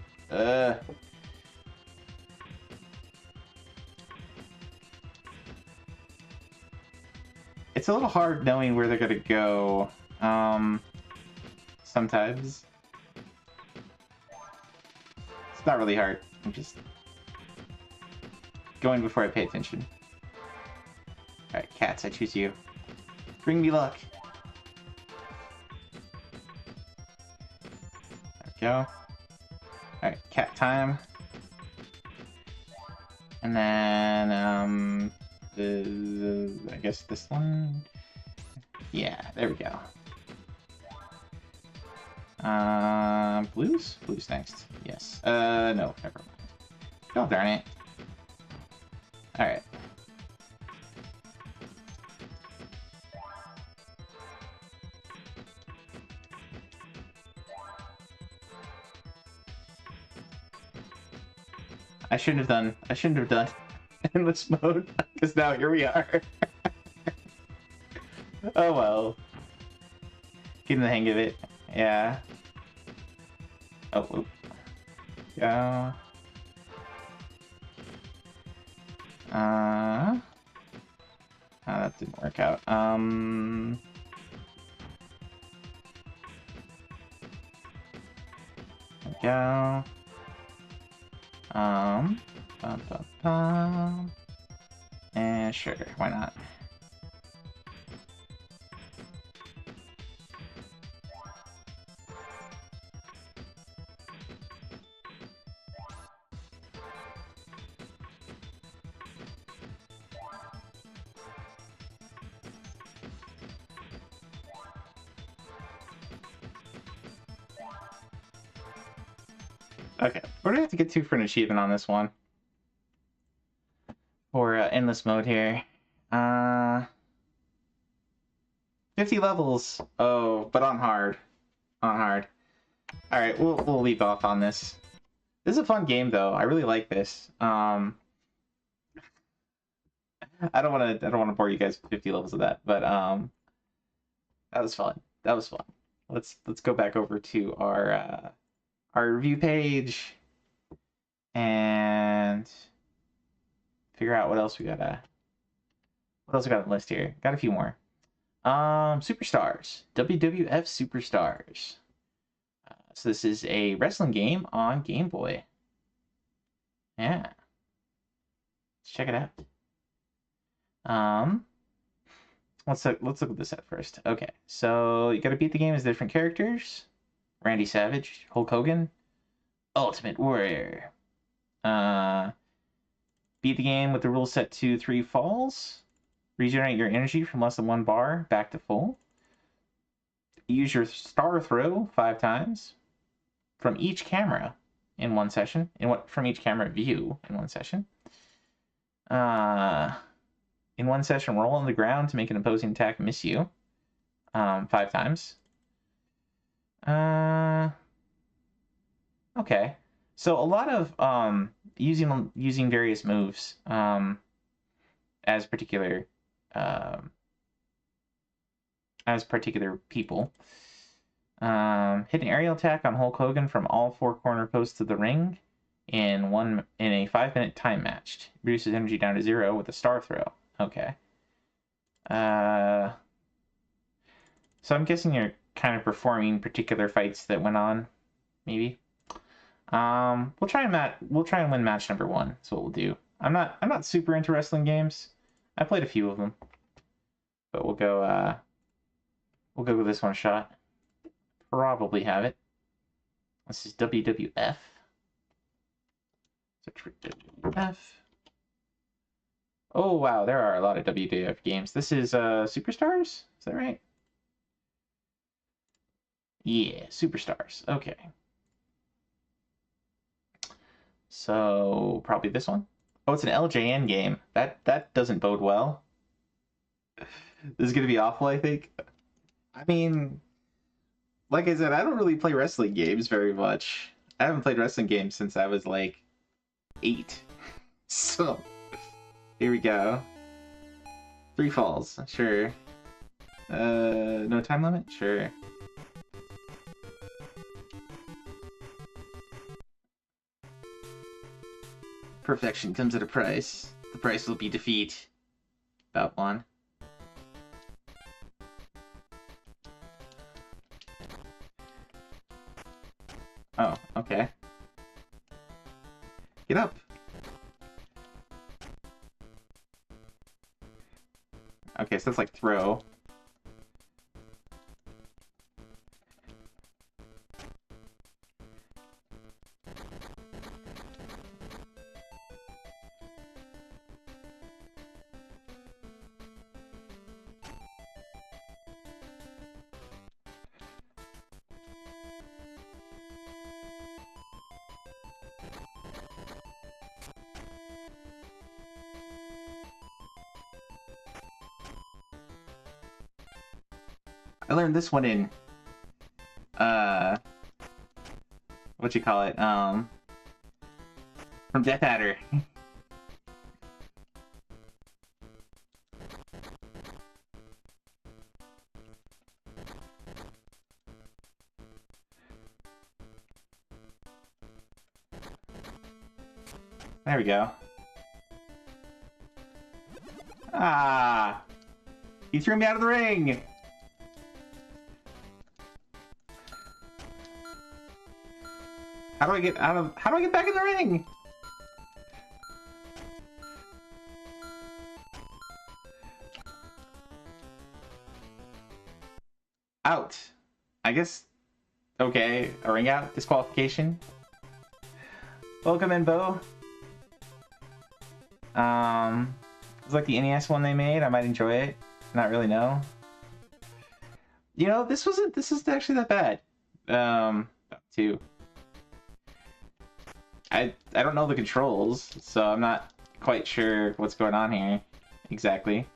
It's a little hard knowing where they're gonna go. Sometimes. It's not really hard. I'm just going before I pay attention. Alright, cats, I choose you. Bring me luck. There we go. Alright, cat time. And then, I guess this one? Yeah, there we go. Blues? Blues next. Yes. No, never mind. Oh, darn it. Alright. I shouldn't have done endless mode, because now here we are. Oh well. Getting the hang of it. Yeah. Oh, oops. Go. Oh, that didn't work out. There we go. Bum, bum, bum. And sure, why not? Okay, what do we have to get to for an achievement on this one? For endless mode here. 50 levels. Oh, but on hard. On hard. Alright, we'll leave off on this. This is a fun game though. I really like this. I don't wanna bore you guys with 50 levels of that, but that was fun. That was fun. Let's go back over to our review page and figure out what else we got on the list here. Got a few more. Superstars. WWF Superstars. So this is a wrestling game on Game Boy. Yeah. Let's check it out. Let's look at this at first. Okay, so you gotta beat the game as different characters. Randy Savage, Hulk Hogan, Ultimate Warrior. Beat the game with the rules set to 3 falls. Regenerate your energy from less than 1 bar back to full. Use your star throw 5 times from each camera in one session. From each camera view in one session. In one session, roll on the ground to make an opposing attack miss you. 5 times. Okay. So a lot of using various moves as particular people. Hit an aerial attack on Hulk Hogan from all 4 corner posts of the ring in a 5-minute time match. Reduces energy down to 0 with a star throw. Okay. So I'm guessing you're kind of performing particular fights that went on, maybe. We'll try and win match number 1. That's what we'll do. I'm not super into wrestling games. I played a few of them, but we'll go with this one shot. Probably have it. This is WWF. Search for WWF. Oh wow, there are a lot of WWF games. This is Superstars? Is that right? Yeah, Superstars. Okay. So probably this one. Oh, it's an LJN game. That doesn't bode well. This is gonna be awful, I think. I mean, like I said, I don't really play wrestling games very much. I haven't played wrestling games since I was like 8. So here we go. 3 falls, sure. No time limit? Sure. Perfection comes at a price. The price will be defeat. About 1. Oh, okay. Get up. Okay, so that's like throw. I learned this one in what you call it? From Death Adder. There we go. Ah! He threw me out of the ring! How do I get back in the ring? Out. I guess. Okay, a ring out. Disqualification. Welcome in, Bo. It's like the NES one they made. I might enjoy it. Not really know. You know, this isn't actually that bad. Two. I don't know the controls, so I'm not quite sure what's going on here exactly.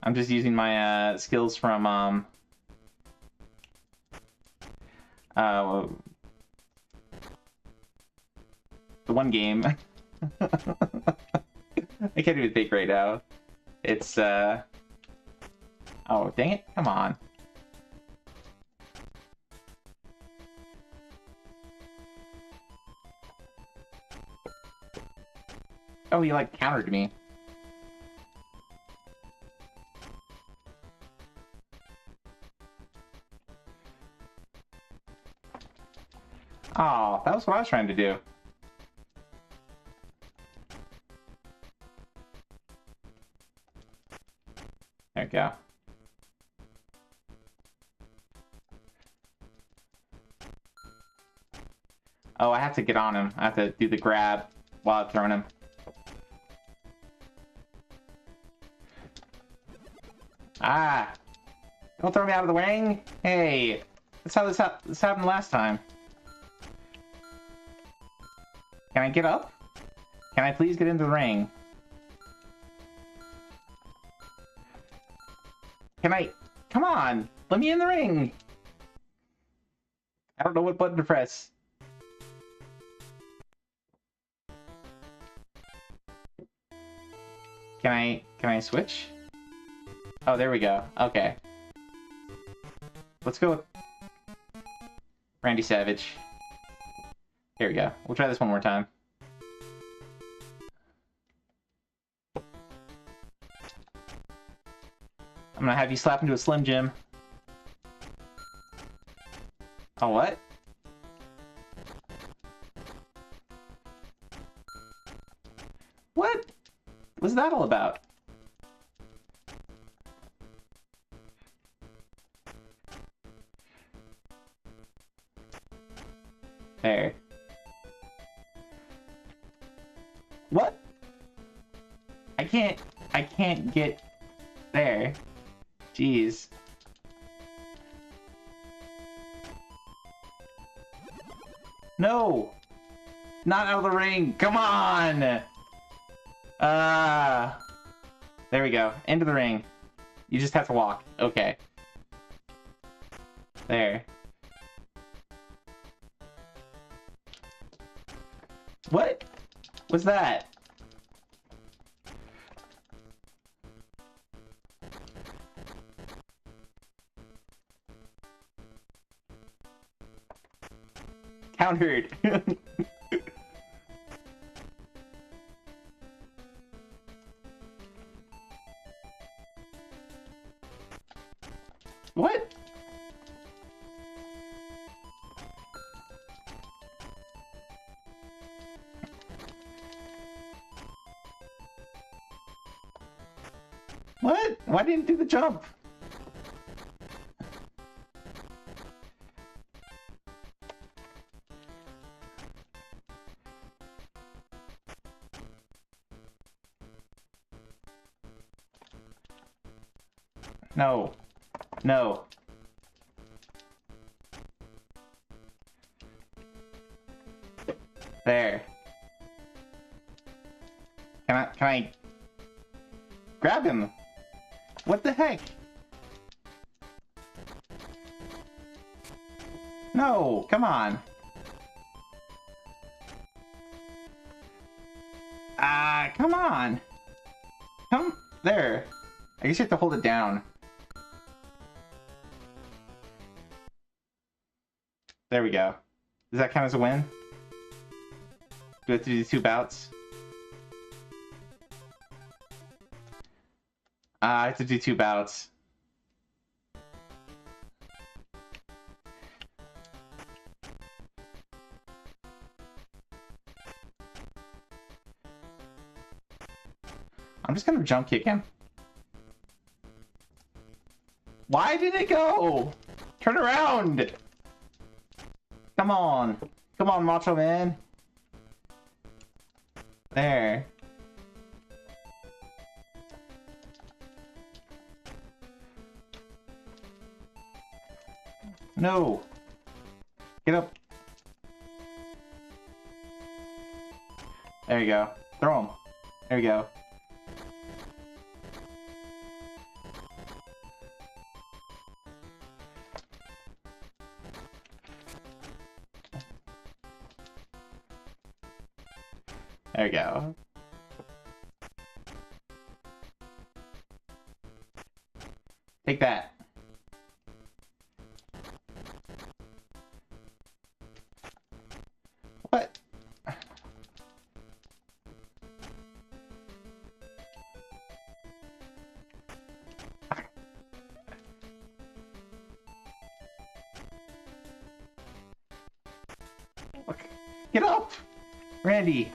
I'm just using my skills from the one game. I can't even think right now. It's oh dang it, come on. Oh, he like countered me. Oh, that was what I was trying to do. There we go. Oh, I have to get on him. I have to do the grab while I'm throwing him. Ah! Don't throw me out of the ring! Hey! That's how this happened last time. Can I get up? Can I please get into the ring? Can I... Come on! Let me in the ring! I don't know what button to press. Can I switch? Oh, there we go. Okay. Let's go with Randy Savage. Here we go. We'll try this one more time. I'm gonna have you slap into a Slim Jim. Oh, what? What? What's that all about? There. What? I can't get there. Jeez. No! Not out of the ring! Come on! There we go. Into the ring. You just have to walk. Okay. There. What was that? Countered. What? What? Why didn't you do the jump? No. No. There. Can I grab him? What the heck? No, come on. Come on. Come there. I guess you have to hold it down. There we go. Does that count as a win? Do we have to do 2 bouts? I have to do 2 bouts. I'm just gonna jump kick him. Why did it go? Turn around! Come on. Come on, Macho Man. There. No. Get up. There you go. Throw him. There you go. There we go. Take that. What? Get up! Randy!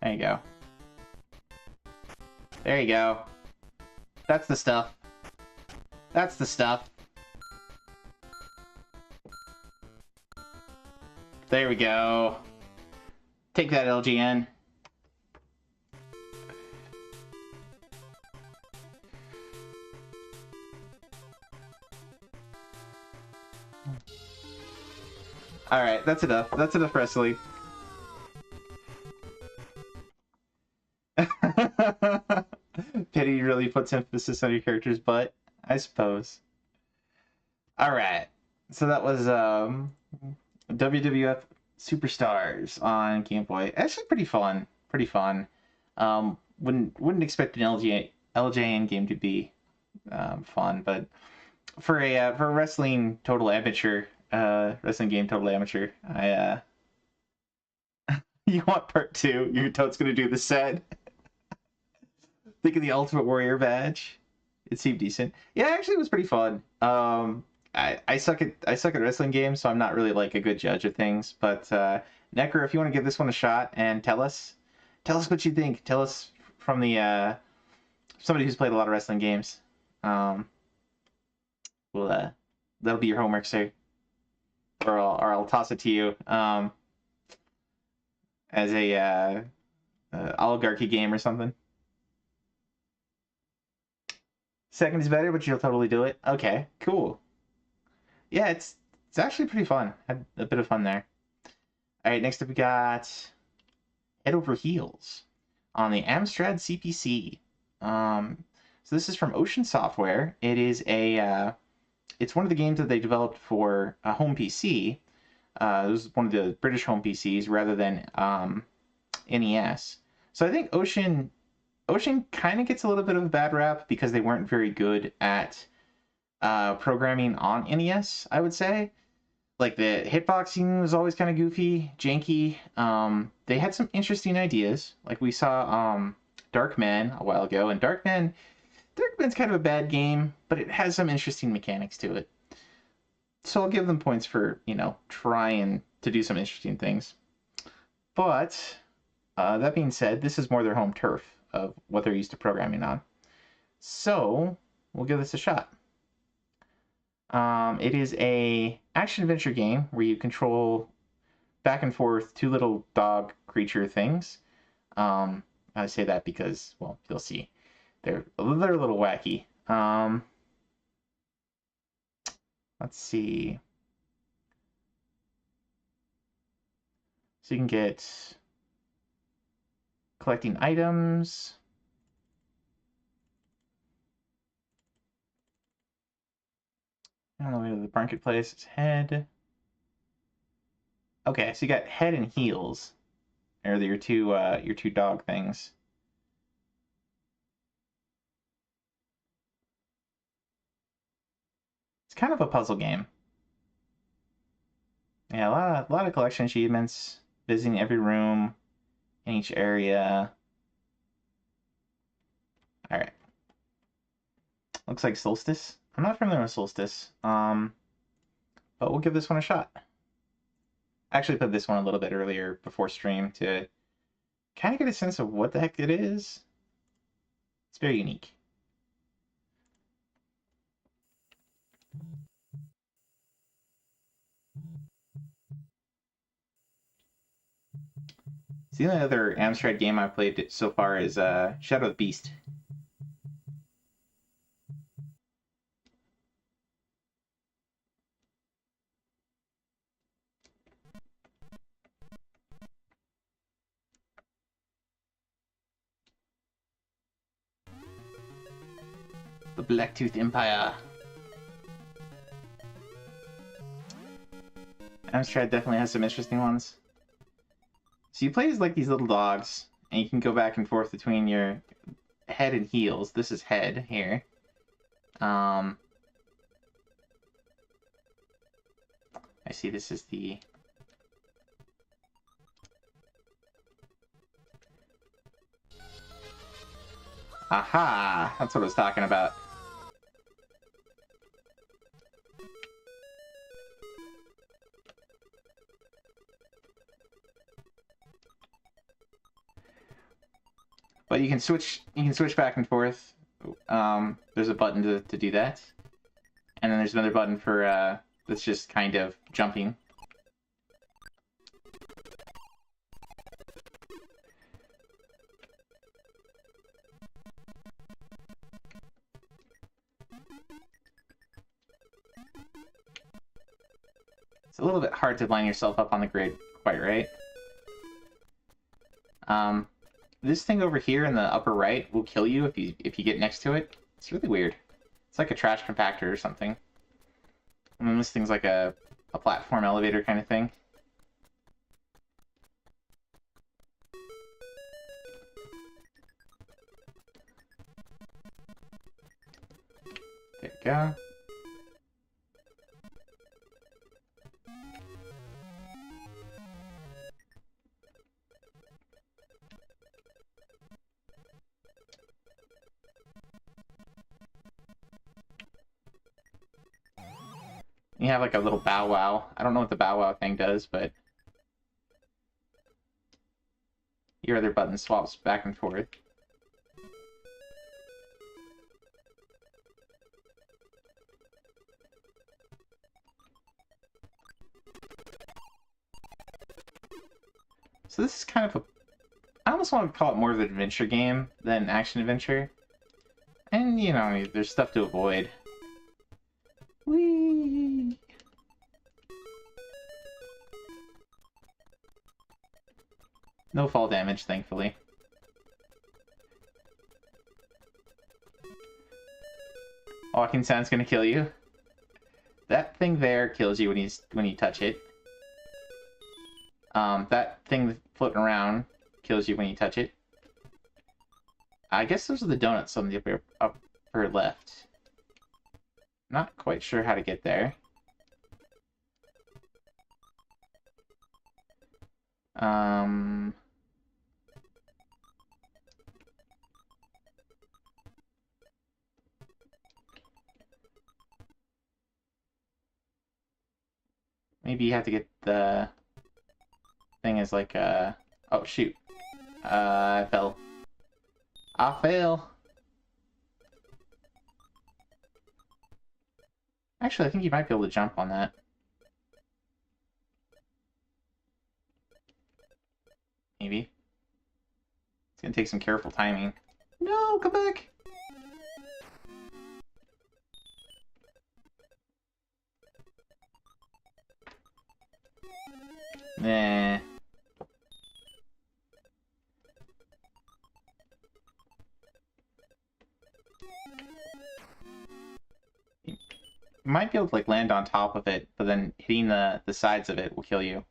There you go. There you go. That's the stuff. That's the stuff. There we go. Take that, LGN. Alright, that's enough. That's enough wrestling. Pity really puts emphasis on your character's butt, I suppose. Alright, so that was WWF Superstars on Game Boy. Actually pretty fun. Pretty fun. Wouldn't expect an LJN game to be fun, but for a wrestling total amateur, wrestling game total amateur, you want part 2? Your toad's gonna do the set. Think of the Ultimate Warrior badge. It seemed decent. Yeah, actually, it was pretty fun. I suck at wrestling games, so I'm not really like a good judge of things. But Necker, if you want to give this one a shot and tell us what you think. Tell us from the somebody who's played a lot of wrestling games. Well, that'll be your homework, sir. Or I'll toss it to you as a oligarchy game or something. Second is better, but you'll totally do it. Okay, cool. Yeah, it's actually pretty fun. Had a bit of fun there. All right, next up we got Head Over Heels on the Amstrad CPC. So this is from Ocean Software. It is it's one of the games that they developed for a home PC. This is one of the British home PCs rather than NES. So I think Ocean kind of gets a little bit of a bad rap because they weren't very good at programming on NES, I would say. Like, the hitboxing was always kind of goofy, janky. They had some interesting ideas. Like, we saw Darkman a while ago, and Darkman's kind of a bad game, but it has some interesting mechanics to it. So I'll give them points for, trying to do some interesting things. But, that being said, this is more their home turf of what they're used to programming on. So, we'll give this a shot. It is a action-adventure game where you control back and forth 2 little dog creature things. I say that because, well, you'll see. They're a little wacky. Let's see. So you can get collecting items. On the way to the marketplace, it's head. Okay, so you got head and heels. or your two dog things. It's kind of a puzzle game. Yeah, a lot of collection achievements, visiting every room in each area. All right. Looks like Solstice. I'm not familiar with Solstice. But we'll give this one a shot. I actually played this one a little bit earlier before stream to kind of get a sense of what the heck it is. It's very unique. So the only other Amstrad game I've played so far is Shadow of the Beast. The Blacktooth Empire. Amstrad definitely has some interesting ones. So you play as like these little dogs, and you can go back and forth between your head and heels. This is head here. I see this is the... Aha! That's what I was talking about. But you can switch back and forth. There's a button to do that. And then there's another button for that's just kind of jumping. It's a little bit hard to line yourself up on the grid quite right. This thing over here in the upper right will kill you if you get next to it. It's really weird. It's like a trash compactor or something. And then this thing's like a platform elevator kind of thing. There you go. You have like a little bow wow. I don't know what the bow wow thing does, but your other button swaps back and forth. So this is kind of a... I almost want to call it more of an adventure game than action-adventure. And, you know, there's stuff to avoid. Whee! No fall damage, thankfully. Walking sound's gonna kill you. That thing there kills you when you touch it. That thing floating around kills you when you touch it. I guess those are the donuts on the upper left. Not quite sure how to get there. Maybe you have to get the thing is like oh shoot. I fell. I fail. Actually, I think you might be able to jump on that. Maybe. It's gonna take some careful timing. No, come back! Nah. You might be able to like land on top of it, but then hitting the sides of it will kill you.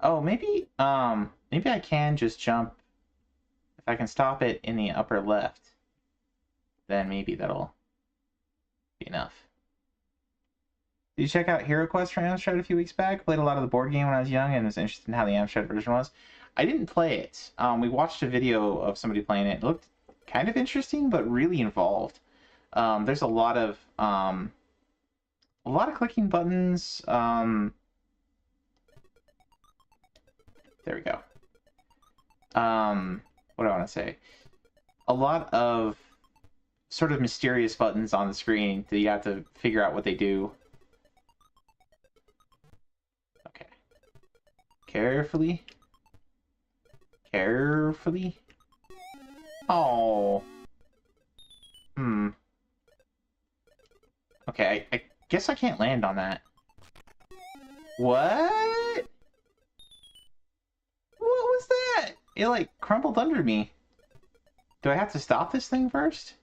Oh, maybe I can just jump. If I can stop it in the upper left, then maybe that'll be enough. Did you check out Hero Quest for Amstrad a few weeks back? Played a lot of the board game when I was young and was interested in how the Amstrad version was. I didn't play it. We watched a video of somebody playing it. It looked kind of interesting, but really involved. There's a lot of clicking buttons. There we go. What do I want to say? A lot of sort of mysterious buttons on the screen that you have to figure out what they do. Okay. Carefully. Carefully. Oh. Okay, I guess I can't land on that. What? What was that? It, like, crumbled under me. Do I have to stop this thing first?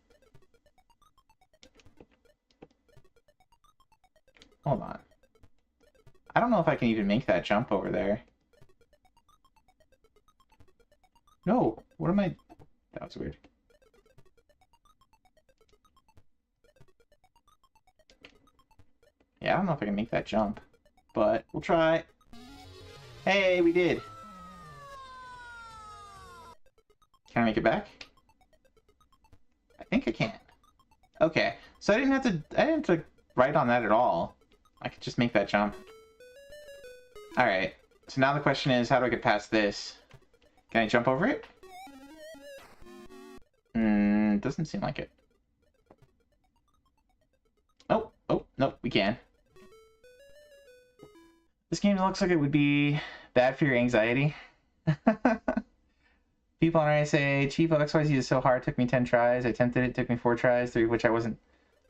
Hold on. I don't know if I can even make that jump over there. No, what am I... That was weird. Yeah, I don't know if I can make that jump, but we'll try. Hey, we did. Can I make it back? I think I can. Okay, so I didn't have to write on that at all. I could just make that jump. Alright, so now the question is, how do I get past this? Can I jump over it? Doesn't seem like it. Oh, nope, we can. This game looks like it would be bad for your anxiety. People on RA say, Chief of XYZ is so hard, it took me 10 tries. I attempted it, took me 4 tries, 3 of which I wasn't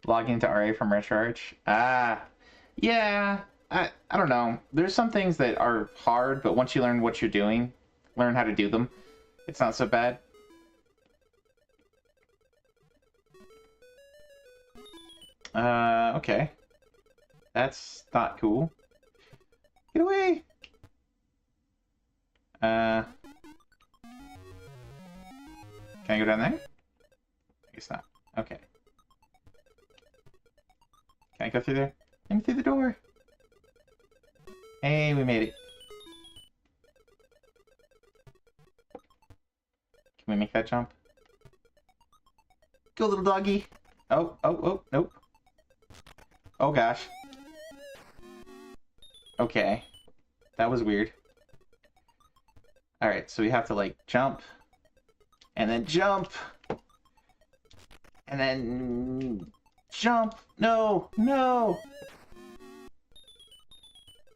logging into RA from RetroArch. Yeah, I don't know. There's some things that are hard, but once you learn what you're doing, learn how to do them, it's not so bad. Okay. That's not cool. Get away! Can I go down there? I guess not. Okay. Can I go through there? Let me through the door! Hey, we made it. Can we make that jump? Go, little doggy! Oh, nope. Oh gosh. Okay. That was weird. Alright, so we have to, like, jump. And then jump! And then... jump! No! No!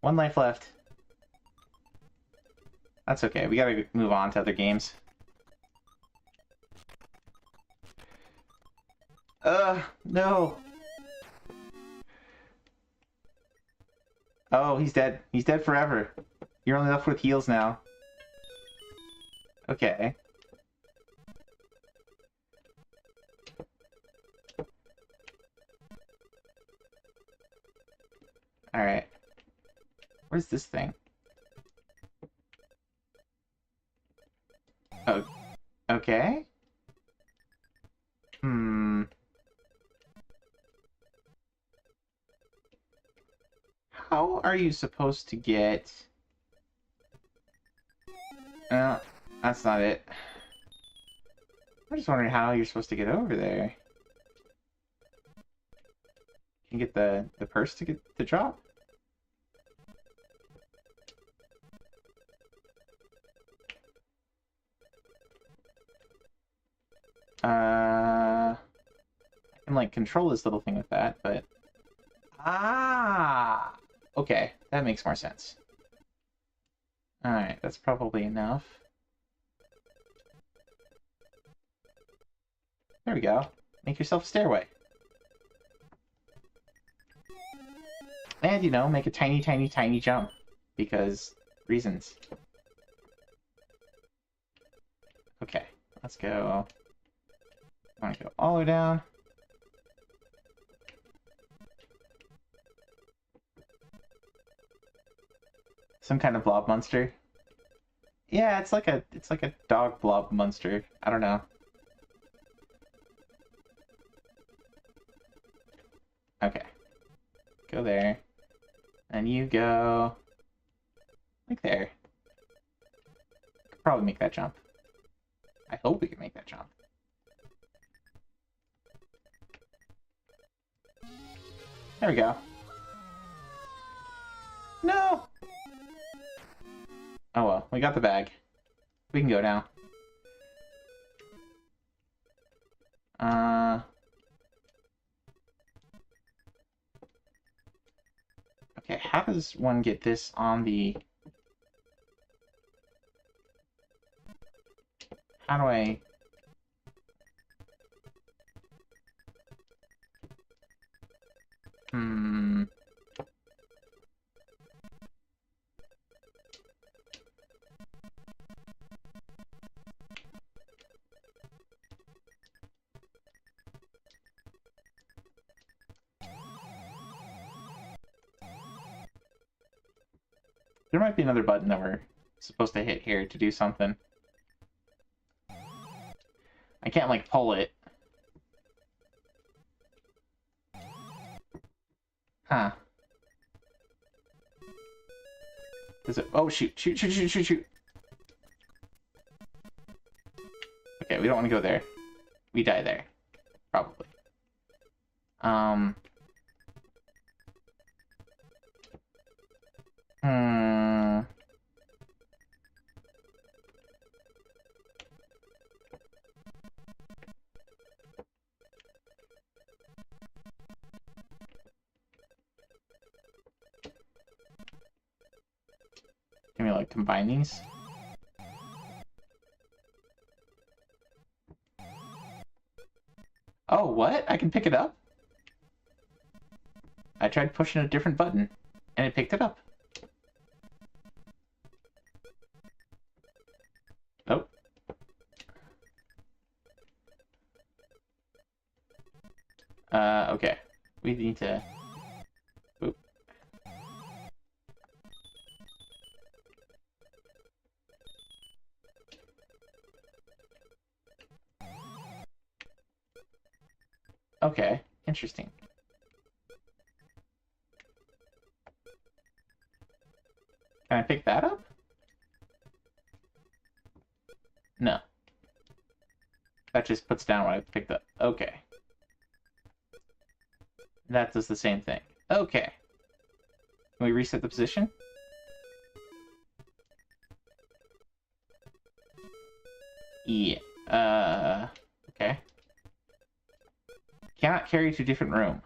1 life left. That's okay. We gotta move on to other games. No! Oh, he's dead. He's dead forever. You're only left with heals now. Okay. Alright. Where's this thing? Oh. Okay. How are you supposed to get... that's not it. I'm just wondering how you're supposed to get over there. Can you get the purse to get the drop? I can, like, control this little thing with that, but... Ah! Okay, that makes more sense. Alright, that's probably enough. There we go. Make yourself a stairway. And, you know, make a tiny, tiny, tiny jump. Because reasons. Okay, let's go. I want to go all the way down. Some kind of blob monster. Yeah, it's like a dog blob monster. I don't know. Okay. Go there. And you go like there. Could probably make that jump. I hope we can make that jump. There we go. No! Oh well, we got the bag. We can go now. Okay, how does one get this on the... How do I... Hmm... There might be another button that we're supposed to hit here to do something. I can't, like, pull it. Huh. Does it... Oh, shoot. Shoot, shoot, shoot, shoot, shoot. Okay, we don't want to go there. We die there. Probably. Hmm... Can we, like, combine these? Oh, what? I can pick it up? I tried pushing a different button, and it picked it up. Oh. Okay. We need to... Oop. Okay, interesting. Can I pick that up? No. That just puts down what I picked up. Okay. That does the same thing. Okay. Can we reset the position? Yeah. Okay. Cannot carry to different room.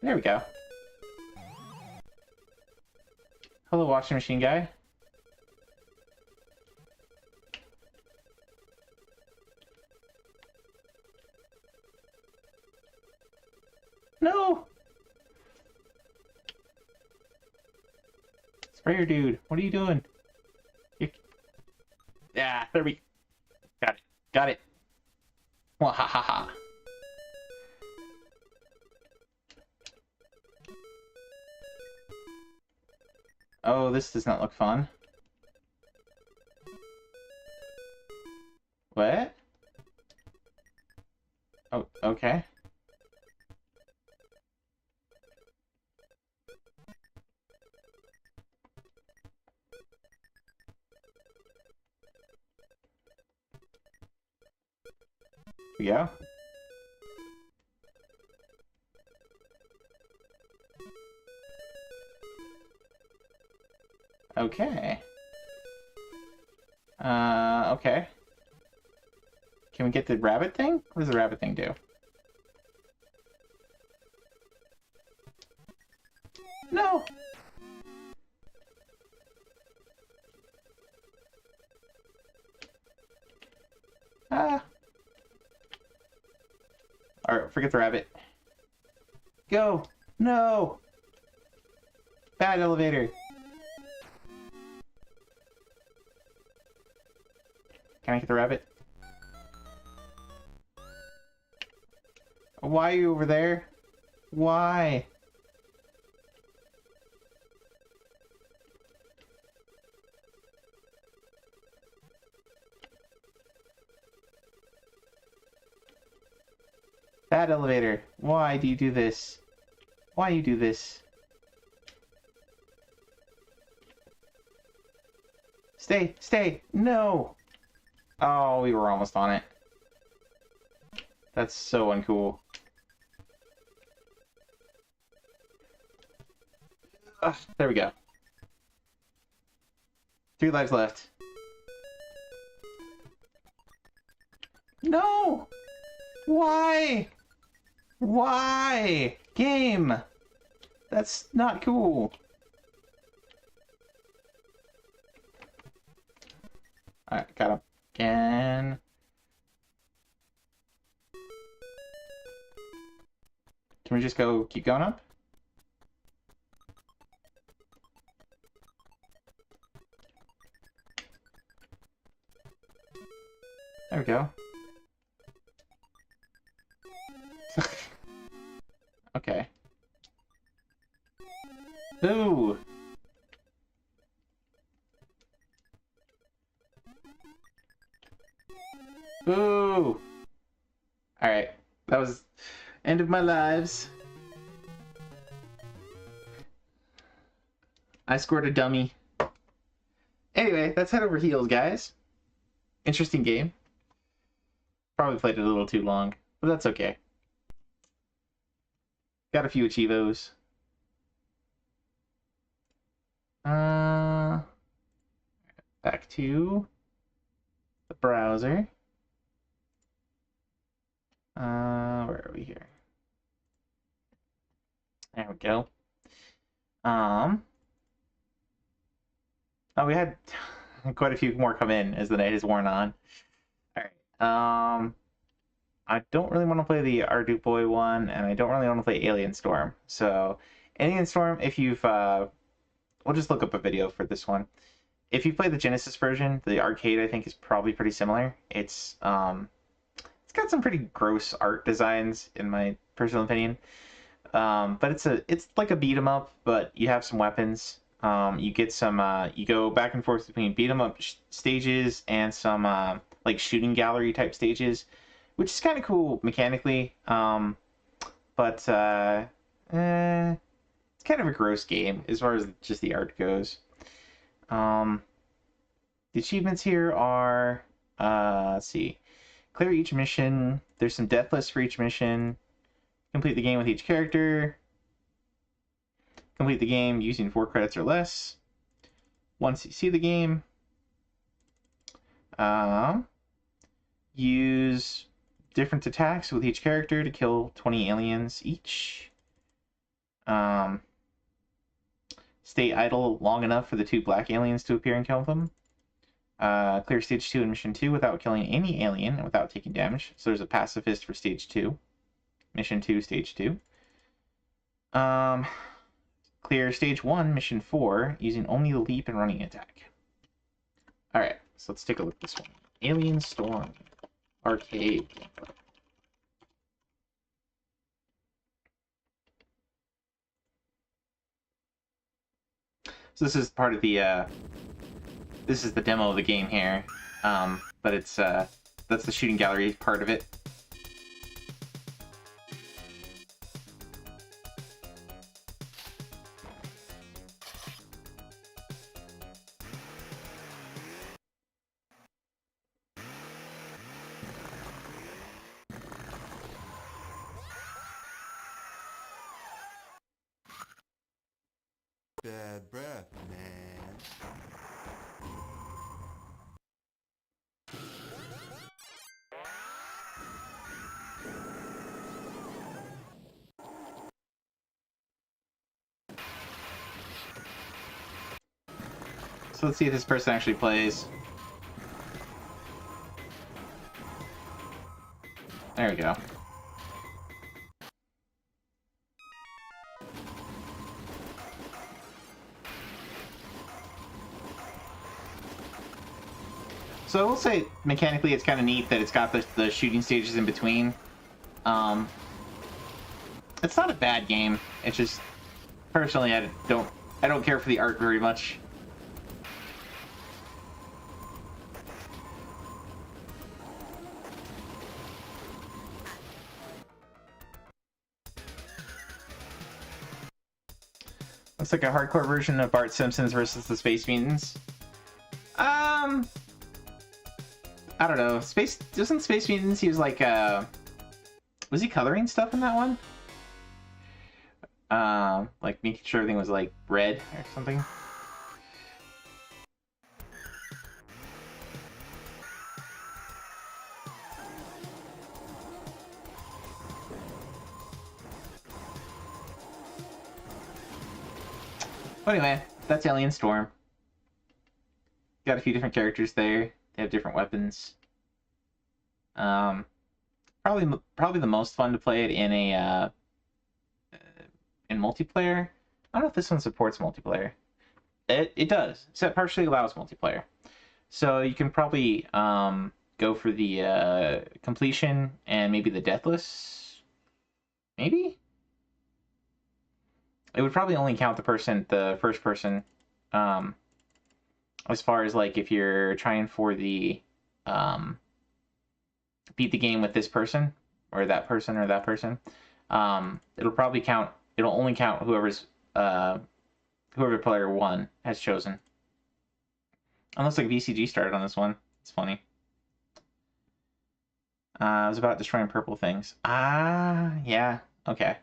There we go. Hello, washing machine guy. No! Sprayer dude, what are you doing? Yeah, there we... Got it. Got it. Wahahaha. Oh, this does not look fun. What? Oh, okay. Here we go. Okay. Okay. Can we get the rabbit thing? What does the rabbit thing do? No! Ah. Alright, forget the rabbit. Go! No! Bad elevator. Can I get the rabbit? Why are you over there? Why? That elevator. Why do you do this? Why you do this? Stay, stay. No. Oh, we were almost on it. That's so uncool. Ugh, there we go. 3 lives left. No! Why? Why? Game! That's not cool. Alright, got him. Again. Can we just keep going up? There we go. Okay. Ooh! Ooh! Alright. That was end of my lives. I scored a dummy. Anyway, that's Head Over Heels, guys. Interesting game. Probably played it a little too long, but that's okay. Got a few achievos. Back to the browser. Where are we here? There we go. Oh, we had quite a few more come in as the night has worn on. All right. I don't really want to play the Arduke Boy one, and I don't really want to play Alien Storm. So, Alien Storm, if you've, we'll just look up a video for this one. If you play the Genesis version, the arcade, I think, is probably pretty similar. It's got some pretty gross art designs, in my personal opinion. But it's like a beat 'em up, but you have some weapons. You get some, you go back and forth between beat 'em up stages and some, like shooting gallery type stages, which is kind of cool mechanically. But it's kind of a gross game as far as just the art goes. The achievements here are, let's see, clear each mission. There's some death lists for each mission. Complete the game with each character. Complete the game using 4 credits or less. Once you see the game, use different attacks with each character to kill 20 aliens each. Stay idle long enough for the 2 black aliens to appear and kill them. Clear stage 2 and mission 2 without killing any alien and without taking damage. So there's a pacifist for stage 2. Mission 2, stage 2. Clear stage 1, mission 4, using only the leap and running attack. Alright, so let's take a look at this one. Alien Storm. Arcade. So this is part of the, this is the demo of the game here. But it's, that's the shooting gallery part of it. Bad breath, man. So let's see if this person actually plays. There we go. So I will say, mechanically, it's kind of neat that it's got the shooting stages in between. It's not a bad game. It's just personally I don't care for the art very much. Looks like a hardcore version of Bart Simpsons versus the Space Mutants. I don't know. Doesn't Space Mutants use like was he coloring stuff in that one? Like making sure everything was like red or something. But anyway, that's Alien Storm. Got a few different characters there. They have different weapons. Probably the most fun to play it in a in multiplayer. I don't know if this one supports multiplayer. It does. So it partially allows multiplayer. So you can probably go for the completion and maybe the deathless. Maybe? It would probably only count the first person. As far as like if you're trying for the beat the game with this person or that person or that person, it'll probably count. It'll only count whoever player one has chosen. Unless like VCG started on this one. It's funny. It was about destroying purple things. Yeah. Okay.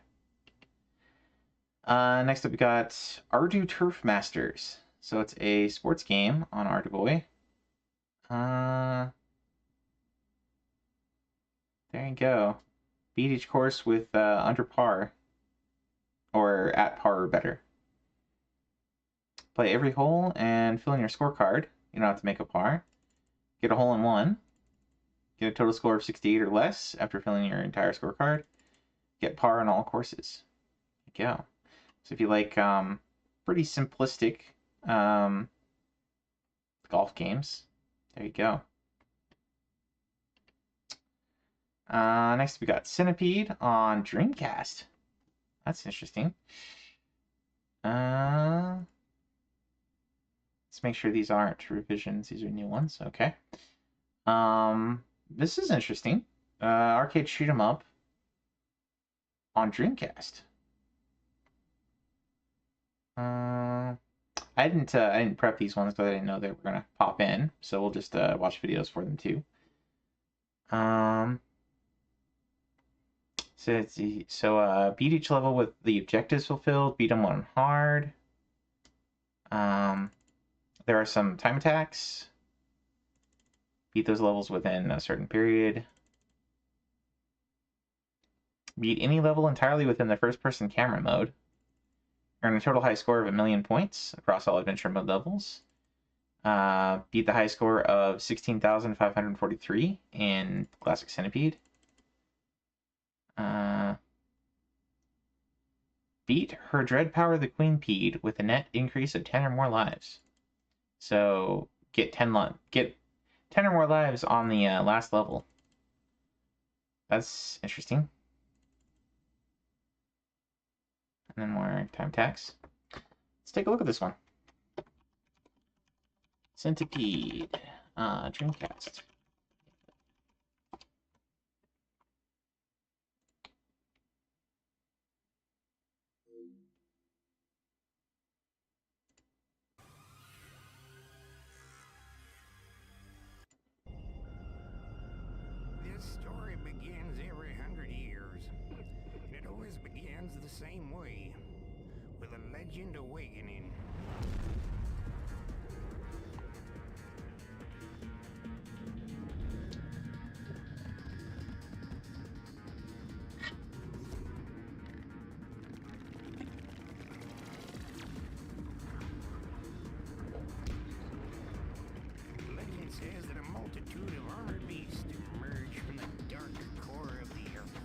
Next up we got Ardu Turf Masters. So it's a sports game on Arduboy. There you go. Beat each course with under par. Or at par or better. Play every hole and fill in your scorecard. You don't have to make a par. Get a hole in one. Get a total score of 68 or less after filling your entire scorecard. Get par on all courses. There you go. So if you like pretty simplistic golf games, there you go. Next we got Centipede on Dreamcast. That's interesting. Let's make sure these aren't revisions. These are new ones. Okay. This is interesting. Arcade shoot 'em up on Dreamcast. I didn't prep these ones because I didn't know they were gonna pop in, so we'll just watch videos for them too. So beat each level with the objectives fulfilled. Beat them on hard. There are some time attacks. Beat those levels within a certain period. Beat any level entirely within the first-person camera mode. Earn a total high score of 1,000,000 points across all adventure mode levels. Beat the high score of 16,543 in Classic Centipede. Beat her Dread Power the Queen Pede with a net increase of 10 or more lives. So get 10 or more lives on the last level. That's interesting. And then more time attacks. Let's take a look at this one. Centipede, Dreamcast. This story begins every 100 years. And it always begins the same way, with a legend awakening. Legend says that a multitude of armored beasts emerge from the dark core of the earth.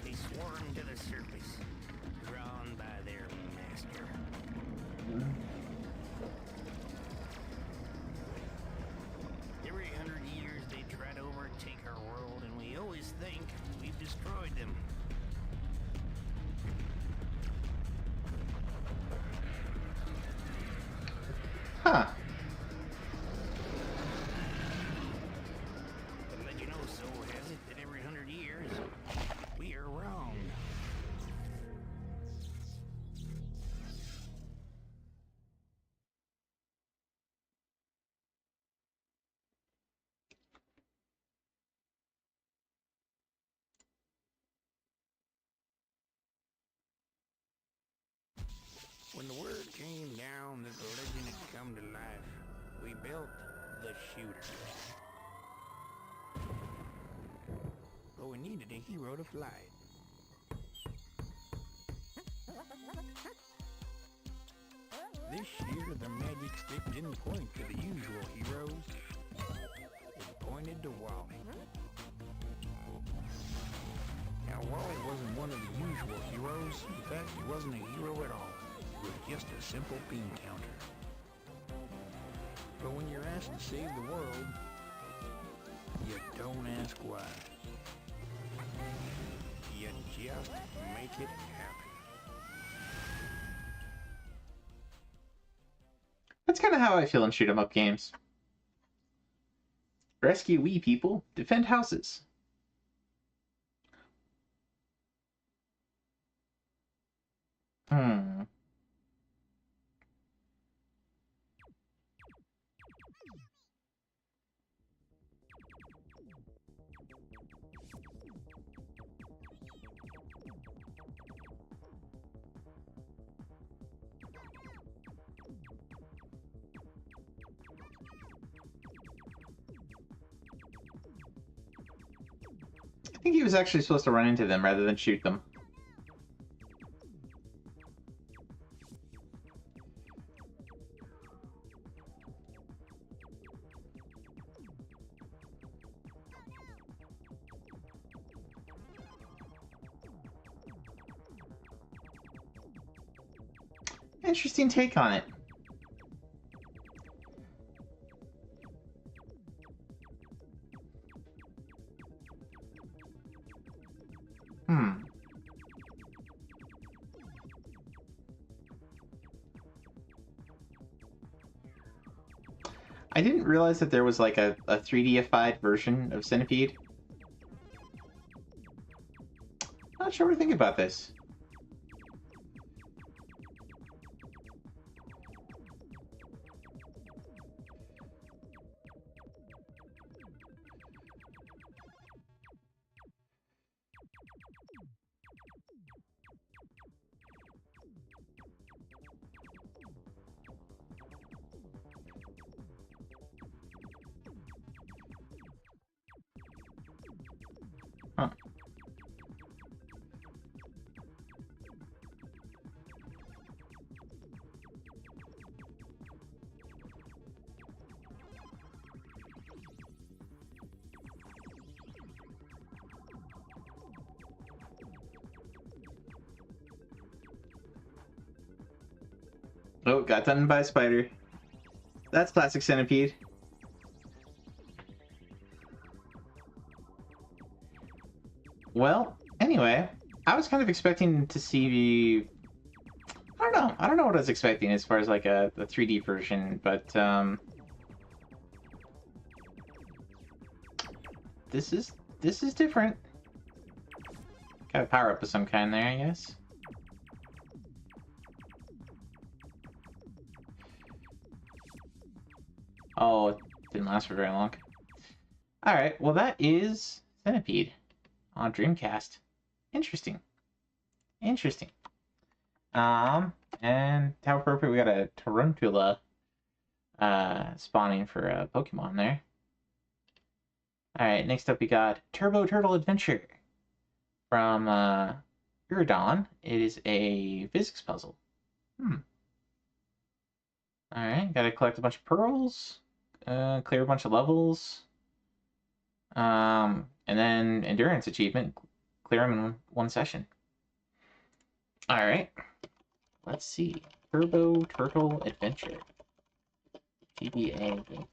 They swarm to the surface, drawn by their master. Every 100 years they try to overtake our world, and we always think we've destroyed Huh. The legend also has it that every 100 years, we are wrong. When the word came down that the legend had come to life, we built the shooter. But we needed a hero to fly it. This year, the magic stick didn't point to the usual heroes. It pointed to Wally. Now, Wally wasn't one of the usual heroes. In fact, he wasn't a hero at all. He was just a simple bean counter. But when you're asked to save the world, you don't ask why. You just make it happen. That's kind of how I feel in shoot 'em up games. Rescue wee people, defend houses. Hmm. I think he was actually supposed to run into them rather than shoot them. Interesting take on it. Hmm. I didn't realize that there was like a 3D-ified version of Centipede. Not sure what to think about this. Huh. Oh, got done by a spider. That's classic Centipede. Well, anyway, I was kind of expecting to see I don't know what I was expecting as far as like a 3D version, but this is different. Got a power up of some kind there, I guess. Oh, it didn't last for very long. Alright, well that is Centipede on Dreamcast. Interesting. Interesting. And how appropriate, we got a Tarantula spawning for Pokemon there. Alright, next up we got Turbo Turtle Adventure from Iridon. It is a physics puzzle. Alright, gotta collect a bunch of pearls, clear a bunch of levels, and then endurance achievement, clear them in one session. Alright, let's see. Turbo Turtle Adventure. GBA gameplay.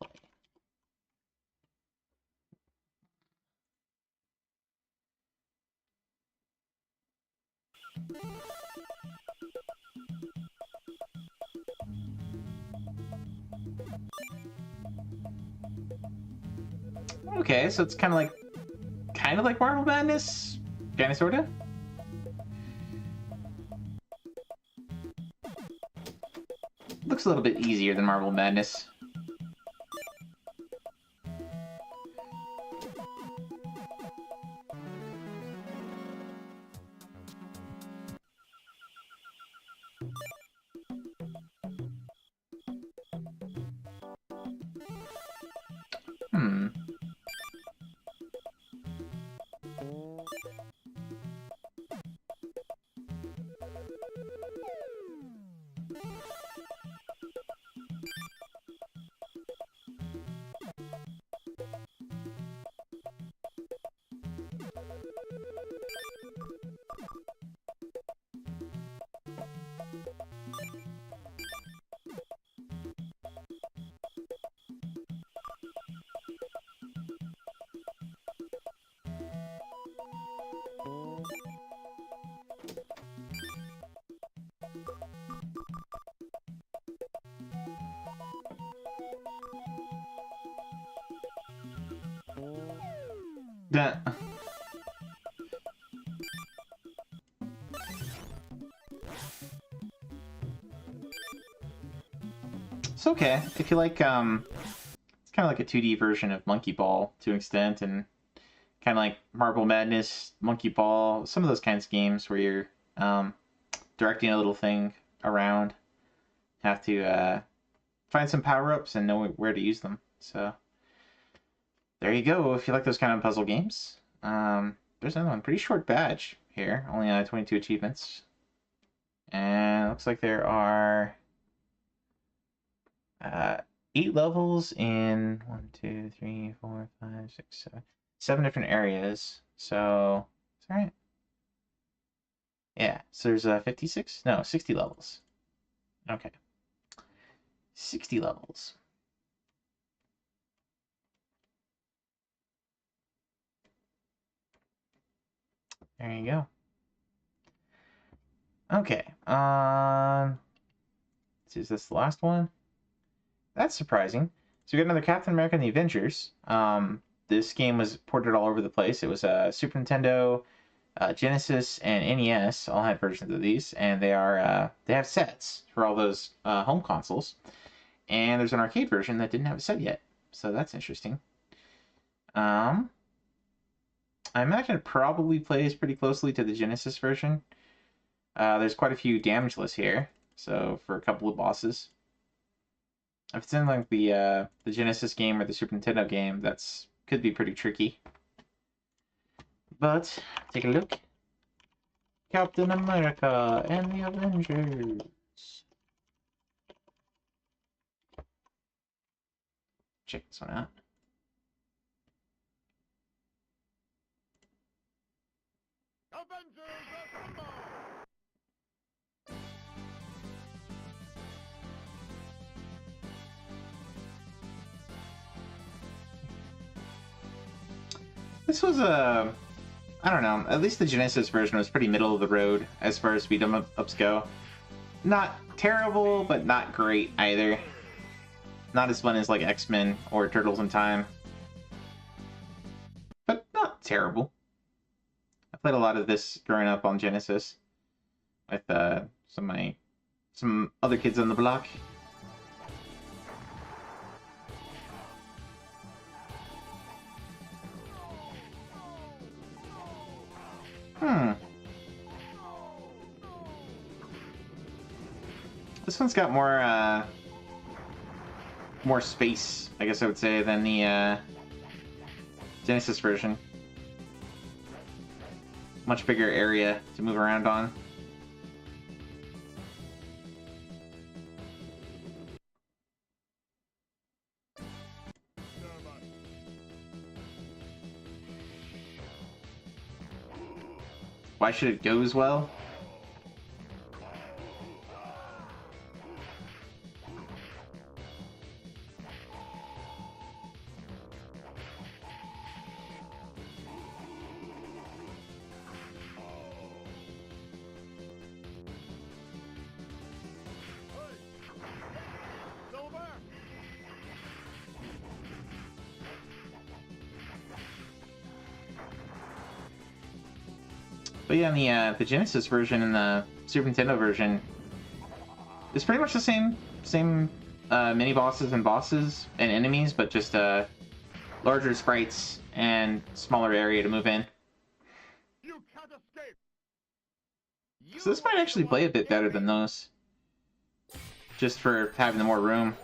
Okay, so it's kind of like Marble Madness, kind of, sorta. Looks a little bit easier than Marble Madness. Hmm. That. It's okay. If you like, it's kind of like a 2D version of Monkey Ball to an extent, and kind of like Marble Madness, Monkey Ball, some of those kinds of games where you're directing a little thing around. Have to find some power-ups and know where to use them. So there you go. If you like those kind of puzzle games, there's another one. Pretty short badge here, only 22 achievements, and it looks like there are 8 levels in 1, 2, 3, 4, 5, 6, 7 different areas. So it's all right. Yeah. So there's 56? No, 60 levels. Okay. 60 levels. There you go. Okay. Is this the last one? That's surprising. So we got another Captain America and the Avengers. This game was ported all over the place. It was Super Nintendo, Genesis, and NES all had versions of these, and they have sets for all those home consoles. And there's an arcade version that didn't have a set yet, so that's interesting. I imagine it probably plays pretty closely to the Genesis version. There's quite a few damageless here, so for a couple of bosses. If it's in like the Genesis game or the Super Nintendo game, that's could be pretty tricky. But take a look. Captain America and the Avengers. Check this one out. Avengers Assemble! This was I don't know, at least the Genesis version was pretty middle of the road as far as beat 'em ups go. Not terrible, but not great either. Not as fun as like X-Men or Turtles in Time. But not terrible. I played a lot of this growing up on Genesis with some other kids on the block. This one's got more space, I guess I would say, than the Genesis version. Much bigger area to move around on. Why should it go as well? But yeah, the Genesis version and the Super Nintendo version, it's pretty much the same mini bosses and bosses and enemies, but just larger sprites and smaller area to move in. So this might actually play a bit better than those, just for having the more room.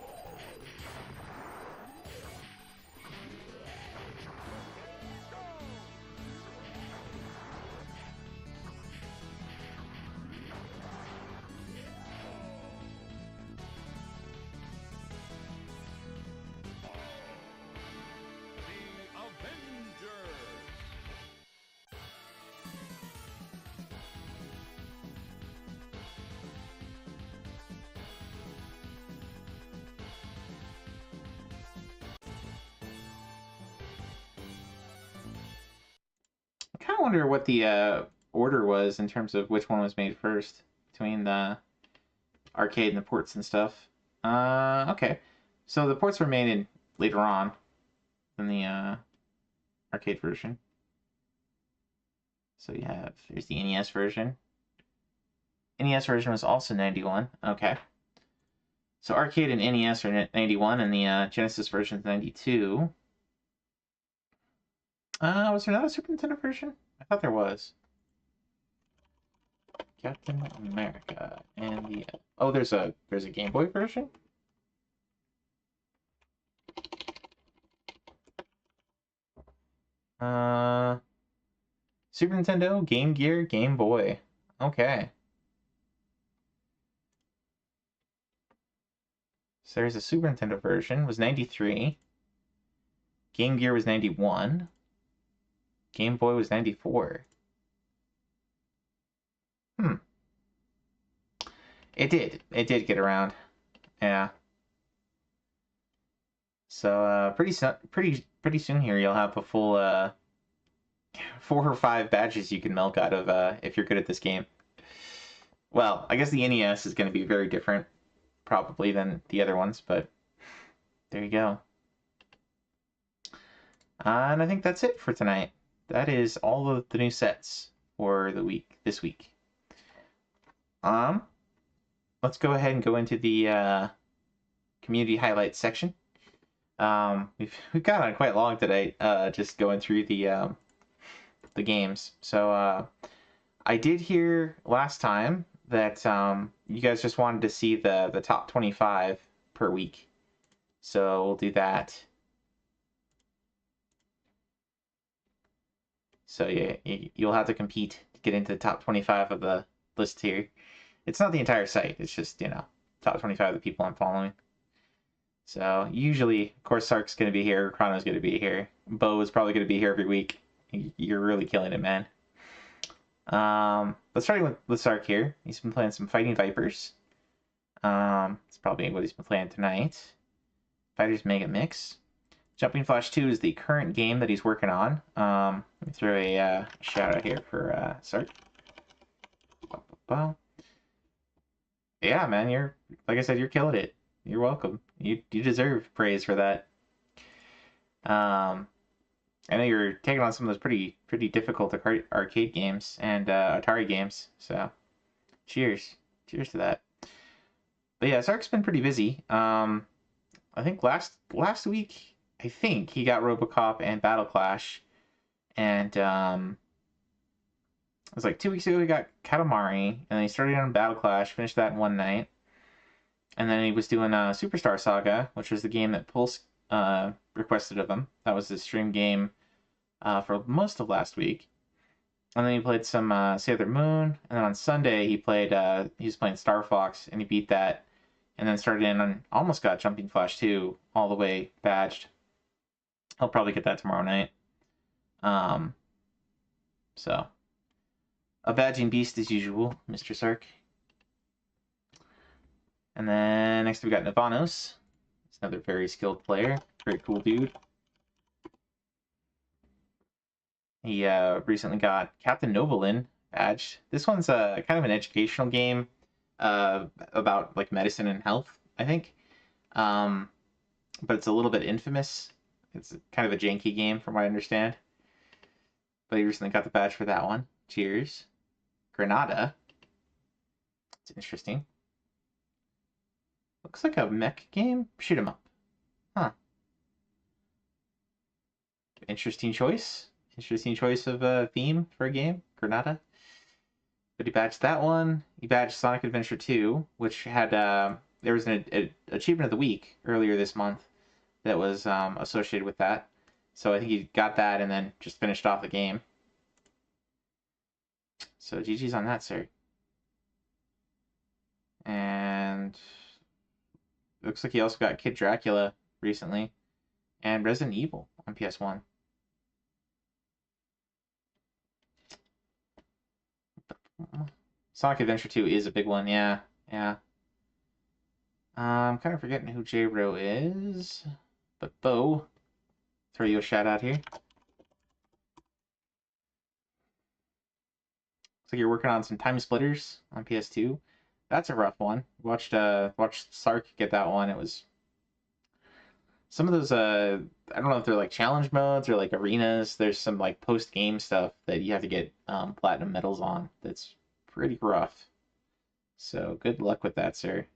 I kind of wonder what the order was in terms of which one was made first between the arcade and the ports and stuff. Okay. So the ports were made in later on than the arcade version. So there's the NES version. NES version was also 91. Okay. So arcade and NES are 91, and the Genesis version is 92. Was there not a Super Nintendo version? I thought there was. Captain America and the there's a Game Boy version. Super Nintendo, Game Gear, Game Boy. Okay. So there's a Super Nintendo version, was 93. Game Gear was 91. Game Boy was 94. It did get around. Yeah. So pretty soon here you'll have a full 4 or 5 badges you can milk out of if you're good at this game. Well, I guess the NES is going to be very different probably than the other ones, but there you go. And I think that's it for tonight. That is all of the new sets for this week. Let's go ahead and go into the community highlights section. We've got on quite long today, just going through the games. So I did hear last time that you guys just wanted to see the top 25 per week. So we'll do that. So yeah, you'll have to compete to get into the top 25 of the list here. It's not the entire site. It's just, top 25 of the people I'm following. So usually, of course, Sark's going to be here. Chrono's going to be here. Bo is probably going to be here every week. You're really killing it, man. Let's start with Sark here. He's been playing some Fighting Vipers. That's probably what he's been playing tonight. Fighters Mega Mix. Jumping Flash 2 is the current game that he's working on. Let me throw a shout out here for Sark. Yeah, man, like I said, you're killing it. You're welcome. You deserve praise for that. I know you're taking on some of those pretty difficult arcade games and Atari games. So, cheers to that. But yeah, Sark's been pretty busy. I think last week, I think he got RoboCop and Battle Clash, and it was like 2 weeks ago he got Katamari, and then he started on Battle Clash, finished that in one night, and then he was doing Superstar Saga, which was the game that Pulse requested of him. That was his stream game for most of last week, and then he played some Sailor Moon, and then on Sunday he was playing Star Fox, and he beat that, and then started in and almost got Jumping Flash 2 all the way badged. I'll probably get that tomorrow night. So a badging beast as usual, Mr. Sark. And then next we got Navanos. He's another very skilled player. Very cool dude. He recently got Captain Novolin badged. This one's kind of an educational game about like medicine and health, I think. But it's a little bit infamous. It's kind of a janky game from what I understand. But he recently got the badge for that one. Cheers. Granada. It's interesting. Looks like a mech game. Shoot 'em up. Huh. Interesting choice. Interesting choice of a theme for a game. Granada. But he badged that one. He badged Sonic Adventure 2, which had there was an achievement of the week earlier this month that was associated with that. So I think he got that and then just finished off the game. So GG's on that, sir. And looks like he also got Kid Dracula recently and Resident Evil on PS1. Sonic Adventure 2 is a big one, yeah. I'm kind of forgetting who J-Ro is, but Bo, throw you a shout out here. Looks like you're working on some Time Splitters on PS2. That's a rough one. Watched Sark get that one. It was some of those I don't know if they're like challenge modes or like arenas. There's some like post game stuff that you have to get platinum medals on. That's pretty rough. So good luck with that, sir.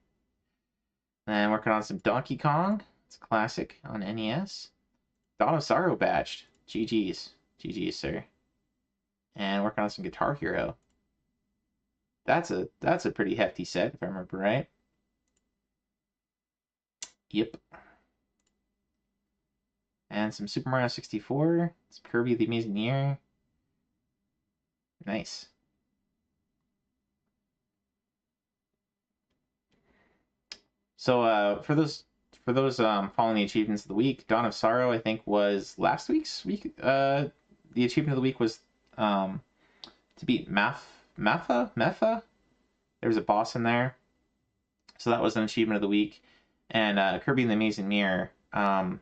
And working on some Donkey Kong. It's a classic on NES. Dawn of Sorrow badged. GG's, sir. And working on some Guitar Hero. That's a pretty hefty set, if I remember right. Yep. And some Super Mario 64. Some Kirby the Amazing Year. Nice. So for those following the achievements of the week, Dawn of Sorrow I think was last week's week. The achievement of the week was to beat Mepha. There was a boss in there, so that was an achievement of the week. And Kirby and the Amazing Mirror. No,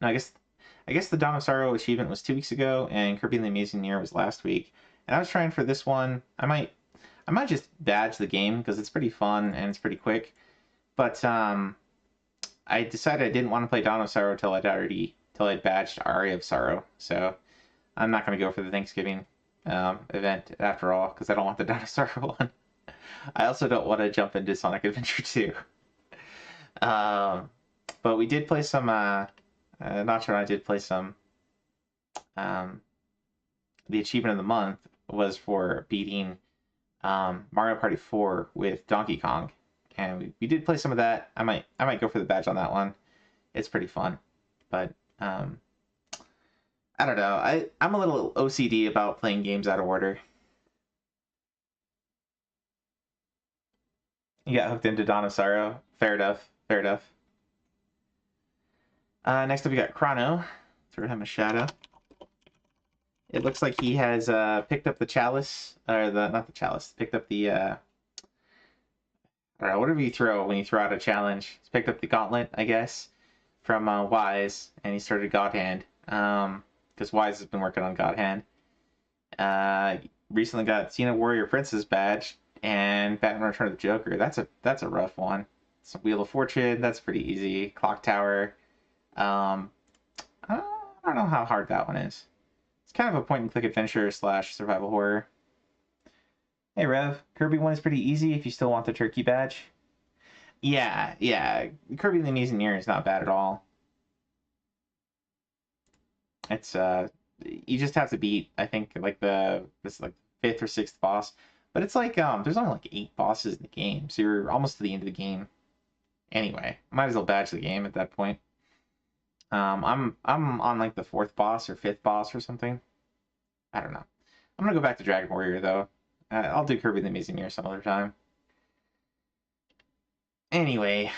I guess the Dawn of Sorrow achievement was 2 weeks ago, and Kirby and the Amazing Mirror was last week. And I was trying for this one. I might just badge the game because it's pretty fun and it's pretty quick. But I decided I didn't want to play Dawn of Sorrow till I'd badged Aria of Sorrow. So I'm not going to go for the Thanksgiving event after all because I don't want the Dawn of Sorrow one. I also don't want to jump into Sonic Adventure 2. But we did play some. Nacho and I did play some. The achievement of the month was for beating Mario Party 4 with Donkey Kong. And we did play some of that. I might go for the badge on that one. It's pretty fun, but I don't know. I'm a little OCD about playing games out of order. You got hooked into Dawn of Sorrow. Fair enough. Next up, we got Chrono. Throw him a shout out. It looks like he has picked up the chalice, or not the chalice. Picked up the I don't know, whatever you throw when you throw out a challenge. He's picked up the gauntlet, I guess, from Wise, and he started God Hand. Because Wise has been working on God Hand. Recently got Xena Warrior Princess badge and Batman Return of the Joker. That's a rough one. Some Wheel of Fortune, that's pretty easy. Clock Tower. I don't know how hard that one is. It's kind of a point and click adventure / survival horror. Hey Rev, Kirby one is pretty easy if you still want the turkey badge. Yeah, Kirby the Amazing Year is not bad at all. It's you just have to beat, I think, like this 5th or 6th boss. But it's like there's only like 8 bosses in the game, so you're almost to the end of the game. Anyway, might as well badge the game at that point. I'm on like the 4th boss or 5th boss or something. I don't know. I'm gonna go back to Dragon Warrior though. I'll do Kirby the Amazing Year some other time. Anyway.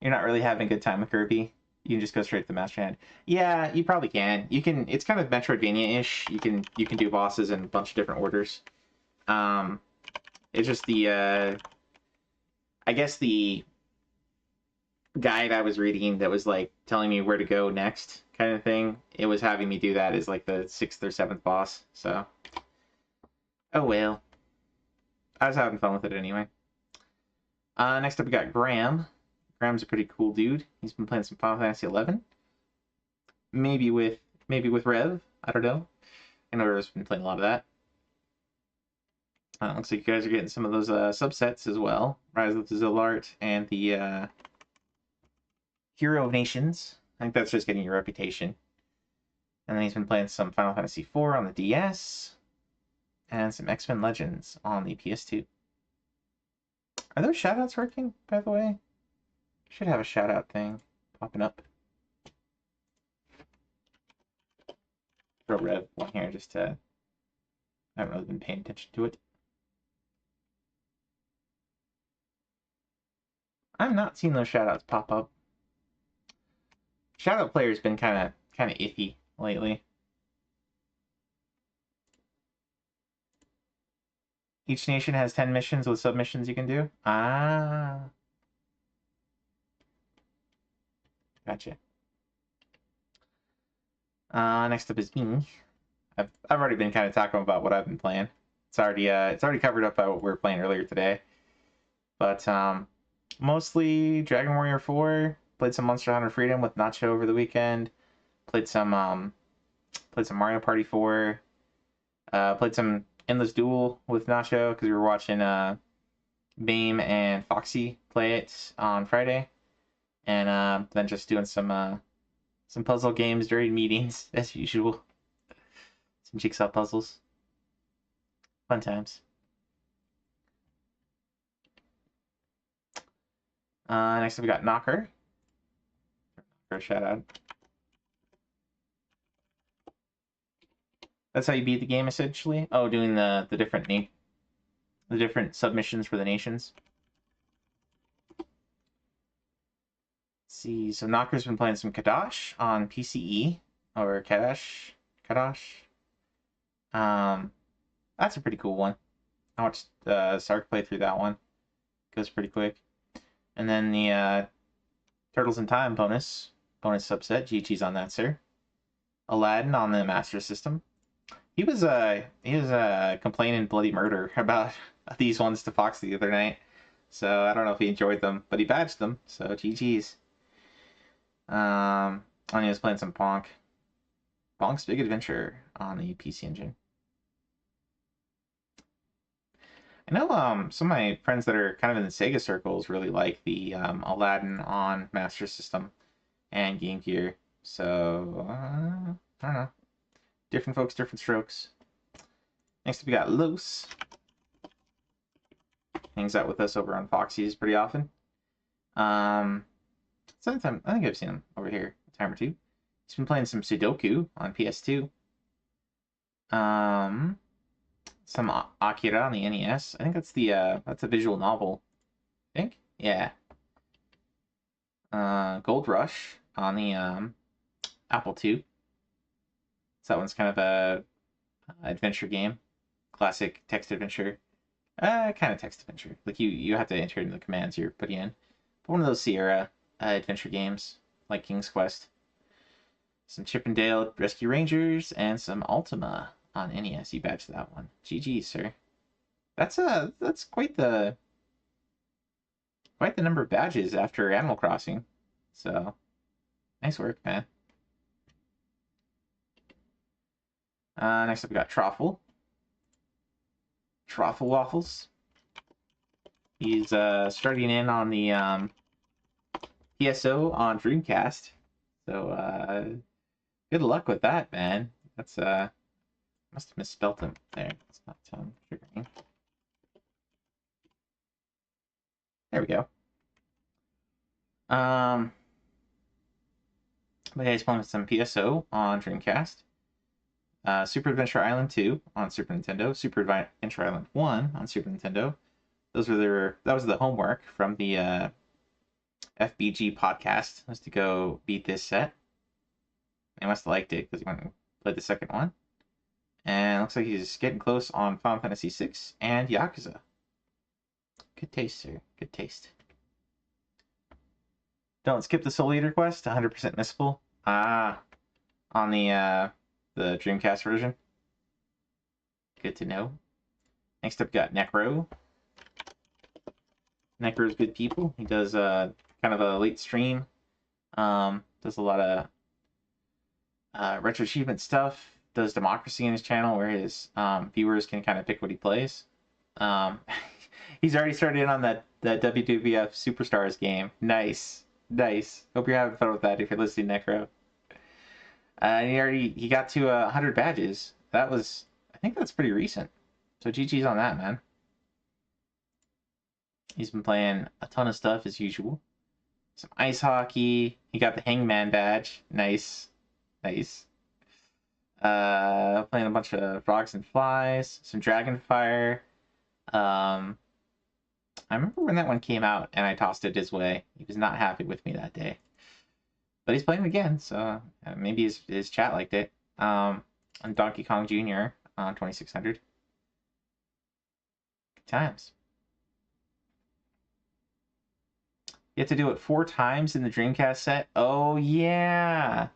You're not really having a good time with Kirby. You can just go straight to the Master Hand. Yeah, you probably can. You can. It's kind of Metroidvania-ish. You can do bosses in a bunch of different orders. It's just the I guess the guide I was reading that was like telling me where to go next kind of thing, it was having me do that as like the 6th or 7th boss. So oh well, I was having fun with it anyway. Next up we got Graham. Graham's a pretty cool dude. He's been playing some Final Fantasy 11, maybe with maybe with Rev. I don't know. I know Rev's been playing a lot of that. Looks like you guys are getting some of those subsets as well. Rise of the Zilart and the Hero of Nations. I think that's just getting your reputation. And then he's been playing some Final Fantasy IV on the DS. And some X-Men Legends on the PS2. Are those shoutouts working, by the way? Should have a shoutout thing popping up. Throw Rev one here just to... I haven't really been paying attention to it. I'm not seeing those shoutouts pop up. Shoutout player's been kind of iffy lately. Each nation has 10 missions with submissions you can do. Ah. Gotcha. Next up is me. I've already been kind of talking about what I've been playing. It's already covered up by what we were playing earlier today. But mostly Dragon Warrior 4. Played some Monster Hunter Freedom with Nacho over the weekend. Played some Mario Party 4. Played some Endless Duel with Nacho because we were watching Bame and Foxy play it on Friday. And then just doing some puzzle games during meetings as usual. Some jigsaw puzzles. Fun times. Next up we got Knocker. Shout out. That's how you beat the game essentially. Oh, doing the different submissions for the nations. Let's see, so Knocker's been playing some Kadash on PCE or Kadash. That's a pretty cool one. I watched Sark play through that one. Goes pretty quick. And then the Turtles in Time bonus subset. GG's on that, sir. Aladdin on the Master System. He was complaining bloody murder about these ones to Fox the other night. So I don't know if he enjoyed them, but he badged them. So GG's. And he was playing some Bonk. Bonk's Big Adventure on the PC Engine. I know some of my friends that are kind of in the Sega circles really like the Aladdin on Master System and Game Gear. So, I don't know. Different folks, different strokes. Next up, we got Los. Hangs out with us over on Foxy's pretty often. Sometime, I think I've seen him over here a time or two. He's been playing some Sudoku on PS2. Some Akira on the NES. I think that's the visual novel. I think? Yeah. Gold Rush on the Apple II. So that one's kind of a adventure game. Classic text adventure. Kind of text adventure. Like you have to enter in the commands you're putting in. But one of those Sierra adventure games, like King's Quest. Some Chip and Dale Rescue Rangers, and some Ultima on NES. You badged that one. GG, sir. That's quite the number of badges after Animal Crossing. So nice work, man. Next up we got Troffle. Troffle Waffles. He's starting in on the PSO on Dreamcast. So good luck with that, man. That's must have misspelled him there. It's not triggering. There we go. But yeah, he's playing with some PSO on Dreamcast. Super Adventure Island 2 on Super Nintendo. Super Adventure Island 1 on Super Nintendo. That was the homework from the FBG podcast, was to go beat this set. They must have liked it because he went and played the second one. And it looks like he's getting close on Final Fantasy VI and Yakuza. Good taste, sir. Good taste. Don't skip the Soul Eater quest. 100% missable. On the Dreamcast version. Good to know. Next up, got Necro. Necro's good people. He does kind of a late stream. Does a lot of Retro Achievement Stuff does Democracy in his channel, where his viewers can kind of pick what he plays. Um, he's already started in on that WWF Superstars game. Nice, nice. Hope you're having fun with that if you're listening, Necro. And he got to 100 badges. I think that's pretty recent. So GG's on that, man. He's been playing a ton of stuff as usual. Some ice hockey. He got the Hangman badge. Nice. Nice. Playing a bunch of Frogs and Flies. Some Dragonfire. I remember when that one came out and I tossed it his way. He was not happy with me that day. But he's playing again, so maybe his chat liked it. And Donkey Kong Jr. on 2600. Good times. You have to do it 4 times in the Dreamcast set? Oh, yeah.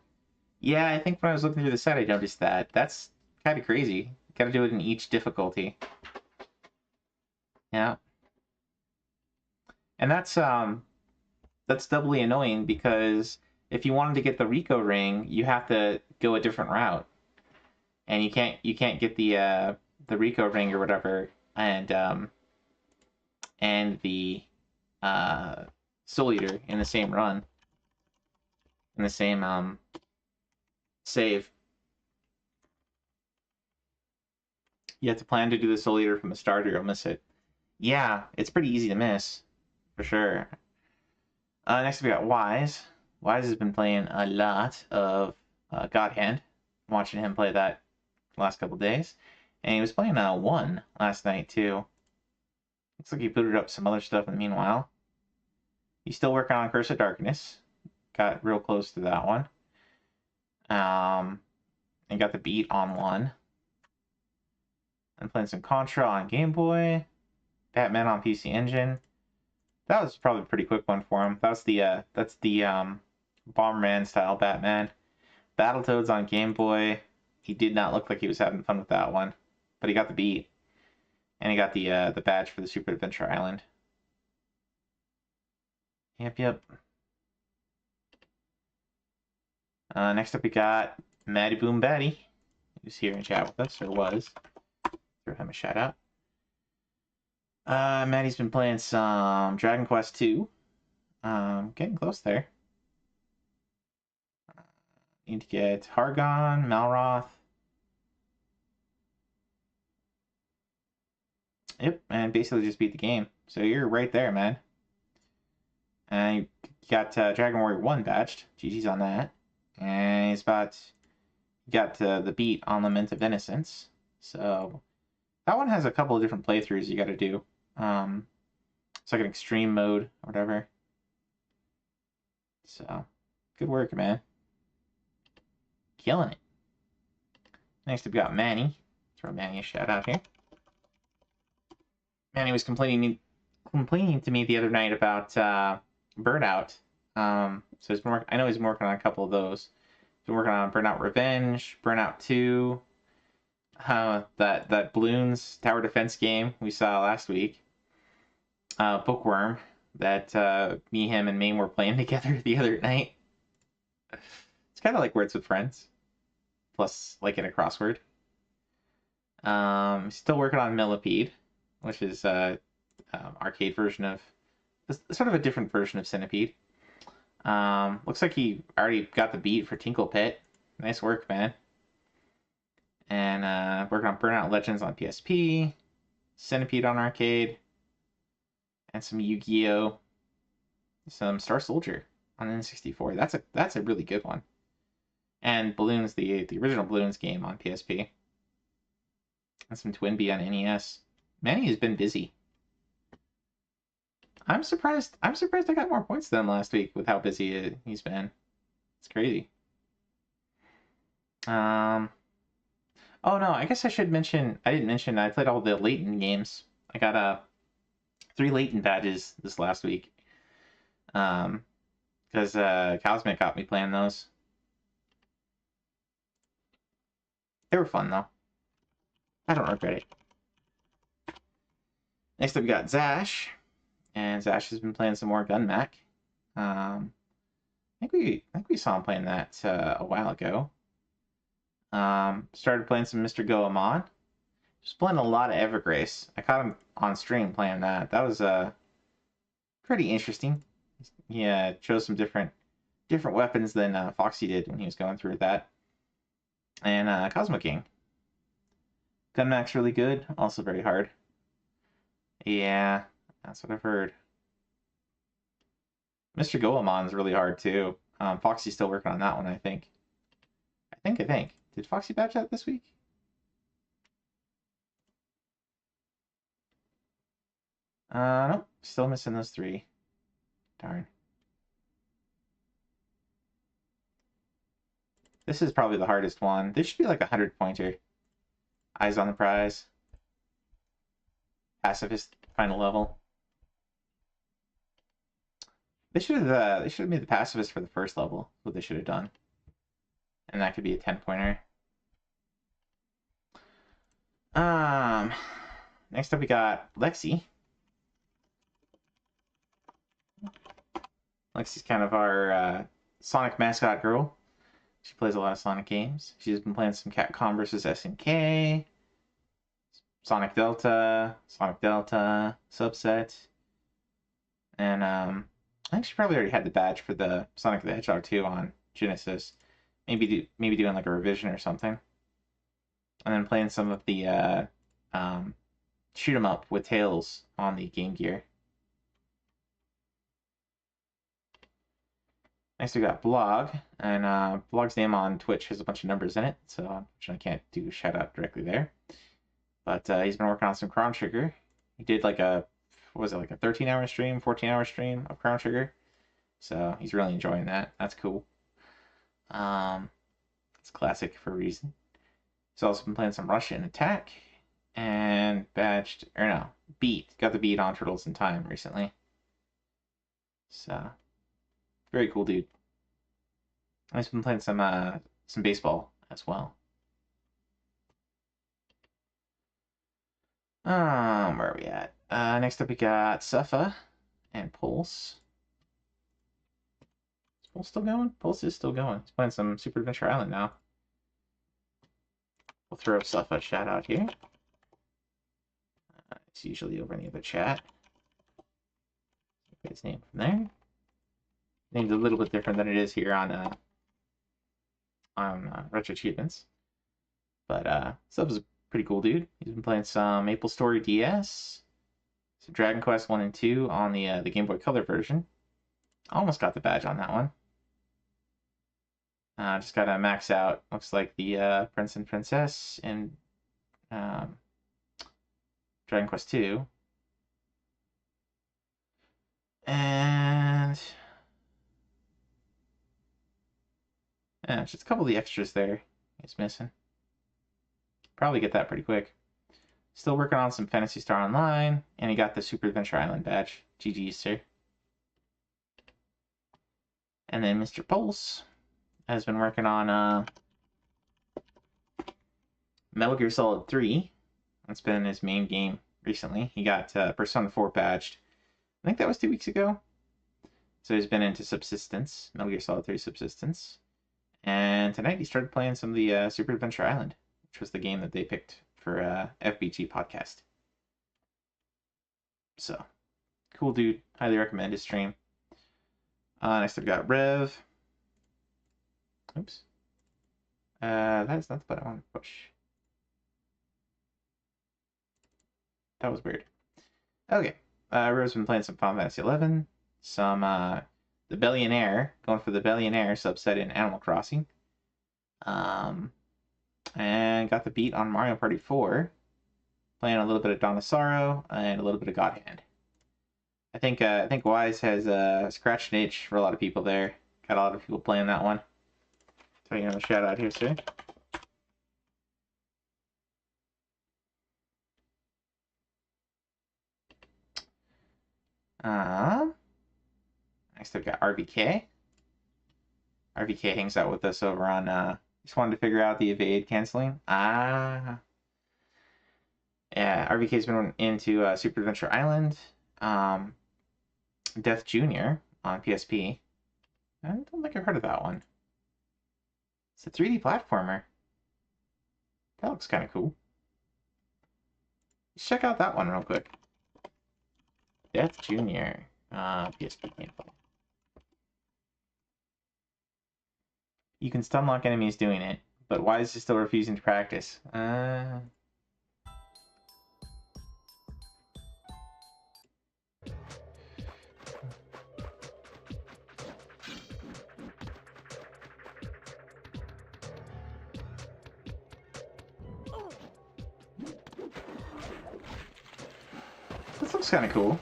Yeah, I think when I was looking through the set, I noticed that. That's kind of crazy. You gotta do it in each difficulty. Yeah. And that's doubly annoying because if you wanted to get the Rico ring, you have to go a different route. And you can't get the Rico ring or whatever and the Soul Eater in the same run. In the same save. You have to plan to do the Soul Eater from the start or you'll miss it. Yeah, it's pretty easy to miss. For sure. Next we got Wise. Wise has been playing a lot of God Hand. I'm watching him play that the last couple days. And he was playing 1 last night too. Looks like he booted up some other stuff in the meanwhile. He's still working on Curse of Darkness. Got real close to that one. And got the beat on 1. And playing some Contra on Game Boy. Batman on PC Engine. That was probably a pretty quick one for him. That's the Bomberman style Batman. Battletoads on Game Boy. He did not look like he was having fun with that one, but he got the beat, and he got the badge for the Super Adventure Island. Yep. Next up we got Matty Boom Batty, who's here in chat with us, or was. Throw him a shout out. Maddie's been playing some Dragon Quest II. Getting close there. Need to get Hargon, Malroth. Yep, and basically just beat the game. So you're right there, man. And you got Dragon Warrior 1 badged. GG's on that. And he's got the beat on Lament of Innocence. So that one has a couple of different playthroughs you got to do. It's like an extreme mode or whatever. So, good work, man. Killing it. Next we got Manny. Throw Manny a shout out here. Manny was complaining to me the other night about Burnout. So he's been I know he's been working on a couple of those. He's been working on Burnout Revenge, Burnout 2, that Bloons tower defense game we saw last week. Bookworm that me, him, and Maine were playing together the other night. It's kind of like Words with Friends, plus like in a crossword. Still working on Millipede, which is arcade version of sort of a different version of Centipede. Looks like he already got the beat for Tinkle Pit. Nice work, man. And working on Burnout Legends on PSP, Centipede on arcade, and some Yu-Gi-Oh, some Star Soldier on N64. That's a really good one. And Bloons, the original Bloons game on PSP. And some Twinbee on NES. Manny has been busy. I'm surprised I got more points than last week with how busy he's been. It's crazy. Oh no, I guess I didn't mention I played all the Layton games. I got 3 Layton badges this last week. Because Cosmic got me playing those. They were fun though. I don't regret it. Next up we got Zash. And Zash has been playing some more Gun Mac. I think we saw him playing that a while ago. Started playing some Mr. Goemon. Just playing a lot of Evergrace. I caught him on stream playing that. That was pretty interesting. Yeah, chose some different weapons than Foxy did when he was going through that. And Cosmo King. Gunmax's really good, also very hard. Yeah, that's what I've heard. Mr. Goemon's really hard too. Foxy's still working on that one, I think. I think. Did Foxy batch that this week? Nope. Still missing those 3. Darn. This is probably the hardest one. This should be like a 100-pointer. Eyes on the prize. Pacifist final level. They should have made the pacifist for the first level. What they should have done. And that could be a 10-pointer. Next up we got Lexi. Lexi's kind of our Sonic mascot girl. She plays a lot of Sonic games. She's been playing some Capcom vs. SNK, Sonic Delta, Subset, and I think she probably already had the badge for the Sonic the Hedgehog 2 on Genesis. Maybe doing like a revision or something. And then playing some of the shoot 'em up with Tails on the Game Gear. Next we got Blog, and Blog's name on Twitch has a bunch of numbers in it, so I can't do a shout out directly there. But he's been working on some Chrono Trigger. He did like a 13-hour stream, 14-hour stream of Chrono Trigger. So he's really enjoying that. That's cool. It's classic for a reason. He's also been playing some Russian Attack and got the beat on Turtles in Time recently. So very cool dude. I've been playing some baseball as well. Where are we at? Next up we got Suffa and Pulse. Is Pulse still going? Pulse is still going. He's playing some Super Adventure Island now. We'll throw Suffa a shout out here. It's usually over in the other chat. Get his name from there. Named a little bit different than it is here on Retro Achievements. But Suffa's a pretty cool dude. He's been playing some Maple Story DS, some Dragon Quest 1 and 2 on the Game Boy Color version. Almost got the badge on that one. Just gotta max out. Looks like the Prince and Princess in Dragon Quest 2. And yeah, just a couple of the extras there he's missing. Probably get that pretty quick. Still working on some Phantasy Star Online, and he got the Super Adventure Island badge. GG's, sir. And then Mr. Pulse has been working on Metal Gear Solid 3. That's been his main game recently. He got Persona 4 badged. I think that was 2 weeks ago. So he's been into Subsistence, Metal Gear Solid 3 Subsistence. And tonight he started playing some of the Super Adventure Island, which was the game that they picked for FBG podcast. So, cool dude. Highly recommend his stream. Next I've got Rev. Oops. That is not the button I want to push. That was weird. Okay. Rev's been playing some Final Fantasy 11. Some the Billionaire, going for the Billionaire subset in Animal Crossing. And got the beat on Mario Party 4. Playing a little bit of Dawn of Sorrow and a little bit of God Hand. I think Wise has scratched an itch for a lot of people there. Got a lot of people playing that one. Throwing another shout out here, sir. Next I've got RVK. RVK hangs out with us over on just wanted to figure out the evade canceling. Yeah, RVK's been into Super Adventure Island, Death Jr. on PSP. I don't think I've heard of that one. It's a 3D platformer. That looks kind of cool. Let's check out that one real quick. Death Jr. PSP gameplay. You can stunlock enemies doing it, but why is he still refusing to practice? This looks kind of cool.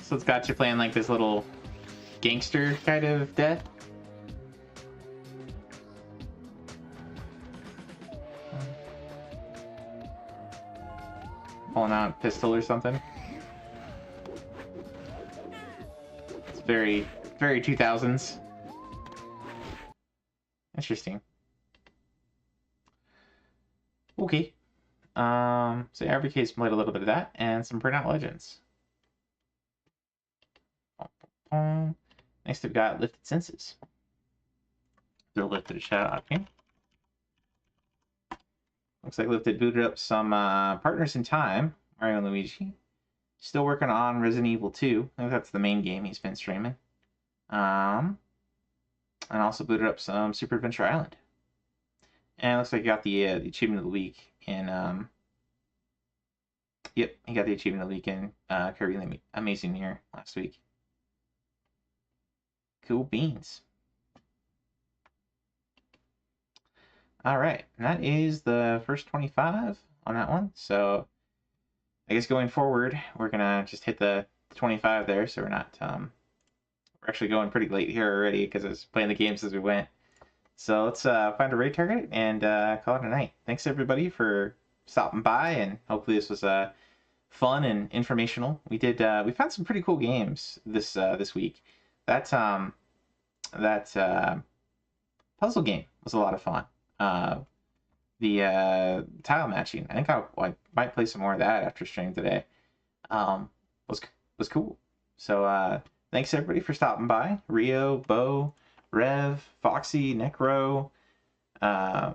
So it's got you playing like this little gangster kind of death. Pulling out a pistol or something. It's very, very 2000s. Interesting. Okay. So RBK's played a little bit of that and some Burnout Legends. Next we've got Lifted Senses. They're lifted a shout out here. Looks like Lifted booted up some Partners in Time, Mario and Luigi. Still working on Resident Evil 2. I think that's the main game he's been streaming. And also booted up some Super Adventure Island. And it looks like he got the achievement of the week in yep, he got the achievement of the week in Kirby Amazing Year last week. Cool beans. All right, and that is the first 25 on that one. So I guess going forward, we're gonna just hit the 25 there, so we're not we're actually going pretty late here already because I was playing the games as we went. So let's find a raid target and call it a night. Thanks everybody for stopping by, and hopefully this was fun and informational. We found some pretty cool games this week. That puzzle game was a lot of fun. The tile matching, I think I might play some more of that after stream today. Was cool. So thanks everybody for stopping by. Rio, Bo, Rev, Foxy, Necro. I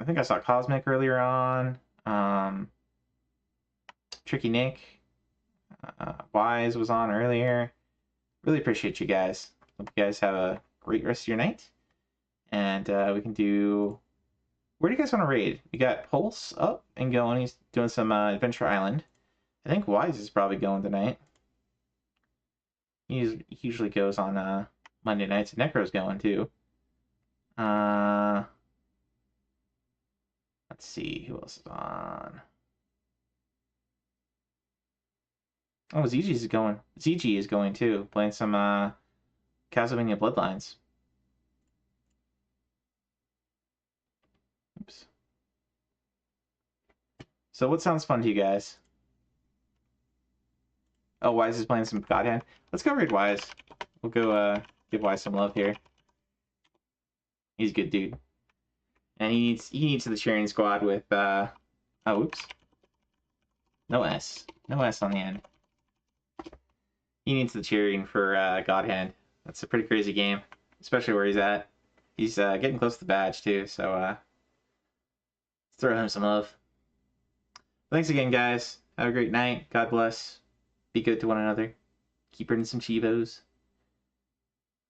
think I saw Cosmic earlier on. Tricky Nick. Wise was on earlier. Really appreciate you guys. Hope you guys have a great rest of your night. And we can do... Where do you guys want to raid? We got Pulse up and going. He's doing some Adventure Island. I think Wise is probably going tonight. He usually goes on Monday nights. Necro's going too. Let's see who else is on. Oh, ZG is going. ZG is going too, playing some Castlevania Bloodlines. Oops. So what sounds fun to you guys? Oh, Wise is playing some God Hand. Let's go raid Wise. We'll go give Wise some love here. He's a good dude. And he needs the cheering squad with oh oops. No S. No S on the end. He needs the cheering for God Hand. That's a pretty crazy game. Especially where he's at. He's getting close to the badge too, so let's throw him some love. Thanks again, guys. Have a great night. God bless. Be good to one another. Keep earning some Chivos.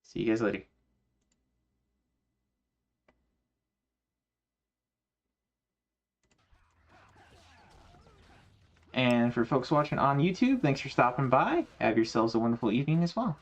See you guys later. And for folks watching on YouTube, thanks for stopping by. Have yourselves a wonderful evening as well.